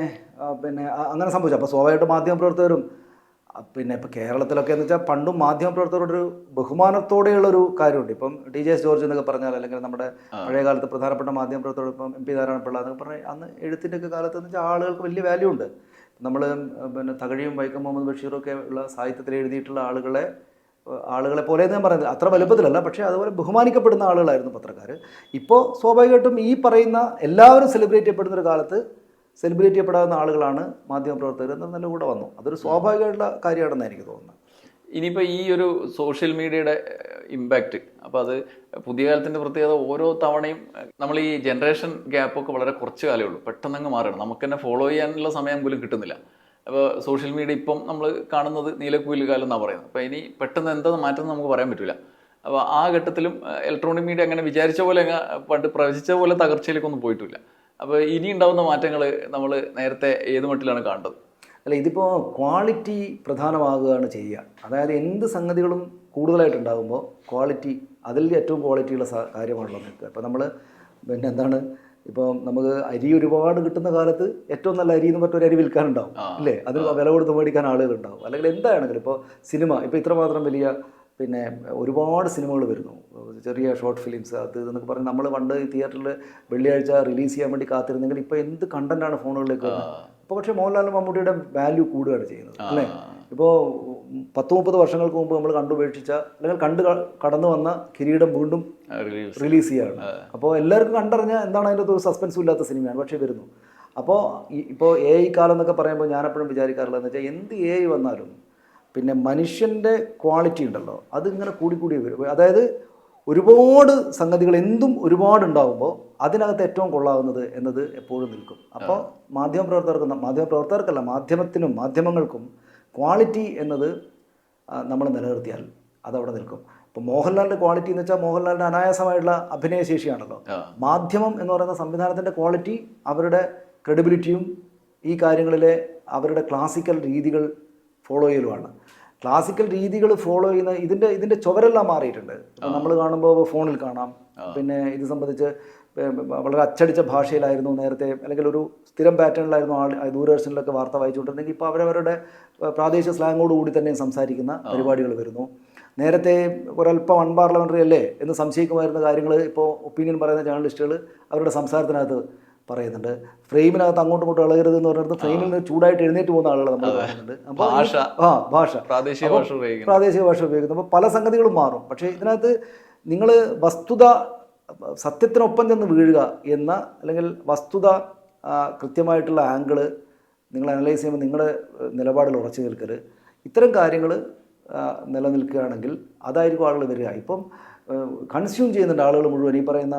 അങ്ങനെ സംഭവിച്ചു. അപ്പൊ സ്വാഭാവികമായിട്ട് മാധ്യമപ്രവർത്തകരും പിന്നെ ഇപ്പം കേരളത്തിലൊക്കെ എന്ന് വെച്ചാൽ പണ്ടും മാധ്യമപ്രവർത്തകരോടൊരു ബഹുമാനത്തോടെയുള്ളൊരു കാര്യമുണ്ട്. ഇപ്പം TJ ജോർജ് എന്നൊക്കെ പറഞ്ഞാൽ, അല്ലെങ്കിൽ നമ്മുടെ പഴയ കാലത്ത് പ്രധാനപ്പെട്ട മാധ്യമപ്രവർത്തകർ ഇപ്പം MP നാരായണപിള്ള എന്നൊക്കെ പറഞ്ഞാൽ അന്ന് എഴുത്തിൻ്റെ ഒക്കെ കാലത്ത് എന്ന് വെച്ചാൽ ആളുകൾക്ക് വലിയ വാല്യൂ ഉണ്ട്. നമ്മൾ പിന്നെ തകഴിയും വൈക്കം മുഹമ്മദ് ബഷീറും ഒക്കെ ഉള്ള സാഹിത്യത്തിൽ എഴുതിയിട്ടുള്ള ആളുകളെ പോലെ ഞാൻ പറയുന്നത് അത്ര വലുപ്പത്തിലല്ല, പക്ഷേ അതുപോലെ ബഹുമാനിക്കപ്പെടുന്ന ആളുകളായിരുന്നു പത്രക്കാർ. ഇപ്പോൾ സ്വാഭാവികമായിട്ടും ഈ പറയുന്ന എല്ലാവരും സെലിബ്രേറ്റ് ചെയ്യപ്പെടുന്ന ഒരു കാലത്ത് സെലിബ്രേറ്റ് ചെയ്യപ്പെടാവുന്ന ആളുകളാണ് മാധ്യമപ്രവർത്തകർ എന്നല്ല കൂടെ വന്നു. അതൊരു സ്വാഭാവികമായിട്ടുള്ള കാര്യമാണെന്ന് എനിക്ക് തോന്നുന്നത്. ഇനിയിപ്പോൾ ഈ ഒരു സോഷ്യൽ മീഡിയയുടെ ഇമ്പാക്റ്റ്, അപ്പോൾ അത് പുതിയ കാലത്തിൻ്റെ പ്രത്യേകത ഓരോ തവണയും നമ്മൾ ഈ ജനറേഷൻ ഗ്യാപ്പൊക്കെ വളരെ കുറച്ച് കാലമേ ഉള്ളൂ, പെട്ടെന്നങ്ങ് മാറണം. നമുക്ക് തന്നെ ഫോളോ ചെയ്യാനുള്ള സമയം പോലും കിട്ടുന്നില്ല. അപ്പോൾ സോഷ്യൽ മീഡിയ ഇപ്പം നമ്മൾ കാണുന്നത് നീലക്കുയിൽ കാലം എന്നാണ് പറയുന്നത്. അപ്പോൾ ഇനി പെട്ടെന്ന് എന്താ മാറ്റം നമുക്ക് പറയാൻ പറ്റില്ല. അപ്പോൾ ആ ഘട്ടത്തിലും ഇലക്ട്രോണിക് മീഡിയ അങ്ങനെ വിചാരിച്ച പോലെ പണ്ട് പ്രവചിച്ച പോലെ തകർച്ചയിലേക്കൊന്നും പോയിട്ടില്ല. അപ്പോൾ ഇനി ഉണ്ടാകുന്ന മാറ്റങ്ങൾ നമ്മൾ നേരത്തെ ഏത് മട്ടിലാണ് കാണേണ്ടത്? അല്ല, ഇതിപ്പോൾ ക്വാളിറ്റി പ്രധാനമാകുകയാണ് ചെയ്യുക. അതായത് എന്ത് സംഗതികളും കൂടുതലായിട്ടുണ്ടാകുമ്പോൾ ക്വാളിറ്റി, അതിൽ ഏറ്റവും ക്വാളിറ്റിയുള്ള കാര്യമാണല്ലോ നിൽക്കുക. ഇപ്പോൾ നമ്മൾ പിന്നെ എന്താണ്, ഇപ്പോൾ നമുക്ക് അരി ഒരുപാട് കിട്ടുന്ന കാലത്ത് ഏറ്റവും നല്ല അരി എന്ന് പറഞ്ഞൊരു അരി വിൽക്കാനുണ്ടാവും, ഇല്ലേ? അതിന് വില കൊടുത്ത് മേടിക്കാൻ ആളുകളുണ്ടാവും. അല്ലെങ്കിൽ എന്താണെങ്കിലും ഇപ്പോൾ സിനിമ ഇപ്പോൾ ഇത്രമാത്രം വലിയ പിന്നെ ഒരുപാട് സിനിമകൾ വരുന്നു, ചെറിയ ഷോർട്ട് ഫിലിംസ്, അത് എന്നൊക്കെ പറഞ്ഞ് നമ്മൾ പണ്ട് തിയേറ്ററിൽ വെള്ളിയാഴ്ച റിലീസ് ചെയ്യാൻ വേണ്ടി കാത്തിരുന്നെങ്കിൽ ഇപ്പോൾ എന്ത് കണ്ടന്റാണ് ഫോണുകളിലേക്ക് വരുന്നത്. ഇപ്പോൾ പക്ഷേ മോഹൻലാലും മമ്മൂട്ടിയുടെ വാല്യൂ കൂടുകയാണ് ചെയ്യുന്നത്, അല്ലേ? ഇപ്പോൾ 10-30 വർഷങ്ങൾക്ക് മുമ്പ് നമ്മൾ കണ്ടുപേക്ഷിച്ച അല്ലെങ്കിൽ കടന്നു വന്ന കിരീടം വീണ്ടും റിലീസ് ചെയ്യുകയാണ്. അപ്പോൾ എല്ലാവർക്കും കണ്ടറിഞ്ഞാൽ എന്താണ് അതിൻ്റെ ഒരു സസ്പെൻസും ഇല്ലാത്ത സിനിമയാണ്, പക്ഷേ വരുന്നു. അപ്പോൾ ഇപ്പോൾ AI കാലം എന്നൊക്കെ പറയുമ്പോൾ ഞാനെപ്പോഴും വിചാരിക്കാറുള്ളതെന്ന് വെച്ചാൽ എന്ത് AI വന്നാലും പിന്നെ മനുഷ്യൻ്റെ ക്വാളിറ്റി ഉണ്ടല്ലോ, അതിങ്ങനെ കൂടി വരും. അതായത് ഒരുപാട് സംഗതികൾ എന്തും ഒരുപാടുണ്ടാകുമ്പോൾ അതിനകത്ത് ഏറ്റവും കൊള്ളാവുന്നത് എന്നത് എപ്പോഴും നിൽക്കും. അപ്പോൾ മാധ്യമപ്രവർത്തകർക്കല്ല, മാധ്യമങ്ങൾക്കും ക്വാളിറ്റി എന്നത് നമ്മൾ നിലനിർത്തിയാൽ അതവിടെ നിൽക്കും. ഇപ്പോൾ മോഹൻലാലിൻ്റെ ക്വാളിറ്റി എന്ന് വെച്ചാൽ മോഹൻലാലിൻ്റെ അനായാസമായിട്ടുള്ള അഭിനയശേഷിയാണല്ലോ. മാധ്യമം എന്ന് പറയുന്ന സംവിധാനത്തിൻ്റെ ക്വാളിറ്റി അവരുടെ ക്രെഡിബിലിറ്റിയും ഈ കാര്യങ്ങളിലെ അവരുടെ ക്ലാസിക്കൽ രീതികൾ ഫോളോ ചെയ്യലുമാണ്. ക്ലാസിക്കൽ രീതികൾ ഫോളോ ചെയ്യുന്ന ഇതിൻ്റെ ചുവരെല്ലാം മാറിയിട്ടുണ്ട്. അപ്പോൾ നമ്മൾ കാണുമ്പോൾ ഫോണിൽ കാണാം. പിന്നെ ഇത് സംബന്ധിച്ച് വളരെ അച്ചടിച്ച ഭാഷയിലായിരുന്നു നേരത്തെ, അല്ലെങ്കിൽ ഒരു സ്ഥിരം പാറ്റേണിലായിരുന്നു ദൂരദർശനിലൊക്കെ വാർത്ത വായിച്ചുകൊണ്ടിരുന്നെങ്കിൽ ഇപ്പോൾ അവരവരുടെ പ്രാദേശിക സ്ലാങ്ങോടുകൂടി തന്നെ സംസാരിക്കുന്ന പരിപാടികൾ വരുന്നു. നേരത്തെ ഒരല്പം അൺപാർലമെൻ്ററി അല്ലേ എന്ന് സംശയിക്കുമായിരുന്ന കാര്യങ്ങൾ ഇപ്പോൾ ഒപ്പീനിയൻ പറയുന്ന ജേർണലിസ്റ്റുകൾ അവരുടെ സംസാരത്തിനകത്ത് പറയുന്നുണ്ട്. ഫ്രെയിമിനകത്ത് അങ്ങോട്ടും ഇങ്ങോട്ടും ഇളകരുത് എന്ന് പറയുന്നത് ഫ്രെയിമിൽ നിന്ന് ചൂടായിട്ട് എഴുന്നേറ്റ് പോകുന്ന ആളുകൾ നമ്മൾ പറയുന്നുണ്ട്. അപ്പോൾ ഭാഷ പ്രാദേശിക ഭാഷ ഉപയോഗിക്കുന്നു. അപ്പോൾ പല സംഗതികളും മാറും. പക്ഷേ ഇതിനകത്ത് നിങ്ങൾ സത്യത്തിനൊപ്പം ചെന്ന് വീഴുക എന്ന, അല്ലെങ്കിൽ വസ്തുത കൃത്യമായിട്ടുള്ള ആംഗിള് നിങ്ങൾ അനലൈസ് ചെയ്യുമ്പോൾ നിങ്ങളുടെ നിലപാടിൽ ഉറച്ചു നിൽക്കൽ, ഇത്തരം കാര്യങ്ങൾ നിലനിൽക്കുകയാണെങ്കിൽ അതായിരിക്കും ആളുകൾ വരിക. ഇപ്പം കൺസ്യൂം ചെയ്യുന്നുണ്ട് ആളുകൾ മുഴുവൻ ഈ പറയുന്ന,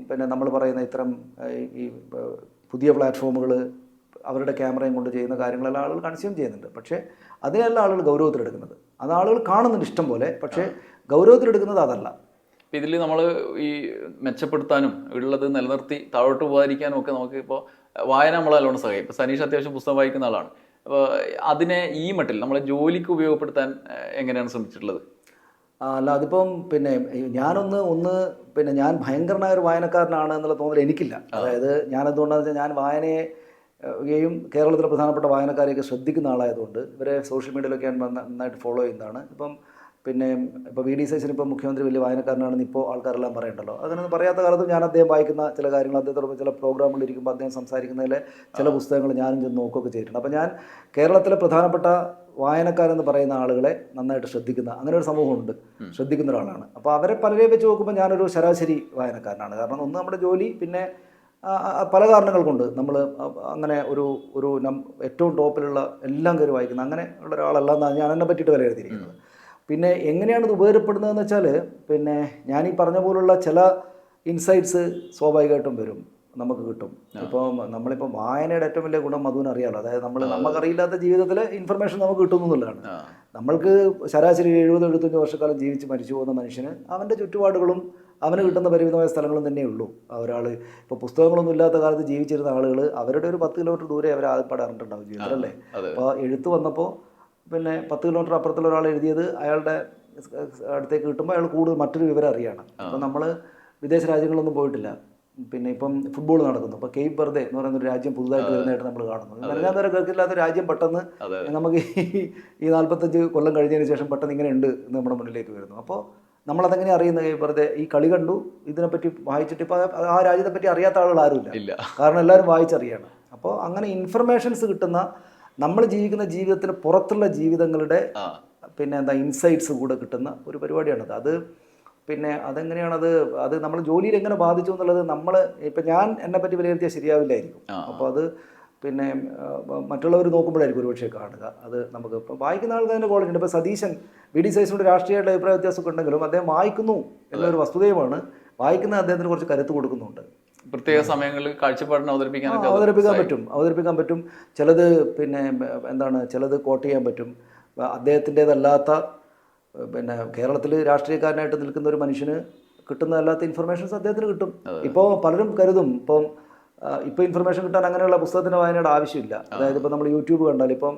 പിന്നെ നമ്മൾ പറയുന്ന ഇത്തരം ഈ പുതിയ പ്ലാറ്റ്ഫോമുകൾ അവരുടെ ക്യാമറയും കൊണ്ട് ചെയ്യുന്ന കാര്യങ്ങളെല്ലാം ആളുകൾ കൺസ്യൂം ചെയ്യുന്നുണ്ട്. പക്ഷേ അതിനെല്ലാം ആളുകൾ ഗൗരവത്തിലെടുക്കുന്നത്, അത് ആളുകൾ കാണുന്നുണ്ട് ഇഷ്ടം പോലെ, പക്ഷേ ഗൗരവത്തിലെടുക്കുന്നത് അതല്ല. ഇതിൽ നമ്മൾ ഈ മെച്ചപ്പെടുത്താനും ഉള്ളത് നിലനിർത്തി താഴോട്ട് പോകാതിരിക്കാനും ഒക്കെ നമുക്ക് ഇപ്പോൾ വായന നമ്മളെ നല്ലോണം സഹായിക്കും. ഇപ്പോൾ സനീഷ് അത്യാവശ്യം പുസ്തകം വായിക്കുന്ന ആളാണ്. അപ്പോൾ അതിനെ ഈ മട്ടിൽ നമ്മളെ ജോലിക്ക് ഉപയോഗപ്പെടുത്താൻ എങ്ങനെയാണ് ശ്രമിച്ചിട്ടുള്ളത്? അല്ല, അതിപ്പം പിന്നെ പിന്നെ ഞാൻ ഭയങ്കരനായ ഒരു വായനക്കാരനാണ് എന്നുള്ള തോന്നൽ എനിക്കില്ല. അതായത് ഞാനെന്തുകൊണ്ടാണെന്ന് വെച്ചാൽ ഞാൻ വായനയെയും കേരളത്തിലെ പ്രധാനപ്പെട്ട വായനക്കാരെയൊക്കെ ശ്രദ്ധിക്കുന്ന ആളായതുകൊണ്ട് ഇവരെ സോഷ്യൽ മീഡിയയിലൊക്കെ ഞാൻ നന്നായിട്ട് ഫോളോ ചെയ്യുന്നതാണ്. ഇപ്പോൾ വി ഡി സതീശൻ ഇപ്പോൾ മുഖ്യമന്ത്രി വലിയ വായനക്കാരനാണെന്ന് ഇപ്പോൾ ആൾക്കാരെല്ലാം പറയണ്ടല്ലോ. അങ്ങനെയൊന്നും പറയാത്ത കാലത്തും ഞാൻ അദ്ദേഹം വായിക്കുന്ന ചില കാര്യങ്ങൾ, അദ്ദേഹത്തോടൊപ്പം ചില പ്രോഗ്രാമുകളിൽ ഇരിക്കുമ്പോൾ അദ്ദേഹം സംസാരിക്കുന്നതിലെ ചില പുസ്തകങ്ങൾ ഞാനും ചെന്ന് നോക്കുകയൊക്കെ ചെയ്തിട്ടുണ്ട്. അപ്പോൾ ഞാൻ കേരളത്തിലെ പ്രധാനപ്പെട്ട വായനക്കാരെന്ന് പറയുന്ന ആളുകളെ നന്നായിട്ട് ശ്രദ്ധിക്കുന്ന, അങ്ങനെ ഒരു സമൂഹമുണ്ട്, ശ്രദ്ധിക്കുന്ന ഒരാളാണ്. അപ്പോൾ അവരെ പലരെയും വെച്ച് നോക്കുമ്പോൾ ഞാനൊരു ശരാശരി വായനക്കാരനാണ്. കാരണം ഒന്ന് നമ്മുടെ ജോലി, പിന്നെ പല കാരണങ്ങൾ കൊണ്ട് നമ്മൾ അങ്ങനെ ഒരു ഏറ്റവും ടോപ്പിലുള്ള എല്ലാം കയറി വായിക്കുന്ന അങ്ങനെ ഉള്ള ഒരാളല്ല എന്നാണ് ഞാൻ എന്നെ പറ്റിയിട്ട് വിലയിരുത്തിയിരിക്കുന്നത്. പിന്നെ എങ്ങനെയാണ് ഇത് ഉപകാരപ്പെടുന്നതെന്ന് വെച്ചാൽ, പിന്നെ ഞാനീ പറഞ്ഞ പോലുള്ള ചില ഇൻസൈറ്റ്സ് സ്വാഭാവികമായിട്ടും വരും, നമുക്ക് കിട്ടും. നമ്മളിപ്പോൾ വായനയുടെ ഏറ്റവും വലിയ ഗുണം മധുവിന് അറിയാമല്ലോ. അതായത് നമുക്കറിയില്ലാത്ത ജീവിതത്തിലെ ഇൻഫർമേഷൻ നമുക്ക് കിട്ടുന്നു എന്നുള്ളതാണ്. നമ്മൾക്ക് ശരാശരി 70-75 വർഷക്കാലം ജീവിച്ച് മരിച്ചു പോകുന്ന മനുഷ്യന് അവൻ്റെ ചുറ്റുപാടുകളും അവന് കിട്ടുന്ന പരിമിതമായ സ്ഥലങ്ങളും തന്നെയുള്ളൂ. ഒരാൾ ഇപ്പോൾ പുസ്തകങ്ങളൊന്നും ഇല്ലാത്ത കാലത്ത് ജീവിച്ചിരുന്ന ആളുകൾ അവരുടെ ഒരു 10 കിലോമീറ്റർ ദൂരെ അവർ ആദ്യപ്പാടെ അറിഞ്ഞിട്ടുണ്ടാവും ജീവിതത്തിലല്ലേ. അപ്പോൾ എഴുത്ത് വന്നപ്പോൾ പിന്നെ 10 കിലോമീറ്റർ അപ്പുറത്തുള്ള ഒരാൾ എഴുതിയത് അയാളുടെ അടുത്തേക്ക് കിട്ടുമ്പോൾ അയാൾ കൂടുതൽ മറ്റൊരു വിവരം അറിയാണ്. അപ്പോൾ നമ്മൾ വിദേശ രാജ്യങ്ങളൊന്നും പോയിട്ടില്ല. പിന്നെ ഇപ്പം ഫുട്ബോൾ നടക്കുന്നു. ഇപ്പോൾ കേപ്പ് വെർദെ എന്ന് പറയുന്ന ഒരു രാജ്യം പുതുതായിട്ട് വരുന്നതായിട്ട് നമ്മൾ കാണുന്നു. നൽകാൻ വരെ കേൾക്കില്ലാത്ത രാജ്യം പെട്ടെന്ന് നമുക്ക് ഈ 45 കൊല്ലം കഴിഞ്ഞതിന് ശേഷം പെട്ടെന്ന് ഇങ്ങനെ ഉണ്ട് എന്ന് നമ്മുടെ മുന്നിലേക്ക് വരുന്നു. അപ്പോൾ നമ്മളതെങ്ങനെ അറിയുന്നത്? കേപ്പ് വെർദെ ഈ കളി കണ്ടു, ഇതിനെപ്പറ്റി വായിച്ചിട്ട് ഇപ്പോൾ ആ രാജ്യത്തെ പറ്റി അറിയാത്ത ആളുകൾ ആരുമില്ല. കാരണം എല്ലാവരും വായിച്ചറിയാണ്. അപ്പോൾ അങ്ങനെ ഇൻഫർമേഷൻസ് കിട്ടുന്ന, നമ്മൾ ജീവിക്കുന്ന ജീവിതത്തിന് പുറത്തുള്ള ജീവിതങ്ങളുടെ പിന്നെ ഇൻസൈറ്റ്സ് കൂടെ കിട്ടുന്ന ഒരു പരിപാടിയാണത്. പിന്നെ അത് നമ്മൾ ജോലിയിൽ എങ്ങനെ ബാധിച്ചു എന്നുള്ളത് ഇപ്പം ഞാൻ എന്നെ പറ്റി വിലയിരുത്തിയാൽ ശരിയാവില്ലായിരിക്കും. അപ്പോൾ അത് പിന്നെ മറ്റുള്ളവർ നോക്കുമ്പോഴായിരിക്കും ഒരുപക്ഷെ കാണുക. അത് നമുക്ക് ഇപ്പം വായിക്കുന്ന ആൾക്ക് അതിൻ്റെ ക്വാളിറ്റി ഉണ്ട്. ഇപ്പോൾ വി ഡി സതീശനോട് രാഷ്ട്രീയമായിട്ട് അഭിപ്രായ വ്യത്യാസമൊക്കെ ഉണ്ടെങ്കിലും അദ്ദേഹം വായിക്കുന്നു എന്നൊരു വസ്തുതയുമാണ്. വായിക്കുന്ന അദ്ദേഹത്തിന് കുറച്ച് കരുത്ത് കൊടുക്കുന്നുണ്ട്. പ്രത്യേക സമയങ്ങളിൽ കാഴ്ചപ്പാടിനെ അവതരിപ്പിക്കാൻ പറ്റും. ചിലത് പിന്നെ ചിലത് കോട്ട് ചെയ്യാൻ പറ്റും. അദ്ദേഹത്തിൻ്റെതല്ലാത്ത, പിന്നെ കേരളത്തിൽ രാഷ്ട്രീയക്കാരനായിട്ട് നിൽക്കുന്ന ഒരു മനുഷ്യന് കിട്ടുന്നതല്ലാത്ത ഇൻഫർമേഷൻസ് അദ്ദേഹത്തിന് കിട്ടും. ഇപ്പോൾ പലരും കരുതും ഇപ്പോൾ ഇൻഫർമേഷൻ കിട്ടാൻ അങ്ങനെയുള്ള പുസ്തകത്തിൻ്റെ വായനയുടെ ആവശ്യമില്ല. അതായത് ഇപ്പോൾ നമ്മൾ യൂട്യൂബ് കണ്ടാൽ ഇപ്പം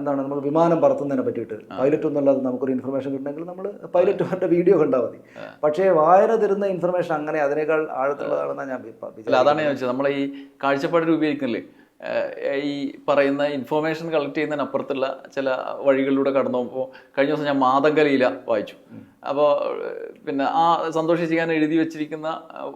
നമ്മൾ വിമാനം പറത്തുന്നതിനെ പറ്റിയിട്ട് പൈലറ്റ് ഒന്നും അല്ലാതെ നമുക്കൊരു ഇൻഫർമേഷൻ കിട്ടണമെങ്കിൽ നമ്മൾ പൈലറ്റുമാരുടെ വീഡിയോ കണ്ടാൽ മതി. പക്ഷേ വായന തരുന്ന ഇൻഫർമേഷൻ അങ്ങനെ അതിനേക്കാൾ ആഴത്തുള്ളതാണെന്നാണ് ഞാൻ വിചാരിക്കുന്നത്. അതാണ് ഞാൻ ചോദിച്ചത്. നമ്മളെ ഈ കാഴ്ചപ്പാട് രൂപീകരിക്കുന്നില്ലേ, ഈ പറയുന്ന ഇൻഫോർമേഷൻ കളക്ട് ചെയ്യുന്നതിനപ്പുറത്തുള്ള ചില വഴികളിലൂടെ കടന്നു പോകുമ്പോൾ കഴിഞ്ഞ ദിവസം ഞാൻ മാതങ്കലീല വായിച്ചു. അപ്പോൾ പിന്നെ ആ സന്തോഷിക്കാൻ എഴുതി വെച്ചിരിക്കുന്ന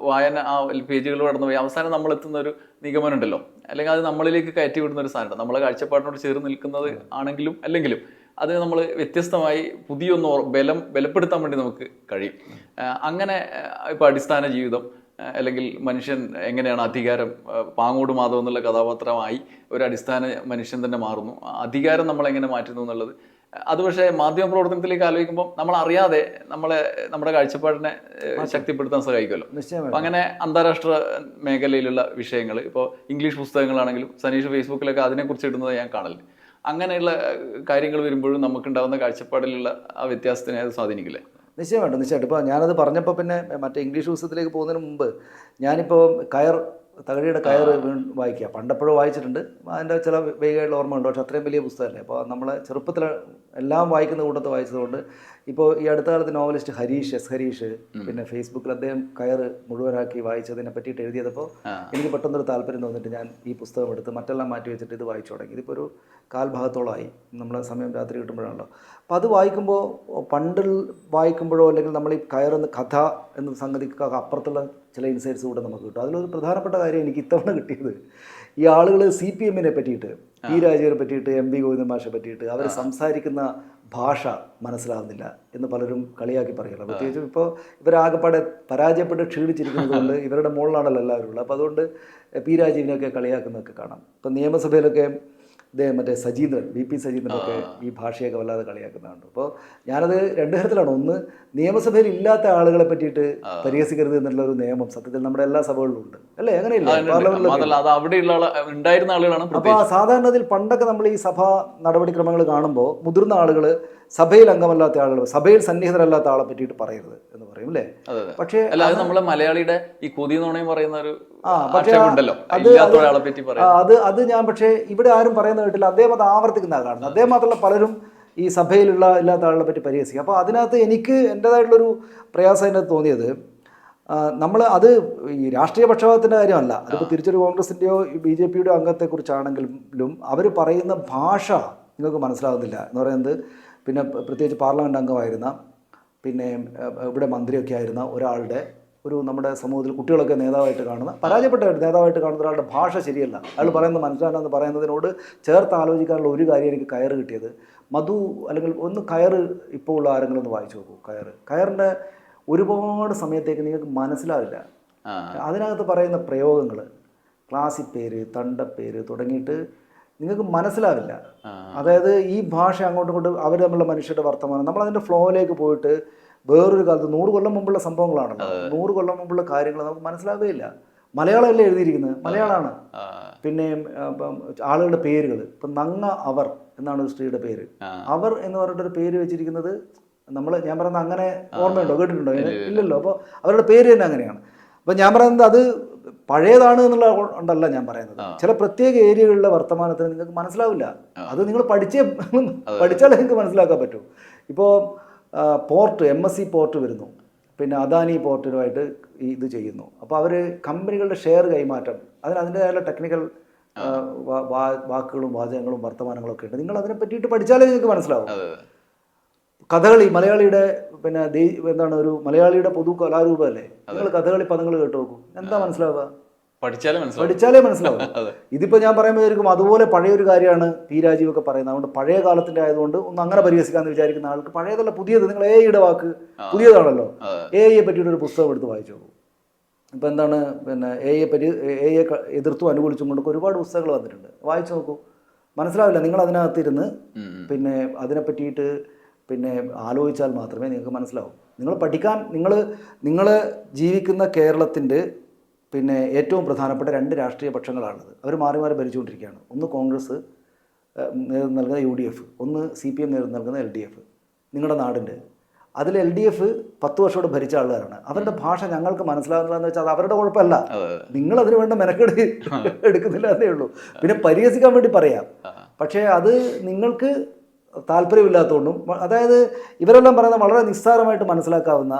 വായന ആ പേജുകളിലൂടെ കടന്നു പോയി അവസാനം നമ്മൾ എത്തുന്ന ഒരു നിഗമനം ഉണ്ടല്ലോ, അല്ലെങ്കിൽ അത് നമ്മളിലേക്ക് കയറ്റി വിടുന്ന ഒരു സാധനം, നമ്മളെ കാഴ്ചപ്പാടിനോട് ചേർന്ന് നിൽക്കുന്നത് ആണെങ്കിലും അല്ലെങ്കിലും അത് നമ്മൾ വ്യത്യസ്തമായി പുതിയൊന്ന് ബലപ്പെടുത്താൻ വേണ്ടി നമുക്ക് കഴിയും. അങ്ങനെ ഇപ്പോൾ അടിസ്ഥാന ജീവിതം അല്ലെങ്കിൽ മനുഷ്യൻ എങ്ങനെയാണ് അധികാരം, പാങ്ങോട് മാധവ് എന്നുള്ള കഥാപാത്രമായി ഒരു അടിസ്ഥാന മനുഷ്യൻ തന്നെ മാറുന്നു, അധികാരം നമ്മളെങ്ങനെ മാറ്റുന്നു എന്നുള്ളത്. അത് പക്ഷേ മാധ്യമ പ്രവർത്തനത്തിലേക്ക് ആലോചിക്കുമ്പോൾ നമ്മൾ അറിയാതെ നമ്മുടെ കാഴ്ചപ്പാടിനെ ശക്തിപ്പെടുത്താൻ സഹായിക്കുമല്ലോ. അപ്പം അങ്ങനെ അന്താരാഷ്ട്ര മേഖലയിലുള്ള വിഷയങ്ങൾ, ഇപ്പോൾ ഇംഗ്ലീഷ് പുസ്തകങ്ങളാണെങ്കിലും സനീഷ് ഫേസ്ബുക്കിലൊക്കെ അതിനെക്കുറിച്ച് ഇടുന്നത് ഞാൻ കാണല്. അങ്ങനെയുള്ള കാര്യങ്ങൾ വരുമ്പോഴും നമുക്കുണ്ടാകുന്ന കാഴ്ചപ്പാടിലുള്ള ആ വ്യത്യാസത്തിനെ അത് സ്വാധീനിക്കില്ലേ? നിശ്ചയമായിട്ടും. ഇപ്പോൾ ഞാനത് പറഞ്ഞപ്പോൾ പിന്നെ മറ്റേ ഇംഗ്ലീഷ് പുസ്തകത്തിലേക്ക് പോകുന്നതിന് മുമ്പ് ഞാനിപ്പോൾ കയർ തകഴിയുടെ കയറ് വായിക്കുക. പണ്ടെപ്പോഴും വായിച്ചിട്ടുണ്ട്, അതിൻ്റെ ചില വേഗമായിട്ടുള്ള ഓർമ്മയുണ്ട്. പക്ഷെ അത്രയും വലിയ പുസ്തകമല്ലേ. അപ്പോൾ നമ്മളെ ചെറുപ്പത്തിൽ എല്ലാം വായിക്കുന്ന കൂട്ടത്ത് വായിച്ചതുകൊണ്ട് ഇപ്പോൾ ഈ അടുത്ത കാലത്ത് നോവലിസ്റ്റ് ഹരീഷ് പിന്നെ ഫേസ്ബുക്കിൽ അദ്ദേഹം കയറ് മുഴുവനാക്കി വായിച്ചതിനെ പറ്റിയിട്ട് എഴുതിയപ്പോൾ എനിക്ക് പെട്ടെന്നൊരു താല്പര്യം തോന്നിയിട്ട് ഞാൻ ഈ പുസ്തകം എടുത്ത് മറ്റെല്ലാം മാറ്റി വെച്ചിട്ട് ഇത് വായിച്ചു തുടങ്ങി. ഇതിപ്പോൾ ഒരു കാൽഭാഗത്തോളമായി, നമ്മളെ സമയം രാത്രി കിട്ടുമ്പോഴാണല്ലോ. അപ്പോൾ അത് വായിക്കുമ്പോൾ പണ്ടിൽ വായിക്കുമ്പോഴോ അല്ലെങ്കിൽ നമ്മൾ ഈ കയറെന്ന് കഥ എന്ന സംഗതിക്ക് അപ്പുറത്തുള്ള ചില ഇൻസൈറ്റ്സ് കൂടെ നമുക്ക് കിട്ടും. അതിലൊരു പ്രധാനപ്പെട്ട കാര്യം എനിക്ക് ഇത്തവണ കിട്ടിയത്, ഈ ആളുകൾ CPM പറ്റിയിട്ട്, പി രാജീവിനെ പറ്റിയിട്ട്, MV ഗോവിന്ദൻ മാഷെ പറ്റിയിട്ട് അവർ സംസാരിക്കുന്ന ഭാഷ മനസ്സിലാവുന്നില്ല എന്ന് പലരും കളിയാക്കി പറയുമല്ലോ. പ്രത്യേകിച്ചും ഇപ്പോൾ ഇവരാകെപ്പാടെ പരാജയപ്പെട്ട് ക്ഷീണിച്ചിരിക്കുന്നത് കൊണ്ട് ഇവരുടെ മുകളിലാണല്ലോ എല്ലാവരും ഉള്ളത്. അപ്പോൾ അതുകൊണ്ട് പി രാജീവിനെയൊക്കെ കളിയാക്കുന്നതൊക്കെ കാണാം. ഇപ്പം നിയമസഭയിലൊക്കെ മറ്റേ VP സജീന്ദ്രനൊക്കെ ഈ ഭാഷയൊക്കെ വല്ലാതെ കളിയാക്കുന്നുണ്ട്. അപ്പോൾ ഞാനത് രണ്ട് തരത്തിലാണ്. ഒന്ന്, നിയമസഭയിൽ ഇല്ലാത്ത ആളുകളെ പറ്റിയിട്ട് പരിഹസിക്കരുത് എന്നുള്ള ഒരു നിയമം സത്യത്തിൽ നമ്മുടെ എല്ലാ സഭകളിലും ഉണ്ട്, അല്ലേ? അങ്ങനെയില്ല പാർലമെന്റിൽ. അപ്പോൾ സാധാരണത്തിൽ പണ്ടൊക്കെ നമ്മൾ ഈ സഭാ നടപടിക്രമങ്ങൾ കാണുമ്പോൾ മുതിർന്ന ആളുകൾ സഭയിൽ അംഗമല്ലാത്ത ആളുകൾ, സഭയിൽ സന്നിഹിതരല്ലാത്ത ആളെ പറ്റിയിട്ട് പറയരുത് എന്ന് പറയും, അല്ലേ? പക്ഷേ നമ്മളെ മലയാളിയുടെ ഈ കൊതി നുണയും പറയുന്ന ഒരു അത് ഞാൻ പക്ഷേ ഇവിടെ ആരും പറയുന്ന കേട്ടില്ല. അദ്ദേഹം അത് ആവർത്തിക്കുന്ന കാണുന്നത്. അദ്ദേഹം മാത്രമല്ല പലരും ഈ സഭയിലുള്ള ഇല്ലാത്ത ആളുകളെ പറ്റി പരിഹസിക്കും. അപ്പോൾ അതിനകത്ത് എനിക്ക് എൻ്റേതായിട്ടുള്ളൊരു പ്രയാസം അതിനകത്ത് തോന്നിയത്, നമ്മൾ അത് ഈ രാഷ്ട്രീയ പക്ഷപാതത്തിൻ്റെ കാര്യമല്ല. അതിപ്പോൾ തിരിച്ചൊരു കോൺഗ്രസിൻ്റെയോ BJPയുടെയോ അംഗത്തെക്കുറിച്ചാണെങ്കിലും അവർ പറയുന്ന ഭാഷ നിങ്ങൾക്ക് മനസ്സിലാകുന്നില്ല എന്ന് പറയുന്നത്. പിന്നെ പ്രത്യേകിച്ച് പാർലമെൻറ്റ് അംഗമായിരുന്ന, പിന്നെ ഇവിടെ മന്ത്രിയൊക്കെ ആയിരുന്ന ഒരാളുടെ, ഒരു നമ്മുടെ സമൂഹത്തിൽ കുട്ടികളൊക്കെ നേതാവായിട്ട് കാണുന്ന, പരാജയപ്പെട്ട നേതാവായിട്ട് കാണുന്ന ഒരാളുടെ ഭാഷ ശരിയല്ല. അയാൾ പറയുന്നത് മനസ്സിലാണെന്ന് പറയുന്നതിനോട് ചേർത്ത് ആലോചിക്കാനുള്ള ഒരു കാര്യം എനിക്ക് കയറ് കിട്ടിയത്. മധു അല്ലെങ്കിൽ ഒന്ന് കയറ് ഇപ്പോൾ ഉള്ള ആരെങ്കിലും ഒന്ന് വായിച്ചു നോക്കൂ. കയറിൻ്റെ ഒരുപാട് സമയത്തേക്ക് നിങ്ങൾക്ക് മനസ്സിലാവില്ല. അതിനകത്ത് പറയുന്ന പ്രയോഗങ്ങൾ, ക്ലാസിപ്പേര്, തണ്ടപ്പേര് തുടങ്ങിയിട്ട് നിങ്ങൾക്ക് മനസ്സിലാവില്ല. അതായത് ഈ ഭാഷ അങ്ങോട്ടും ഇങ്ങോട്ടും അവർ തമ്മിലുള്ള മനുഷ്യരുടെ വർത്തമാനം, നമ്മളതിൻ്റെ ഫ്ലോയിലേക്ക് പോയിട്ട് വേറൊരു കാലത്ത് 100 കൊല്ലം മുമ്പുള്ള സംഭവങ്ങളാണല്ലോ, 100 കൊല്ലം മുമ്പുള്ള കാര്യങ്ങൾ നമുക്ക് മനസ്സിലാവുകയില്ല. മലയാളമല്ലേ എഴുതിയിരിക്കുന്നത്, മലയാളമാണ്. പിന്നെ ആളുകളുടെ പേരുകൾ, ഇപ്പം നങ്ങ അവർ എന്നാണ് ഒരു സ്ത്രീയുടെ പേര്. അവർ എന്ന് പറഞ്ഞിട്ടൊരു പേര് വെച്ചിരിക്കുന്നത് ഞാൻ പറയുന്നത് അങ്ങനെ ഓർമ്മയുണ്ടോ, കേട്ടിട്ടുണ്ടോ? ഇല്ലല്ലോ. അപ്പോൾ അവരുടെ പേര് തന്നെ അങ്ങനെയാണ്. അപ്പം ഞാൻ പറയുന്നത് അത് പഴയതാണ് എന്നുള്ള കൊണ്ടല്ല ഞാൻ പറയുന്നത്. ചില പ്രത്യേക ഏരിയകളിലെ വർത്തമാനത്തിന് നിങ്ങൾക്ക് മനസ്സിലാവില്ല. അത് നിങ്ങൾ പഠിച്ചാലേ നിങ്ങൾക്ക് മനസ്സിലാക്കാൻ പറ്റൂ. ഇപ്പോൾ പോർട്ട്, MSC പോർട്ട് വരുന്നു, പിന്നെ അദാനി പോർട്ടിനുമായിട്ട് ഇത് ചെയ്യുന്നു. അപ്പോൾ അവർ കമ്പനികളുടെ ഷെയർ കൈമാറ്റം, അതിൻ്റെതായുള്ള ടെക്നിക്കൽ വാക്കുകളും വാചകങ്ങളും വർത്തമാനങ്ങളും ഒക്കെ ഉണ്ട്. നിങ്ങൾ അതിനെ പറ്റിയിട്ട് പഠിച്ചാലേ നിങ്ങൾക്ക് മനസ്സിലാവും. കഥകളി, മലയാളിയുടെ പിന്നെ എന്താണ് ഒരു മലയാളിയുടെ പൊതു കലാരൂപമല്ലേ. നിങ്ങൾ കഥകളി പദങ്ങൾ കേട്ട് നോക്കൂ, എന്താ മനസ്സിലാവുക? പഠിച്ചാലേ മനസ്സിലാവും. ഇതിപ്പോൾ ഞാൻ പറയുമ്പോഴേക്കും അതുപോലെ പഴയൊരു കാര്യമാണ് പി രാജീവൊക്കെ പറയുന്നത്. അതുകൊണ്ട് പഴയ കാലത്തിൻ്റെ ആയതുകൊണ്ട് ഒന്ന് അങ്ങനെ പരിഹസിക്കാമെന്ന് വിചാരിക്കുന്ന ആൾക്ക് പഴയതല്ല പുതിയത്. നിങ്ങൾ AI വാക്ക് പുതിയതാണല്ലോ. AI പറ്റിയിട്ടൊരു പുസ്തകം എടുത്ത് വായിച്ചു നോക്കൂ. ഇപ്പം എന്താണ് പിന്നെ AI എതിർത്തും അനുകൂലിച്ചും കൊണ്ടൊക്കെ ഒരുപാട് പുസ്തകങ്ങൾ വന്നിട്ടുണ്ട്. വായിച്ചു നോക്കൂ, മനസ്സിലാവില്ല. നിങ്ങൾ അതിനകത്തിരുന്ന് പിന്നെ അതിനെ പറ്റിയിട്ട് പിന്നെ ആലോചിച്ചാൽ മാത്രമേ നിങ്ങൾക്ക് മനസ്സിലാവും. നിങ്ങൾ പഠിക്കാൻ, നിങ്ങൾ ജീവിക്കുന്ന കേരളത്തിൻ്റെ പിന്നെ ഏറ്റവും പ്രധാനപ്പെട്ട 2 രാഷ്ട്രീയ പക്ഷങ്ങളാണത്. അവർ മാറി മാറി ഭരിച്ചുകൊണ്ടിരിക്കുകയാണ്. ഒന്ന് കോൺഗ്രസ് നേതൃത്വം നൽകുന്ന UDF, ഒന്ന് CPM നേതൃത്വം നൽകുന്ന LDF. നിങ്ങളുടെ നാടിൻ്റെ അതിൽ LDF 10 വർഷത്തോടെ ഭരിച്ച ആളുകാരാണ്. അവരുടെ ഭാഷ ഞങ്ങൾക്ക് മനസ്സിലാകുന്നില്ലെന്ന് വെച്ചാൽ അത് അവരുടെ കുഴപ്പമല്ല. നിങ്ങളതിന് വേണ്ട മെനക്കെട് എടുക്കുന്നില്ല എന്നേ ഉള്ളൂ. പിന്നെ പരിഹസിക്കാൻ വേണ്ടി പറയാം, പക്ഷേ അത് നിങ്ങൾക്ക് താല്പര്യമില്ലാത്തതുകൊണ്ടും, അതായത് ഇവരെല്ലാം പറയുന്ന വളരെ നിസ്സാരമായിട്ട് മനസ്സിലാക്കാവുന്ന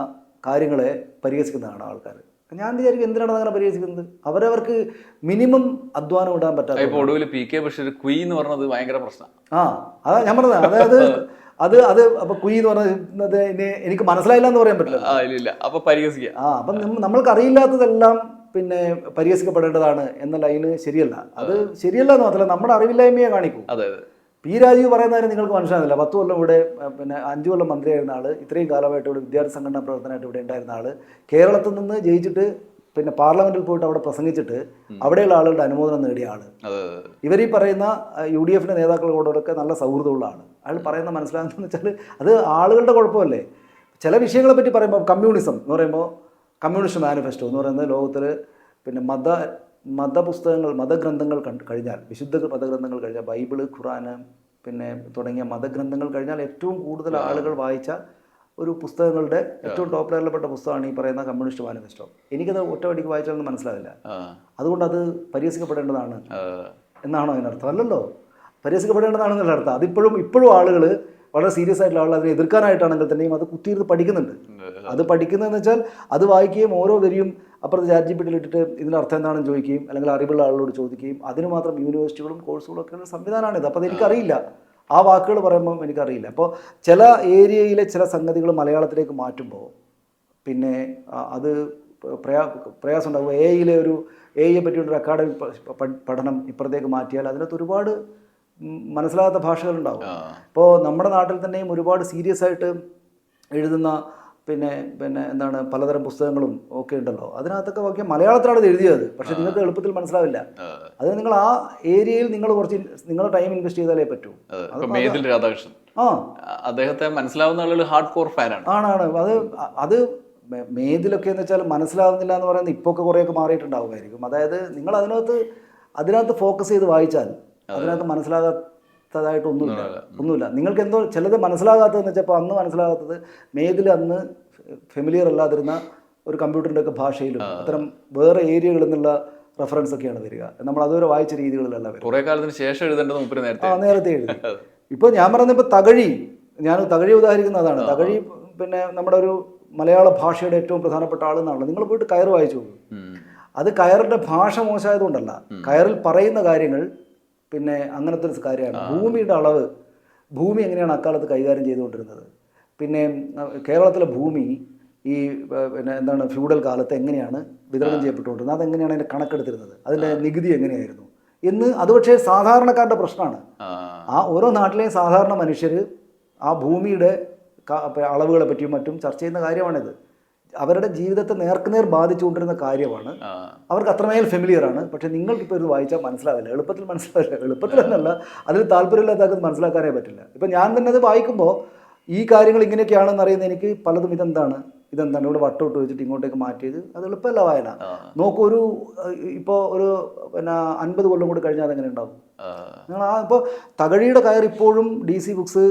കാര്യങ്ങളെ പരിഹസിക്കുന്നതാണ് ആൾക്കാർ. ഞാൻ വിചാരിക്കും എന്തിനാണ് അങ്ങനെ പരിഹസിക്കുന്നത്? അവരവർക്ക് മിനിമം അധ്വാനം ഇടാൻ പറ്റാത്ത. ഒടുവിൽ PK ബഷീർ കുയി എന്ന് പറഞ്ഞത് ഭയങ്കര പ്രശ്നം. അതാ ഞാൻ പറഞ്ഞത്. അതായത് അത് അപ്പൊ കുയി എന്ന് പറയുന്നത് എനിക്ക് മനസ്സിലായില്ല എന്ന് പറയാൻ പറ്റില്ല. അപ്പൊ പരിഹസിക്കുക. അപ്പം നമ്മൾക്ക് അറിയില്ലാത്തതെല്ലാം പിന്നെ പരിഹസിക്കപ്പെടേണ്ടതാണ് എന്ന ലൈന് ശരിയല്ല. അത് ശരിയല്ല എന്ന് മാത്രമല്ല നമ്മുടെ അറിവില്ലായ്മയെ കാണിക്കൂ. പി രാജീവ് പറയുന്നതിന് നിങ്ങൾക്ക് മനസ്സിലാകുന്നില്ല. 10 കൊല്ലം ഇവിടെ പിന്നെ 5 കൊല്ലം മന്ത്രിയായിരുന്ന ആൾ, ഇത്രയും കാലമായിട്ട് ഇവിടെ വിദ്യാർത്ഥി സംഘടനാ പ്രവർത്തനമായിട്ട് ഇവിടെ ഉണ്ടായിരുന്ന ആൾ, കേരളത്തിൽ നിന്ന് ജയിച്ചിട്ട് പിന്നെ പാർലമെന്റിൽ പോയിട്ട് അവിടെ പ്രസംഗിച്ചിട്ട് അവിടെയുള്ള ആളുകളുടെ അനുമോദനം നേടിയ ആൾ. ഇവർ ഈ പറയുന്ന UDFന്റെ നേതാക്കളോടൊക്കെ നല്ല സൗഹൃദമുള്ള ആൾ. അയാൾ പറയുന്നത് മനസ്സിലാകുന്നതെന്ന് വെച്ചാൽ അത് ആളുകളുടെ കുഴപ്പമല്ലേ. ചില വിഷയങ്ങളെ പറ്റി പറയുമ്പോൾ കമ്മ്യൂണിസം എന്ന് പറയുമ്പോൾ കമ്മ്യൂണിസ്റ്റ് മാനിഫെസ്റ്റോ എന്ന് പറയുന്നത് ലോകത്തിൽ പിന്നെ മതപുസ്തകങ്ങൾ, മതഗ്രന്ഥങ്ങൾ കഴിഞ്ഞാൽ, വിശുദ്ധ മതഗ്രന്ഥങ്ങൾ കഴിഞ്ഞാൽ, ബൈബിള്, ഖുറാന് പിന്നെ തുടങ്ങിയ മതഗ്രന്ഥങ്ങൾ കഴിഞ്ഞാൽ ഏറ്റവും കൂടുതൽ ആളുകൾ വായിച്ച ഒരു പുസ്തകങ്ങളുടെ ഏറ്റവും ടോപ്പ് ലെവലിൽപ്പെട്ട പുസ്തകമാണ് ഈ പറയുന്ന കമ്മ്യൂണിസ്റ്റ് മാനിഫെസ്റ്റോ. എനിക്കത് ഒറ്റവടിക്ക് വായിച്ചാലൊന്നും മനസ്സിലാവില്ല. അതുകൊണ്ട് അത് പരിഹസിക്കപ്പെടേണ്ടതാണ് എന്നാണോ അതിനർത്ഥം? അല്ലല്ലോ, പരിഹസിക്കപ്പെടേണ്ടതാണെന്നുള്ള അർത്ഥം. ഇപ്പോഴും ആളുകൾ വളരെ സീരിയസ് ആയിട്ടുള്ള ആളുകൾ അതിനെ എതിർക്കാനായിട്ടാണെങ്കിൽ തന്നെയും അത് കുത്തിയിരുന്ന് പഠിക്കുന്നുണ്ട്. അത് പഠിക്കുന്നതെന്ന് വെച്ചാൽ അത് വായിക്കുകയും ഓരോ വരിയും അപ്പുറത്ത് ChatGPT ഇട്ടിട്ട് ഇതിൻ്റെ അർത്ഥം എന്താണെന്ന് ചോദിക്കുകയും അല്ലെങ്കിൽ അറിവുള്ള ആളുകളോട് ചോദിക്കുകയും അതിന് മാത്രം യൂണിവേഴ്സിറ്റികളും കോഴ്സുകളും ഒക്കെ ഉള്ള സംവിധാനമാണിത്. അപ്പോൾ അതെനിക്കറിയില്ല, ആ വാക്കുകൾ പറയുമ്പോൾ എനിക്കറിയില്ല. അപ്പോൾ ചില ഏരിയയിലെ ചില സംഗതികൾ മലയാളത്തിലേക്ക് മാറ്റുമ്പോൾ പിന്നെ അത് പ്രയാസം ഉണ്ടാകും. എഐയെ പറ്റിയൊരു അക്കാഡമിക് പഠനം ഇപ്പുറത്തേക്ക് മാറ്റിയാൽ അതിനകത്ത് ഒരുപാട് മനസ്സിലാകാത്ത ഭാഷകളുണ്ടാവും. ഇപ്പോൾ നമ്മുടെ നാട്ടിൽ തന്നെയും ഒരുപാട് സീരിയസ് ആയിട്ട് എഴുതുന്ന പിന്നെ എന്താണ് പലതരം പുസ്തകങ്ങളും ഒക്കെ ഉണ്ടല്ലോ. അതിനകത്തൊക്കെ നോക്കിയാൽ മലയാളത്തിലാണ് ഇത് എഴുതിയത്, പക്ഷെ നിങ്ങൾക്ക് എളുപ്പത്തിൽ മനസ്സിലാവില്ല. അത് നിങ്ങൾ ആ ഏരിയയിൽ നിങ്ങൾ കുറച്ച് നിങ്ങളുടെ ടൈം ഇൻവെസ്റ്റ് ചെയ്താലേ പറ്റൂ. മേതിൽ രാധാകൃഷ്ണൻ അദ്ദേഹത്തെ മനസ്സിലാവുന്ന ആളുകൾ ഹാർഡ് കോർ ഫാനാണ്. അത് മേതിലൊക്കെ എന്ന് വെച്ചാൽ മനസ്സിലാവുന്നില്ല എന്ന് പറയുന്നത് ഇപ്പോൾ ഒക്കെ കുറേയൊക്കെ മാറിയിട്ടുണ്ടാവുമായിരിക്കും. അതായത് നിങ്ങൾ അതിനകത്ത് ഫോക്കസ് ചെയ്ത് വായിച്ചാൽ അതിനകത്ത് മനസ്സിലാകാത്തതായിട്ടൊന്നുമില്ല. നിങ്ങൾക്ക് എന്തോ ചിലത് മനസ്സിലാകാത്തതെന്ന് വെച്ചാൽ ഇപ്പോൾ അന്ന് മനസ്സിലാകാത്തത് മേതിൽ അന്ന് ഫെമിലിയർ അല്ലാതിരുന്ന ഒരു കമ്പ്യൂട്ടറിൻ്റെ ഒക്കെ ഭാഷയിലും അത്തരം വേറെ ഏരിയകളിൽ നിന്നുള്ള റെഫറൻസ് ഒക്കെയാണ് വരിക. നമ്മൾ അതുവരെ വായിച്ച രീതികളിലല്ല വരിക. കുറേ കാലത്തിന് ശേഷം എഴുതേണ്ടത് നേരത്തെ എഴുതി. ഇപ്പോൾ ഞാൻ പറയുന്നത് ഇപ്പോൾ ഞാൻ തകഴി ഉദാഹരിക്കുന്നതാണ്. തകഴി പിന്നെ നമ്മുടെ ഒരു മലയാള ഭാഷയുടെ ഏറ്റവും പ്രധാനപ്പെട്ട ആളെന്നാണല്ലോ. നിങ്ങൾ പോയിട്ട് കയർ വായിച്ചു പോകും. അത് കയറിൻ്റെ ഭാഷ മോശമായതുകൊണ്ടല്ല, കയറിൽ പറയുന്ന കാര്യങ്ങൾ പിന്നെ അങ്ങനത്തെ ഒരു കാര്യമാണ്. ഭൂമിയുടെ അളവ്, ഭൂമി എങ്ങനെയാണ് അക്കാലത്ത് കൈകാര്യം ചെയ്തുകൊണ്ടിരുന്നത്, പിന്നെ കേരളത്തിലെ ഭൂമി ഈ പിന്നെ എന്താണ് ഫ്യൂഡൽ കാലത്ത് എങ്ങനെയാണ് വിതരണം ചെയ്യപ്പെട്ടുകൊണ്ടിരുന്നത്, അതെങ്ങനെയാണ് അതിൻ്റെ കണക്കെടുത്തിരുന്നത്, അതിൻ്റെ നികുതി എങ്ങനെയായിരുന്നു എന്ന്. അത് പക്ഷേ സാധാരണക്കാരുടെ പ്രശ്നമാണ്. ആ ഓരോ നാട്ടിലെയും സാധാരണ മനുഷ്യർ ആ ഭൂമിയുടെ അളവുകളെ പറ്റിയും മറ്റും ചർച്ച ചെയ്യുന്ന കാര്യമാണിത്. അവരുടെ ജീവിതത്തെ നേർക്കുനേർ ബാധിച്ചുകൊണ്ടിരുന്ന കാര്യമാണ്. അവർക്ക് അത്രമേൽ ഫെമിലിയറാണ്. പക്ഷേ നിങ്ങൾക്കിപ്പോൾ ഇത് വായിച്ചാൽ മനസ്സിലാവില്ല, എളുപ്പത്തിൽ എന്നല്ല, അതിൽ താല്പര്യമില്ലാത്തവർക്ക് മനസ്സിലാക്കാനേ പറ്റില്ല. ഇപ്പം ഞാൻ തന്നെ അത് വായിക്കുമ്പോൾ ഈ കാര്യങ്ങൾ ഇങ്ങനെയൊക്കെയാണെന്ന് അറിയുന്ന എനിക്ക് പലതും ഇതെന്താണ് ഇവിടെ വട്ടോട്ട് വെച്ചിട്ട് ഇങ്ങോട്ടേക്ക് മാറ്റിയത് അത് എളുപ്പമല്ല വായന. നോക്കൂ, ഇപ്പോൾ ഒരു 50 കൊല്ലം കൂടി കഴിഞ്ഞാൽ അതെങ്ങനെ ഉണ്ടാവും? നിങ്ങൾ ഇപ്പോൾ തകഴിയുടെ കയർ ഇപ്പോഴും DC ബുക്സ്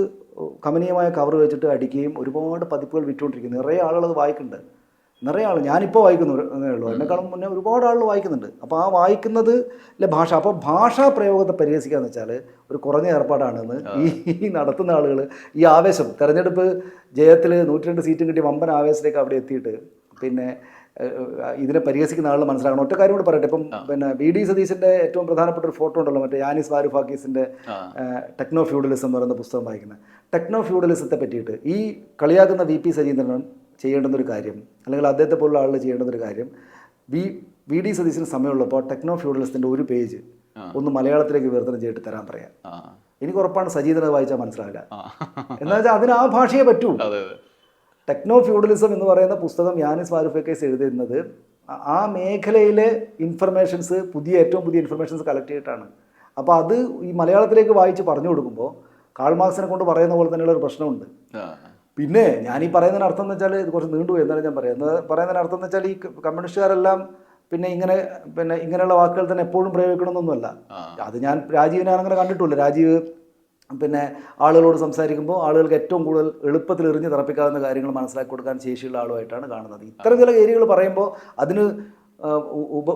കമനീയമായ കവർ വെച്ചിട്ട് അടിക്കുകയും ഒരുപാട് പതിപ്പുകൾ വിറ്റുകൊണ്ടിരിക്കുന്നു. നിറയെ ആളുകൾ അത് വായിക്കുന്നുണ്ട്. നിറയെ ആൾ, ഞാനിപ്പോൾ വായിക്കുന്നേ ഉള്ളൂ, എന്നെക്കാളും മുന്നേ ഒരുപാട് ആളുകൾ വായിക്കുന്നുണ്ട്. അപ്പോൾ ആ വായിക്കുന്നതിലെ ഭാഷ, അപ്പോൾ ഭാഷാ പ്രയോഗത്തെ പരിഹസിക്കുക എന്ന് വെച്ചാൽ ഒരു കുറഞ്ഞ ഏർപ്പാടാണെന്ന് ഈ നടത്തുന്ന ആളുകൾ ഈ ആവേശം, തെരഞ്ഞെടുപ്പ് ജയത്തിൽ 102 സീറ്റും കിട്ടി വമ്പൻ ആവേശത്തിലേക്ക് അവിടെ എത്തിയിട്ട് പിന്നെ ഇതിനെ പരിഹസിക്കുന്ന ആളുകൾ മനസ്സിലാക്കണം. ഒറ്റ കാര്യം കൂടെ പറയട്ടെ. ഇപ്പം പിന്നെ VD സതീശൻ്റെ ഏറ്റവും പ്രധാനപ്പെട്ട ഒരു ഫോട്ടോ ഉണ്ടല്ലോ, മറ്റേ യാനിസ് വാരുഫാക്കീസിൻ്റെ ടെക്നോ ഫ്യൂഡലിസം എന്ന് പറയുന്ന പുസ്തകം വായിക്കുന്നത്. ടെക്നോ ഫ്യൂഡലിസത്തെ പറ്റിയിട്ട് ഈ കളിയാക്കുന്ന VP സജീന്ദ്രൻ ചെയ്യേണ്ടുന്നൊരു കാര്യം, അല്ലെങ്കിൽ അദ്ദേഹത്തെ പോലുള്ള ആളുകൾ ചെയ്യേണ്ടുന്നൊരു കാര്യം, VD സതീശന് സമയമുള്ളപ്പോൾ ടെക്നോ ഫ്യൂഡലിസത്തിൻ്റെ ഒരു പേജ് ഒന്ന് മലയാളത്തിലേക്ക് വിവർത്തനം ചെയ്തിട്ട് തരാൻ പറയാം. എനിക്ക് ഉറപ്പാണ് സജീന്ദ്രൻ വായിച്ചാൽ മനസ്സിലാവില്ല. എന്താ വെച്ചാൽ അതിന് ആ ഭാഷയെ പറ്റൂ. ടെക്നോ ഫ്യൂഡലിസം എന്ന് പറയുന്ന പുസ്തകം യാനിസ് വാരുഫാക്കീസ് എഴുതുന്നത് ആ മേഖലയിലെ ഇൻഫർമേഷൻസ്, ഏറ്റവും പുതിയ ഇൻഫർമേഷൻസ് കളക്ട് ചെയ്തിട്ടാണ്. അപ്പോൾ അത് ഈ മലയാളത്തിലേക്ക് വായിച്ച് പറഞ്ഞു കൊടുക്കുമ്പോൾ കാൾ മാർക്സിനെ കൊണ്ട് പറയുന്ന പോലെ തന്നെയുള്ള ഒരു പ്രശ്നമുണ്ട്. പിന്നെ ഞാൻ ഈ പറയുന്നതിന് അർത്ഥം എന്ന് വെച്ചാൽ ഇത് കുറച്ച് നീണ്ടുപോയി. എന്നാലും ഞാൻ പറയുന്നതിന് അർത്ഥം എന്ന് വെച്ചാൽ ഈ കമ്മ്യൂണിസ്റ്റുകാരെല്ലാം പിന്നെ ഇങ്ങനെയുള്ള വാക്കുകൾ തന്നെ എപ്പോഴും പ്രയോഗിക്കണമെന്നൊന്നുമല്ല. അത് ഞാൻ രാജീവിനെ അങ്ങനെ കണ്ടിട്ടില്ല. രാജീവ് പിന്നെ ആളുകളോട് സംസാരിക്കുമ്പോൾ ആളുകൾക്ക് ഏറ്റവും കൂടുതൽ എളുപ്പത്തിൽ എറിഞ്ഞ് തറപ്പിക്കാവുന്ന കാര്യങ്ങൾ മനസ്സിലാക്കി കൊടുക്കാൻ ശേഷിയുള്ള ആളുമായിട്ടാണ് കാണുന്നത്. ഇത്തരം ചില ഏരിയകൾ പറയുമ്പോൾ അതിന്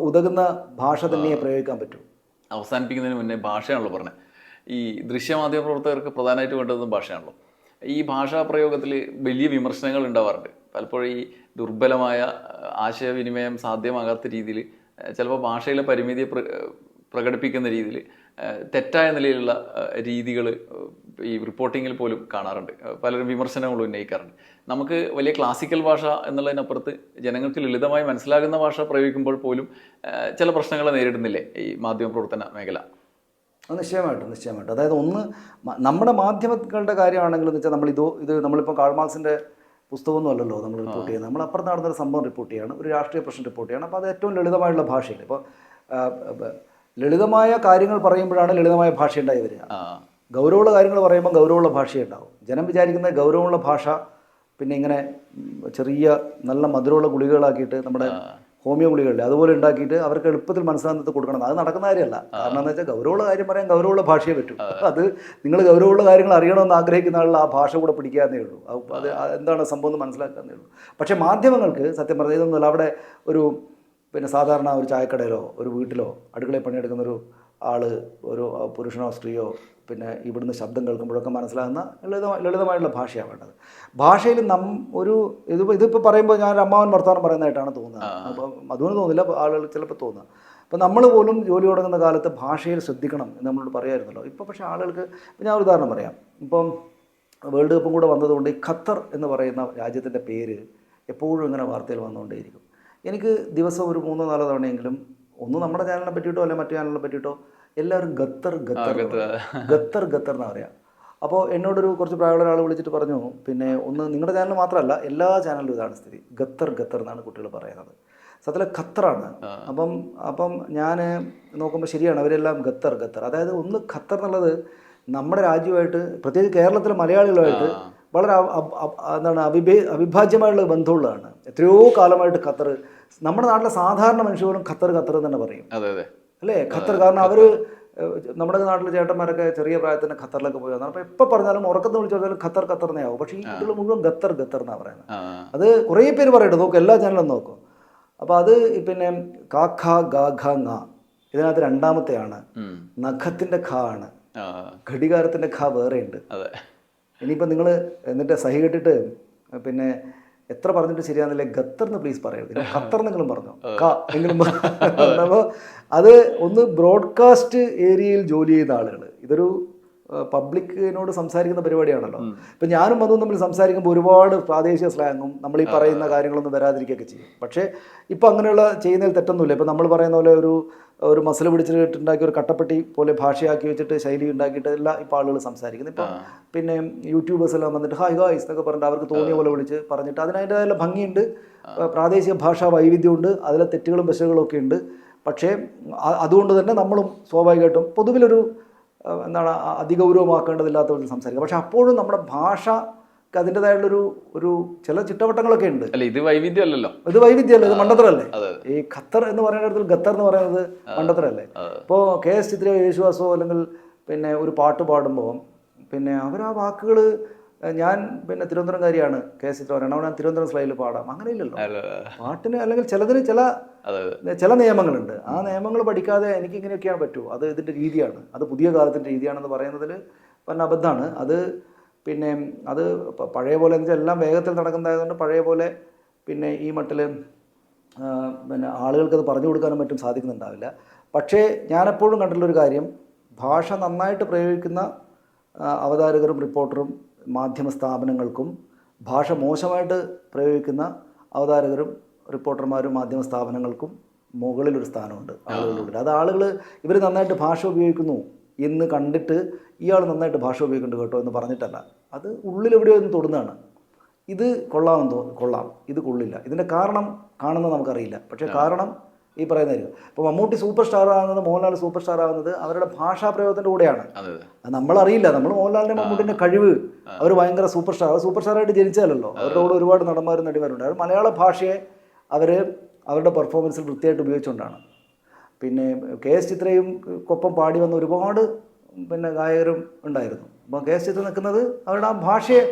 ഉതകുന്ന ഭാഷ തന്നെ പ്രയോഗിക്കാൻ പറ്റും. അവസാനിപ്പിക്കുന്നതിന് മുന്നേ ഭാഷയാണല്ലോ പറഞ്ഞത്. ഈ ദൃശ്യമാധ്യമ പ്രവർത്തകർക്ക് പ്രധാനമായിട്ട് വേണ്ടത് ഭാഷയാണല്ലോ. ഈ ഭാഷാ പ്രയോഗത്തിൽ വലിയ വിമർശനങ്ങൾ ഉണ്ടാവാറുണ്ട്. പലപ്പോഴും ഈ ദുർബലമായ ആശയവിനിമയം സാധ്യമാകാത്ത രീതിയിൽ ചിലപ്പോൾ ഭാഷയിലെ പരിമിതിയെ പ്രകടിപ്പിക്കുന്ന രീതിയിൽ തെറ്റായ നിലയിലുള്ള രീതികൾ ഈ റിപ്പോർട്ടിങ്ങിൽ പോലും കാണാറുണ്ട്. പലരും വിമർശനങ്ങൾ ഉന്നയിക്കാറുണ്ട്. നമുക്ക് വലിയ ക്ലാസിക്കൽ ഭാഷ എന്നുള്ളതിനപ്പുറത്ത് ജനങ്ങൾക്ക് ലളിതമായി മനസ്സിലാകുന്ന ഭാഷ പ്രയോഗിക്കുമ്പോൾ പോലും ചില പ്രശ്നങ്ങൾ നേരിടുന്നില്ലേ ഈ മാധ്യമ പ്രവർത്തന മേഖല? നിശ്ചയമായിട്ടും. അതായത് ഒന്ന് നമ്മുടെ മാധ്യമങ്ങളുടെ കാര്യമാണെങ്കിൽ എന്ന് വെച്ചാൽ നമ്മളിപ്പോൾ കാൾ മാർക്സിൻ്റെ പുസ്തകമൊന്നും അല്ലല്ലോ നമ്മൾ റിപ്പോർട്ട് ചെയ്യുന്നത്. നമ്മൾ അപ്പുറത്ത് നടന്നൊരു സംഭവം റിപ്പോർട്ട് ചെയ്യാണ്, ഒരു രാഷ്ട്രീയ പ്രശ്നം റിപ്പോർട്ട് ചെയ്യണം. അപ്പോൾ അത് ഏറ്റവും ലളിതമായുള്ള ഭാഷയിൽ, ഇപ്പോൾ ലളിതമായ കാര്യങ്ങൾ പറയുമ്പോഴാണ് ലളിതമായ ഭാഷ ഉണ്ടായി വരിക. ഗൗരവമുള്ള കാര്യങ്ങൾ പറയുമ്പോൾ ഗൗരവമുള്ള ഭാഷയുണ്ടാവും. ജനം വിചാരിക്കുന്ന ഗൗരവമുള്ള ഭാഷ പിന്നെ ഇങ്ങനെ ചെറിയ നല്ല മധുരമുള്ള ഗുളികകളാക്കിയിട്ട് നമ്മുടെ ഹോമിയോ ഗുളികളില്ലേ അതുപോലെ ഉണ്ടാക്കിയിട്ട് അവർക്ക് എളുപ്പത്തിൽ മനസ്സിലാകുന്നത് കൊടുക്കണം. അത് നടക്കുന്ന കാര്യമല്ല. കാരണം എന്താ വെച്ചാൽ ഗൗരവമുള്ള കാര്യം പറയാൻ ഗൗരവമുള്ള ഭാഷയെ പറ്റൂ. അത് നിങ്ങൾ ഗൗരവമുള്ള കാര്യങ്ങൾ അറിയണമെന്ന് ആഗ്രഹിക്കുന്ന ആളുകൾ ആ ഭാഷ കൂടെ പിടിക്കാന്നേ ഉള്ളൂ. അത് എന്താണ് സംഭവം എന്ന് മനസ്സിലാക്കാന്നേ ഉള്ളൂ. പക്ഷേ മാധ്യമങ്ങൾക്ക് സത്യം പറഞ്ഞാൽ ഇതൊന്നുമില്ല. അവിടെ ഒരു സാധാരണ ഒരു ചായക്കടയിലോ ഒരു വീട്ടിലോ അടുക്കളയിൽ പണിയെടുക്കുന്നൊരു ആൾ, ഒരു പുരുഷനോ സ്ത്രീയോ ഇവിടുന്ന് ശബ്ദം കേൾക്കുമ്പോഴൊക്കെ മനസ്സിലാകുന്ന ലളിതമായിട്ടുള്ള ഭാഷയാണ് വേണ്ടത്. ഭാഷയിൽ ഇതിപ്പോൾ പറയുമ്പോൾ ഞാൻ അമ്മാവൻ വർത്തമാനം പറയുന്നതായിട്ടാണ് തോന്നുന്നത്. അപ്പം അതുകൊണ്ട് തോന്നില്ല, ആളുകൾ ചിലപ്പോൾ തോന്നുക. അപ്പം നമ്മൾ പോലും ജോലി തുടങ്ങുന്ന കാലത്ത് ഭാഷയിൽ ശ്രദ്ധിക്കണം എന്ന് നമ്മളോട് പറയായിരുന്നല്ലോ. ഇപ്പോൾ പക്ഷേ ആളുകൾക്ക് ഞാൻ ഒരു ഉദാഹരണം പറയാം. ഇപ്പം വേൾഡ് കപ്പും കൂടെ വന്നതുകൊണ്ട് ഈ ഖത്തർ എന്ന് പറയുന്ന രാജ്യത്തിൻ്റെ പേര് എപ്പോഴും ഇങ്ങനെ വാർത്തയിൽ വന്നുകൊണ്ടേയിരിക്കും. എനിക്ക് ദിവസം ഒരു 3-4 തവണയെങ്കിലും ഒന്ന് നമ്മുടെ ചാനലിനെ പറ്റിയിട്ടോ അല്ലെങ്കിൽ മറ്റു ചാനലിനെ പറ്റിയിട്ടോ എല്ലാവരും ഗത്തർ എന്നാ പറയാ. അപ്പോൾ എന്നോടൊരു കുറച്ച് പ്രായമുള്ള ഒരാൾ വിളിച്ചിട്ട് പറഞ്ഞു, ഒന്ന് നിങ്ങളുടെ ചാനൽ മാത്രമല്ല എല്ലാ ചാനലിലും ഇതാണ് സ്ഥിതി, ഗത്തർ എന്നാണ് കുട്ടികൾ പറയുന്നത്. സത്യത്തിൽ ഖത്തറാണ്. അപ്പം ഞാൻ നോക്കുമ്പോൾ ശരിയാണ്, അവരെല്ലാം ഗത്തർ. അതായത് ഒന്ന് ഖത്തർ എന്നുള്ളത് നമ്മുടെ രാജ്യമായിട്ട്, പ്രത്യേകിച്ച് കേരളത്തിലെ മലയാളികളുമായിട്ട് വളരെ അവിഭാജ്യമായുള്ള ബന്ധമുള്ളതാണ്. എത്രയോ കാലമായിട്ട് ഖത്തർ, നമ്മുടെ നാട്ടിലെ സാധാരണ മനുഷ്യ പോലും ഖത്തർ എന്ന് തന്നെ പറയും അല്ലേ, ഖത്തർ. കാരണം അവർ നമ്മുടെ നാട്ടിലെ ചേട്ടന്മാരൊക്കെ ചെറിയ പ്രായത്തിൽ തന്നെ ഖത്തറിലൊക്കെ പോയി വന്നാൽ അപ്പോൾ എപ്പോൾ പറഞ്ഞാലും ഉറക്കത്ത് വിളിച്ചു പറഞ്ഞാലും ഖത്തർ എന്നേ ആവും. പക്ഷേ ഈ കുട്ടികൾ മുഴുവൻ ഗത്തർ എന്നാണ് പറയുന്നത്. അത് കുറേ പേര് പറയട്ടെ, നോക്കും, എല്ലാ ചാനലും നോക്കും. അപ്പോൾ അത് കാഖ ഗാഘ ങ, ഇതിനകത്ത് രണ്ടാമത്തെയാണ്. നഖത്തിൻ്റെ ഖ ആണ്, ഘടികാരത്തിൻ്റെ ഖ വേറെയുണ്ട്. ഇനിയിപ്പോൾ നിങ്ങൾ എന്നിട്ട് സഹി കെട്ടിട്ട് എത്ര പറഞ്ഞിട്ട് ശരിയാകുന്നില്ല, ഗത്തർന്ന് പ്ലീസ് പറയരുത്, ഖത്തർന്നെങ്കിലും പറഞ്ഞു, എങ്കിലും. അപ്പോൾ അത് ഒന്ന് ബ്രോഡ്കാസ്റ്റ് ഏരിയയിൽ ജോലി ചെയ്യുന്ന ആളുകൾ, ഇതൊരു പബ്ലിക്കിനോട് സംസാരിക്കുന്ന പരിപാടിയാണല്ലോ. ഇപ്പം ഞാനും അതും തമ്മിൽ സംസാരിക്കുമ്പോൾ ഒരുപാട് പ്രാദേശിക സ്ലാങ്ങും നമ്മൾ ഈ പറയുന്ന കാര്യങ്ങളൊന്നും വരാതിരിക്കുകയൊക്കെ ചെയ്യും. പക്ഷേ ഇപ്പം അങ്ങനെയുള്ള ചെയ്യുന്നതിൽ തെറ്റൊന്നുമില്ല. ഇപ്പം നമ്മൾ പറയുന്ന പോലെ ഒരു മസിൽ പിടിച്ചിട്ടുണ്ടാക്കി ഒരു കട്ടപ്പെട്ടി പോലെ ഭാഷയാക്കി വെച്ചിട്ട് ശൈലി ഉണ്ടാക്കിയിട്ട് എല്ലാം ഇപ്പോൾ ആളുകൾ സംസാരിക്കുന്നത്. ഇപ്പം യൂട്യൂബേഴ്സ് എല്ലാം വന്നിട്ട് ഹായ് ഗായ്സ് എന്നൊക്കെ പറഞ്ഞിട്ട് അവർക്ക് തോന്നിയ പോലെ വിളിച്ച് പറഞ്ഞിട്ട് അതിനതിൻ്റെതായ ഭംഗിയുണ്ട്, പ്രാദേശിക ഭാഷാ വൈവിധ്യമുണ്ട്, അതിലെ തെറ്റുകളും പെശകളും ഒക്കെ ഉണ്ട്. പക്ഷേ അതുകൊണ്ട് തന്നെ നമ്മളും സ്വാഭാവികമായിട്ടും പൊതുവിലൊരു അതിഗൗരവമാക്കേണ്ടതില്ലാത്തവർ സംസാരിക്കുക. പക്ഷെ അപ്പോഴും നമ്മുടെ ഭാഷക്ക് അതിൻ്റെതായുള്ളൊരു ചില ചിട്ടവട്ടങ്ങളൊക്കെ ഉണ്ട്. ഇത് വൈവിധ്യമല്ലല്ലോ, ഇത് ഇത് മണ്ടത്തരല്ലേ. ഈ ഖത്തർ എന്ന് പറയുന്നിടത്തിൽ ഗത്തർ എന്ന് പറയുന്നത് മണ്ടത്തരല്ലേ. ഇപ്പോൾ KS ചിത്രയോ യേശുദാസോ അല്ലെങ്കിൽ ഒരു പാട്ട് പാടുമ്പോൾ അവർ ആ വാക്കുകൾ, ഞാൻ തിരുവനന്തപുരംകാരിയാണ്, KS ചിത്ര പറയണം, ഞാൻ തിരുവനന്തപുരം സ്ലൈഡിൽ പാടാം, അങ്ങനെയില്ലല്ലോ. പാട്ടിന് അല്ലെങ്കിൽ ചിലതിന് ചില നിയമങ്ങളുണ്ട്. ആ നിയമങ്ങൾ പഠിക്കാതെ എനിക്ക് ഇങ്ങനെയൊക്കെയാണ് പറ്റൂ, അത് ഇതിൻ്റെ രീതിയാണ്, അത് പുതിയ കാലത്തിൻ്റെ രീതിയാണെന്ന് പറയുന്നതിൽ അബദ്ധമാണ്. അത് പഴയ പോലെ എന്ന് വെച്ചാൽ എല്ലാം വേഗത്തിൽ നടക്കുന്നതായതുകൊണ്ട് പഴയ പോലെ ഈ മട്ടിൽ ആളുകൾക്കത് പറഞ്ഞു കൊടുക്കാനും മറ്റും സാധിക്കുന്നുണ്ടാവില്ല. പക്ഷേ ഞാനെപ്പോഴും കണ്ടിട്ടുള്ളൊരു കാര്യം, ഭാഷ നന്നായിട്ട് പ്രയോഗിക്കുന്ന അവതാരകരും റിപ്പോർട്ടറും മാധ്യമ സ്ഥാപനങ്ങൾക്കും ഭാഷ മോശമായിട്ട് പ്രയോഗിക്കുന്ന അവതാരകരും റിപ്പോർട്ടർമാരും മാധ്യമ സ്ഥാപനങ്ങൾക്കും മുകളിലൊരു സ്ഥാനമുണ്ട് ആളുകളുടെ. അത് ആളുകൾ ഇവർ നന്നായിട്ട് ഭാഷ ഉപയോഗിക്കുന്നു എന്ന് കണ്ടിട്ട് ഇയാൾ നന്നായിട്ട് ഭാഷ ഉപയോഗിക്കുന്നുണ്ട് കേട്ടോ എന്ന് പറഞ്ഞിട്ടല്ല, അത് ഉള്ളിലെവിടെയോ ഒന്ന് തൊടുന്നതാണ്. ഇത് കൊള്ളാം, ഇത് കൊള്ളില്ല, ഇതിൻ്റെ കാരണം കാണുന്നത് നമുക്കറിയില്ല. പക്ഷേ കാരണം ഈ പറയുന്ന കാര്യം, ഇപ്പോൾ മമ്മൂട്ടി സൂപ്പർ സ്റ്റാർ ആകുന്നത്, മോഹൻലാൽ സൂപ്പർ സ്റ്റാർ ആകുന്നത് അവരുടെ ഭാഷാ പ്രയോഗത്തിൻ്റെ കൂടെയാണ്. അത് നമ്മളറിയില്ല. നമ്മൾ മോഹൻലാലിൻ്റെ മമ്മൂട്ടിൻ്റെ കഴിവ്, അവർ ഭയങ്കര സൂപ്പർ സ്റ്റാറായിട്ട് ജനിച്ചാലല്ലോ. അവരുടെ കൂടെ ഒരുപാട് നടന്മാരും നടിമാരുണ്ട്. അവർ മലയാള ഭാഷയെ അവരുടെ പെർഫോമൻസിൽ വൃത്തിയായിട്ട് ഉപയോഗിച്ചുകൊണ്ടാണ്. KS ചിത്രയും കൊപ്പം പാടി വന്ന ഒരുപാട് ഗായകരും ഉണ്ടായിരുന്നു. അപ്പോൾ KS ചിത്ര നിൽക്കുന്നത് അവരുടെ ആ ഭാഷയെ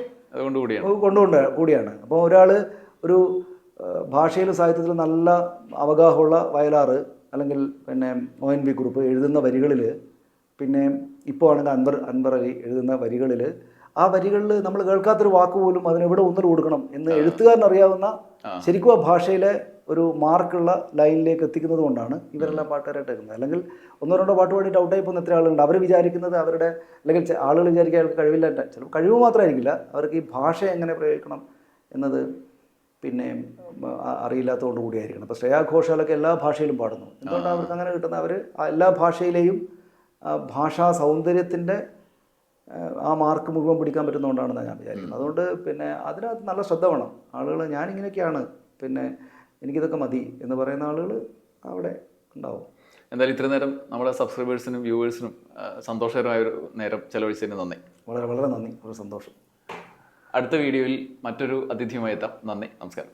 കൊണ്ടുകൊണ്ട് കൂടിയാണ്. അപ്പോൾ ഒരാൾ ഒരു ഭാഷയിലും സാഹിത്യത്തിലും നല്ല അവഗാഹമുള്ള വയലാർ അല്ലെങ്കിൽ ONV കുറുപ്പ് എഴുതുന്ന വരികളിൽ, ഇപ്പോൾ ആണെങ്കിൽ അൻവർ അലി എഴുതുന്ന വരികളിൽ, ആ വരികളിൽ നമ്മൾ കേൾക്കാത്തൊരു വാക്ക് പോലും അതിനെവിടെ ഊന്നൽ കൊടുക്കണം എന്ന് എഴുത്തുകാരനറിയാവുന്ന, ശരിക്കും ആ ഭാഷയിലെ ഒരു മാർക്കുള്ള ലൈനിലേക്ക് എത്തിക്കുന്നത് കൊണ്ടാണ് ഇവരെല്ലാം പാട്ടുകാരായിട്ട് എടുക്കുന്നത്. അല്ലെങ്കിൽ 1-2 പാട്ട് പാടിയിട്ട് ഔട്ടായി പോകുന്ന എത്ര ആളുണ്ട്. അവർ വിചാരിക്കുന്നത് അവരുടെ, അല്ലെങ്കിൽ ആളുകൾ വിചാരിക്കുക അയാൾക്ക് കഴിവില്ല, ചിലപ്പോൾ കഴിവ് മാത്രമായിരിക്കില്ല, അവർക്ക് ഈ ഭാഷ എങ്ങനെ പ്രയോഗിക്കണം എന്നത് അറിയില്ലാത്തതുകൊണ്ട് കൂടിയായിരിക്കണം. ഇപ്പോൾ ശ്രേയാ ഘോഷാലൊക്കെ എല്ലാ ഭാഷയിലും പാടുന്നു. എന്തുകൊണ്ടാണ് അവർക്ക് അങ്ങനെ കിട്ടുന്നത്? അവർ എല്ലാ ഭാഷയിലെയും ഭാഷാ സൗന്ദര്യത്തിൻ്റെ ആ മാർക്ക് മുഴുവൻ പിടിക്കാൻ പറ്റുന്നതുകൊണ്ടാണെന്ന് ഞാൻ വിചാരിക്കുന്നത്. അതുകൊണ്ട് അതിനകത്ത് നല്ല ശ്രദ്ധ വേണം. ആളുകൾ ഞാനിങ്ങനെയൊക്കെയാണ്, എനിക്കിതൊക്കെ മതി എന്ന് പറയുന്ന ആളുകൾ അവിടെ ഉണ്ടാവും. എന്തായാലും ഇത്ര നേരം നമ്മുടെ സബ്സ്ക്രൈബേഴ്സിനും വ്യൂവേഴ്സിനും സന്തോഷകരമായൊരു നേരം ചെലവഴിച്ചതിന് നന്ദി. വളരെ വളരെ നന്ദി, ഒരു സന്തോഷം. അടുത്ത വീഡിയോയിൽ മറ്റൊരു അതിഥിയുമായി എത്താം. നന്ദി, നമസ്കാരം.